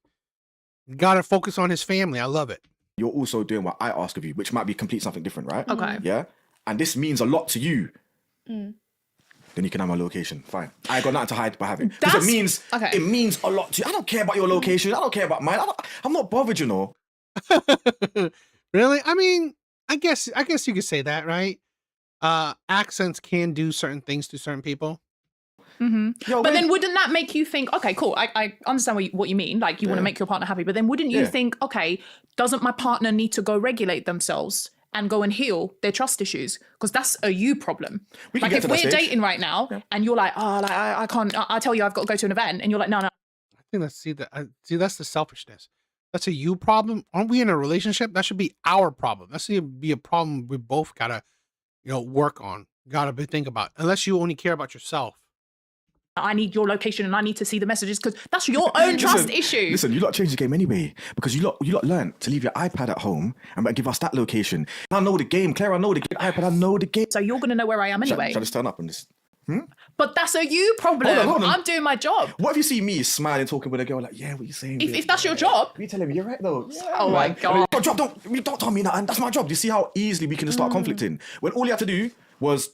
You gotta focus on his family. I love it. you're also doing what I ask of you, which might be complete something different, right? Okay. Yeah? And this means a lot to you. Then you can have my location. Fine. I ain't got nothing to hide by having. Because it means a lot to you. I don't care about your location. I don't care about mine. I'm not bothered, you know. Really? I mean, I guess you could say that, right? Accents can do certain things to certain people. But then wouldn't that make you think, okay, cool, I understand what you mean, like you want to make your partner happy, but then wouldn't you think, okay, doesn't my partner need to go regulate themselves and go and heal their trust issues? Because that's a you problem. Like if we're dating right now and you're like, oh, like I can't, I tell you I've got to go to an event, and you're like, no. I think that's the selfishness. That's a you problem. Aren't we in a relationship? That should be our problem. That should be a problem we both gotta, work on. Gotta think about. Unless you only care about yourself. I need your location and I need to see the messages because that's your own trust issue. Listen, you lot changed the game anyway because you lot learned to leave your iPad at home and give us that location. I know the game, Claire. I know the game. iPad. I know the game. So you're gonna know where I am anyway. Shall I just turn up and just? But that's a you problem. Hold on. I'm doing my job. What if you see me smiling, talking with a girl like, yeah, what are you saying? If that's your job, you telling me you're right though. Yeah, oh my god. Don't tell me that. That's my job. Do you see how easily we can just start conflicting? When all you have to do was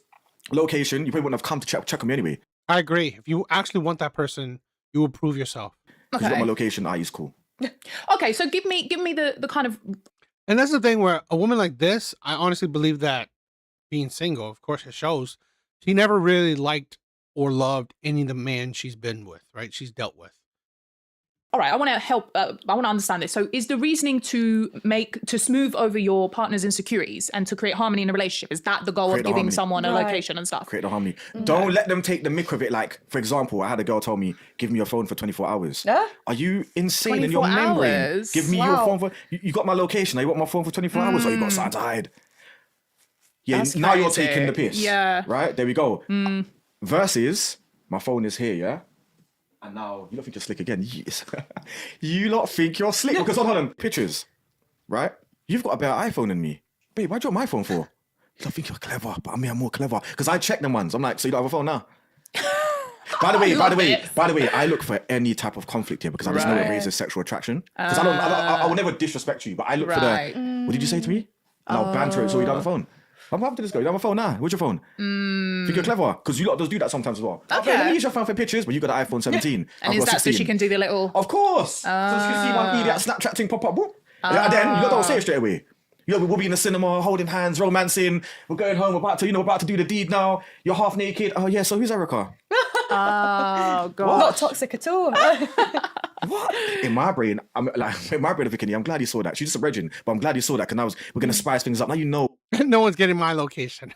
location, you probably wouldn't have come to check on me anyway. I agree. If you actually want that person, you will prove yourself. Okay. You got my location. Is cool. Okay, so give me the kind of. And that's the thing where a woman like this, I honestly believe that being single, of course, it shows she never really liked or loved any of the man she's been with, right? She's dealt with. All right, I want to help. I want to understand this. So, is the reasoning to smooth over your partner's insecurities and to create harmony in a relationship? Is that the goal of giving someone a location and stuff? Create the harmony. Don't let them take the mick of it. Like, for example, I had a girl tell me, "Give me your phone for 24 hours." Are you insane in your memory? Give me your phone for. You got my location. You want my phone for 24 hours, or you got something to hide? Yeah, that's now crazy. You're taking the piss. Yeah. Right there we go. Versus my phone is here. Yeah. And now you don't think you're slick again. Yes. You lot think you're slick because hold on, pictures, right? You've got a better iPhone than me, babe. Why'd you want my phone for? You don't think you're clever, but I mean I'm more clever because I check them once. I'm like, so you don't have a phone now? By the way, I look for any type of conflict here because I just know it raises sexual attraction. Because I will never disrespect you, but I look for the. What did you say to me? And I'll banter it so you don't have a phone. I'm happy to this girl. You don't have a phone now. Where's your phone? Think you're clever? Because you lot does do that sometimes as well. Okay, let me use your phone for pictures, but you got an iPhone 17. And is that 16. So she can do the little? Of course. So she can see one idiot Snapchat thing pop up. And then you lot don't say it straight away. We'll be in the cinema, holding hands, romancing. We're going home. We're about to do the deed now. You're half naked. Oh yeah. So who's Erica? Oh god. Not toxic at all. What? In my brain, I'm glad you saw that. She's just a virgin, but I'm glad you saw that because we're gonna spice things up. Now you know. No one's getting my location.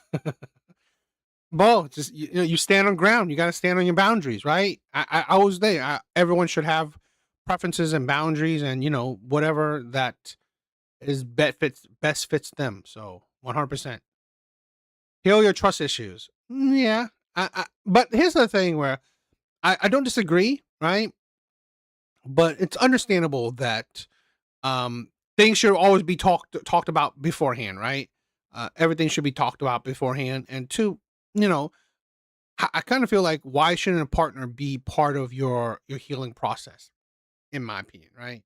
Bo, just you stand on ground. You got to stand on your boundaries, right? I always say everyone should have preferences and boundaries, and whatever that is best fits them. So 100%. Heal your trust issues. Yeah, but here's the thing where I don't disagree, right? But it's understandable that things should always be talked about beforehand, right? Everything should be talked about beforehand. And two, I kind of feel like why shouldn't a partner be part of your healing process? In my opinion, right?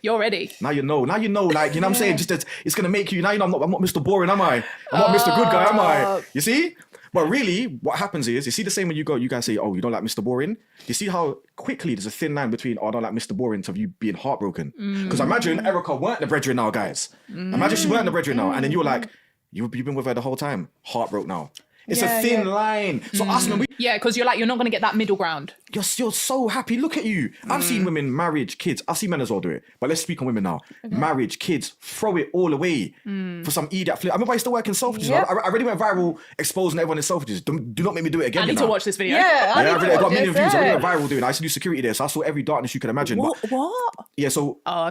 You're ready. Now you know. Like, you know what I'm saying? Just that it's gonna make you. Now I'm not Mr. Boring, am I? I'm not Mr. Good Guy, am I? You see? But really, what happens is, you see the same when you guys say, oh, you don't like Mr. Boring? You see how quickly there's a thin line between, oh, I don't like Mr. Boring to you being heartbroken. Because imagine Erica weren't the brethren now, guys. Imagine she weren't the brethren now. And then you're like, you've been with her the whole time. Heartbroken now. It's a thin line. So us men, Yeah, because you're not going to get that middle ground. you're so happy. Look at you. I've seen women, marriage, kids. I've seen men as well do it. But let's speak on women now. Marriage, kids, throw it all away for some idiot flip. I remember I used to work in Selfridges. Yep. I already went viral exposing everyone in Selfridges. Do not make me do it again. I need to watch this video. Yeah, I got a million views. I went viral doing it. I used to do security there, so I saw every darkness you can imagine. What? Yeah, so I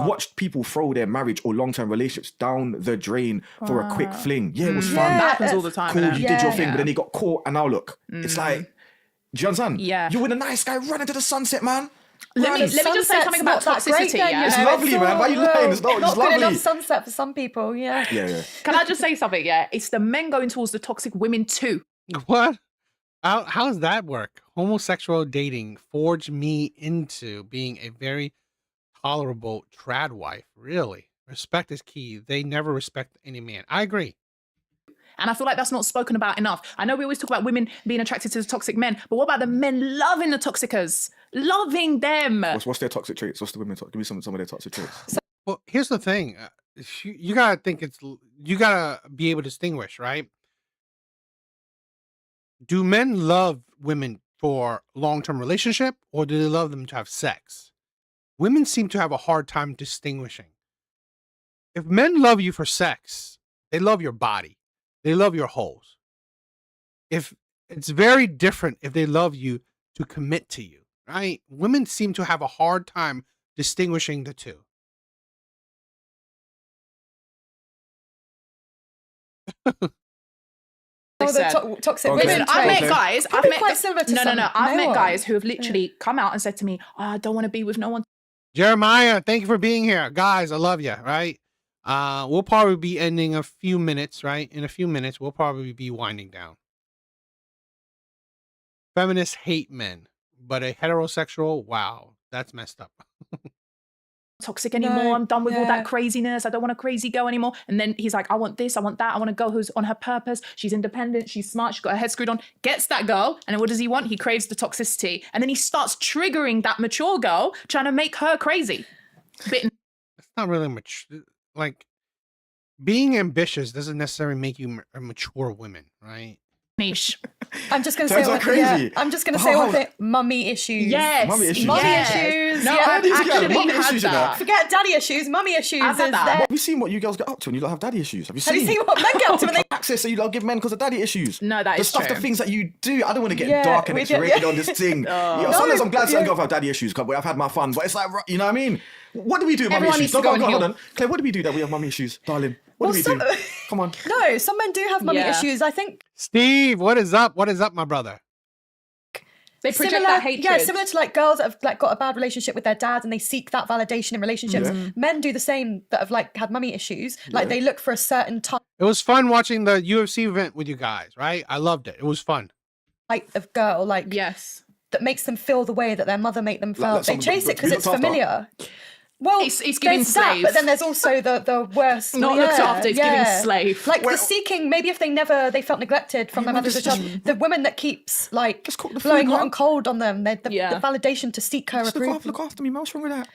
watched people throw their marriage or long-term relationships down the drain for a quick fling. Yeah, it was fun. That happens all the time. Cool, innit? you did your thing, but then he got caught, and now look. It's like, do you understand? Yeah. You're with a nice guy running to the sunset, man. Let me just say something about toxicity. It's lovely, man. Why are you lying? It's not good enough lovely. sunset for some people. Yeah. Yeah. Can I just say something? Yeah, it's the men going towards the toxic women too. What? How does that work? Homosexual dating forged me into being a very tolerable trad wife. Really? Respect is key. They never respect any man. I agree. And I feel like that's not spoken about enough. I know we always talk about women being attracted to the toxic men, but what about the men loving the toxicers? Loving them. What's their toxic traits? What's the women? Give me some of their toxic traits. Well, here's the thing. You gotta think you gotta be able to distinguish, right? Do men love women for long-term relationship, or do they love them to have sex? Women seem to have a hard time distinguishing. If men love you for sex, they love your body. They love your holes. If it's very different if they love you to commit to you, right? Women seem to have a hard time distinguishing the two. Toxic Okay. women. I've met guys. Probably quite similar to some I've met male guys who have literally come out and said to me, "Oh, I don't want to be with no one." Jeremiah, thank you for being here. Guys, I love you, right? We'll probably be ending a few minutes, right? In a few minutes, we'll probably be winding down. Feminists hate men, but a heterosexual, wow, that's messed up. Toxic anymore. I'm done with all that craziness. I don't want a crazy girl anymore. And then he's like, I want this, I want that. I want a girl who's on her purpose. She's independent. She's smart. She's got her head screwed on. Gets that girl. And then what does he want? He craves the toxicity. And then he starts triggering that mature girl, trying to make her crazy. It's not really mature. Like, being ambitious doesn't necessarily make you a mature woman, right? Niche. I'm just going to say one thing. Yeah, I'm just going to say one thing. Mummy issues. Yes. Mummy issues. Mummy Yes. issues. No, yeah. I've actually mummy had issues, you know. that. Forget daddy issues. Mummy issues I've is had that. there. Have you seen what you girls get up to when you don't have daddy issues? Have you Have seen? you seen what men get up to when they... Access that you don't give men because of daddy issues. No, that the is stuff, true. the things that you do. I don't want to get Yeah, dark and we do, X-rated yeah. on this thing. Oh. Sometimes I'm glad certain yeah. girls have daddy issues because I've had my fun, but it's like, you know what I mean? What do we do with mummy Everyone issues? needs to go and hold heal. on. Claire, what do we do that we have mummy issues, darling? What do we do? Come on. No, some men do have mummy Yeah. issues. I think Steve, what is up? What is up, my brother? They project similar, that hatred. yeah, similar to like girls that have like got a bad relationship with their dad and they seek that validation in relationships. Yeah. Men do the same that have like had mummy issues. Like they look for a certain type It was fun watching the UFC event with you guys, right? I loved it. It was fun. of girl, like yes, that makes them feel the way that their mother made them feel. Like They someone chase that it because we it's looked after. familiar. Well, It's giving there's that, slave. but then there's also the worst. Not looked after, it's giving slave. Like the seeking, maybe if they felt neglected from their mother as a child, the woman that keeps like cook the blowing food, hot man. and cold on them, the validation to seek her Just approval. look after me, man. What's wrong with that?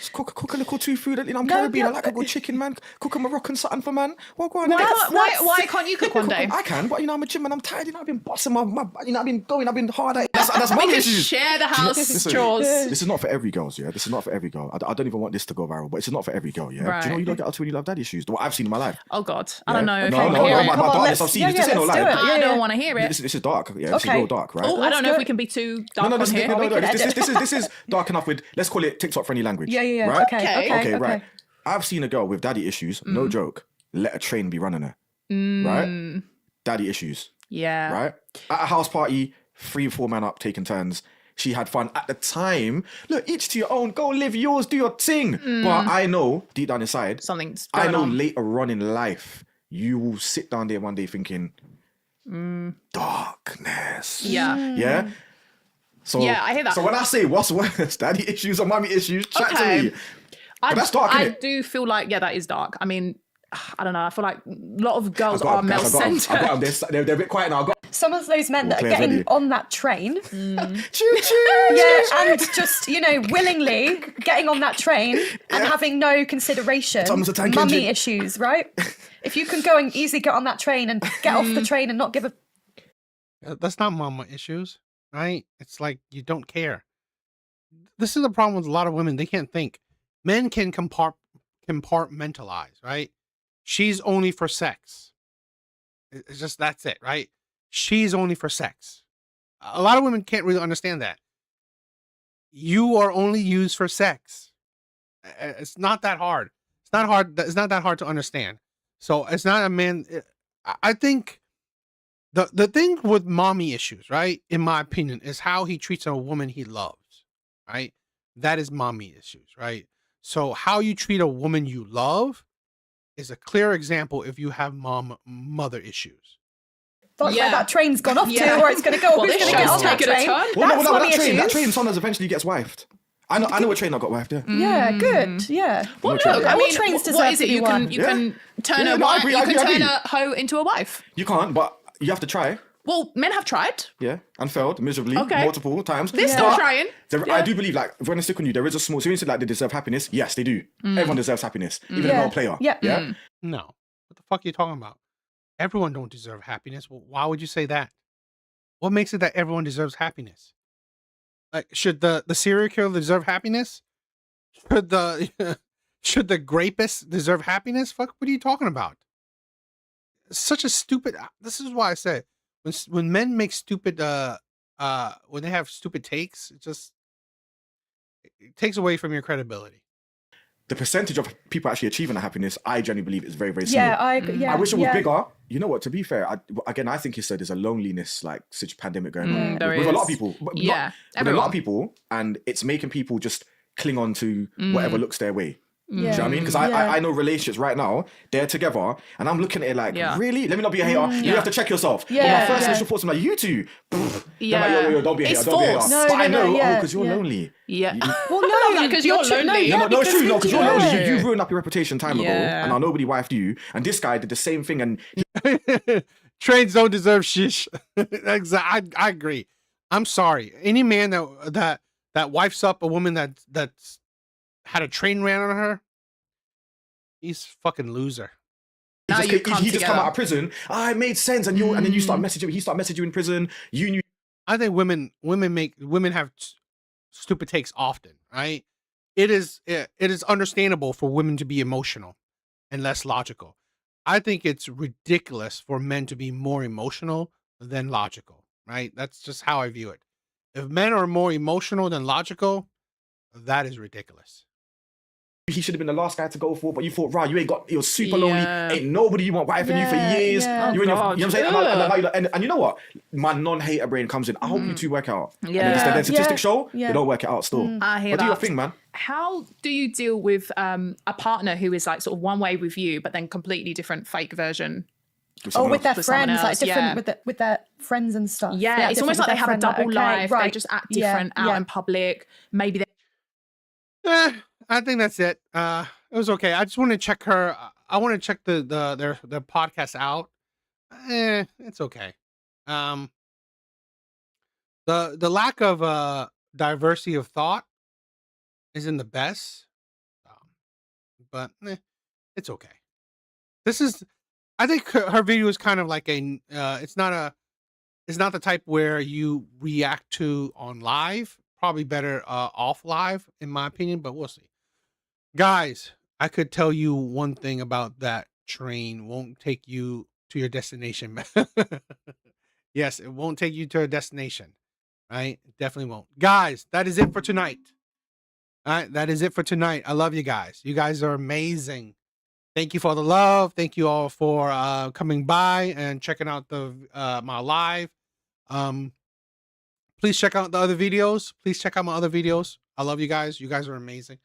Just cook a little two food. You know, I'm Caribbean. I like a good chicken, man. Cook a Moroccan something for man. Well, go on. Why can't you cook one day? I can, but you know, I'm a gym and I'm tired. You know, I've been bossing my you know, I've been hard at it. That's my We can issues. share the house Listen, chores. This is not for every girl, yeah. This is not for every girl. I don't even want this to go viral, but it's not for every girl, yeah. Right. Do you know what you don't get up to when you love daddy issues? What I've seen in my life. Oh God, I don't know. No, my darkness. I've seen this. This ain't no lie. I don't want to hear it. This is dark. Yeah, this is real dark, right? Oh, I don't know if we can be too dark on here. This is dark enough with, let's call it TikTok friendly language. Yeah. Right? Okay. Right. I've seen a girl with daddy issues, no joke, let a train be running her. Right? Daddy issues. Yeah. Right? At a house party, 3-4 men up taking turns. She had fun at the time. Look, each to your own. Go live yours, do your thing. But I know, deep down inside, something's I going know on. later on in life, you will sit down there one day thinking, darkness. Yeah. Yeah? So, Yeah, I hear that. So when I say what's worse, daddy issues or mommy issues, chat to me. But that's dark, I innit? do feel like, that is dark. I mean, I don't know. I feel like a lot of girls I got are 'em, male guys, I got 'em. centered. I got 'em. They're a bit quiet now. Some of those men that are Claire's getting ready. on that train, choo-choo, and just willingly getting on that train and having no consideration, Tom's a tank mummy engine. issues, right? If you can go and easily get on that train and get off the train and not give a... That's not mama issues, right? It's like you don't care. This is the problem with a lot of women. They can't think. Men can compartmentalize, right? She's only for sex. It's just, that's it, right? She's only for sex. A lot of women can't really understand that. You are only used for sex. It's not that hard. It's not hard. It's not that hard to understand. So it's not a man. I think the thing with mommy issues, right, in my opinion, is how he treats a woman he loves, right? That is mommy issues, right? So how you treat a woman you love is a clear example if you have mother issues. Like that train's gone off to, or it's going to go. Who's going to get on that train? That train sometimes eventually gets wifed. I know a train that got wifed. Yeah. Yeah, good. Yeah. Well, look, I mean, trains what is it? You can turn a hoe into a wife. You can't, but you have to try. Well, men have tried. Yeah, and failed miserably multiple times. They're still trying. I do believe, like, if we're going to stick on you, there is a small... So you said, like, they deserve happiness. Yes, they do. Everyone deserves happiness, even a non-player. Yeah. No. What the fuck are you talking about? Everyone don't deserve happiness. Well, why would you say that? What makes it that everyone deserves happiness? Like, should the serial killer deserve happiness? Should the rapist deserve happiness? Fuck, what are you talking about? Such a stupid... This is why I said... When men make stupid, when they have stupid takes, it takes away from your credibility. The percentage of people actually achieving that happiness, I genuinely believe, is very, very small. Yeah, I agree. Yeah, I wish it was bigger. You know what? To be fair, I think there's a loneliness, like, such pandemic going on with a lot of people. With a lot of people, and it's making people just cling on to whatever looks their way. Do you know what I mean? Because I know relationships right now, they're together, and I'm looking at it like, really? Let me not be a hater. You have to check yourself. Yeah. My first initial thoughts, I'm like, you two. Yo, don't be a hater. Don't be a hater. No, but I know, yeah, because you're lonely. Yeah. Well, no, because you're lonely. No, it's true. No, because you're lonely. You ruined up your reputation time ago, and now nobody wifed you. And this guy did the same thing. And trains don't deserve shish. I agree. I'm sorry. Any man that wifes up a woman that's had a train ran on her, he's fucking loser. He just come out of prison. It made sense, and then you start messaging. He start messaging you in prison. You knew. I think women have stupid takes often, right? It is understandable for women to be emotional and less logical. I think it's ridiculous for men to be more emotional than logical, right? That's just how I view it. If men are more emotional than logical, that is ridiculous. He should have been the last guy to go for, but you thought, right, you're super lonely. Ain't nobody you want wifing you for years. You know what I'm saying? And you know what? My non-hater brain comes in. I hope you two work out. Yeah. And then statistics show they don't work it out still. I hear but that. do your thing, man. How do you deal with a partner who is like sort of one way with you, but then completely different fake version? With their friends, like different with their friends and stuff. Yeah, it's almost like they have a double life. They just act different out in public. Maybe they. I think that's it. It was okay. I just want to check her. I want to check their podcast out. It's okay. The lack of diversity of thought isn't the best, but it's okay. I think her video is kind of like it's not the type where you react to on live. Probably better off live, in my opinion, but we'll see. Guys, I could tell you one thing about that train won't take you to your destination. Yes, it won't take you to a destination, right? It definitely won't. Guys, that is it for tonight. All right, that is it for tonight. I love you guys. You guys are amazing. Thank you for the love. Thank you all for coming by and checking out my live. Please check out the other videos. Please check out my other videos. I love you guys. You guys are amazing.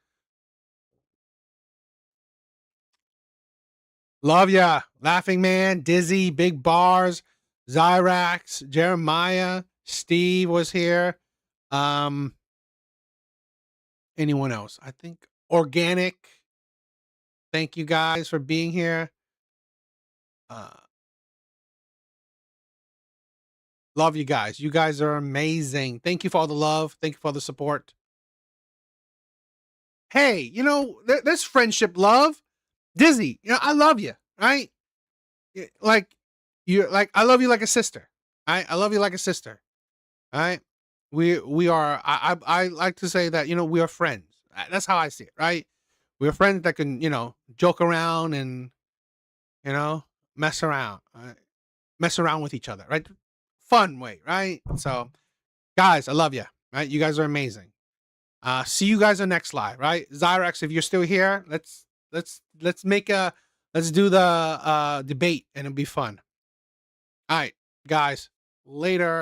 Love ya. Laughing Man, Dizzy, Big Bars, Zyrax, Jeremiah, Steve was here. Anyone else? I think Organic. Thank you guys for being here. Love you guys. You guys are amazing. Thank you for all the love. Thank you for the support. Hey, there's friendship love. Dizzy, I love you, right? like you're like I love you like a sister. I love you like a sister. All right. We are I like to say that, we are friends. That's how I see it, right? We're friends that can, joke around and, mess around. Mess around with each other, right? Fun way, right? So guys, I love you. Right? You guys are amazing. See you guys on next live, right? Zyrex, if you're still here, let's do the debate and it'll be fun. All right, guys. Later.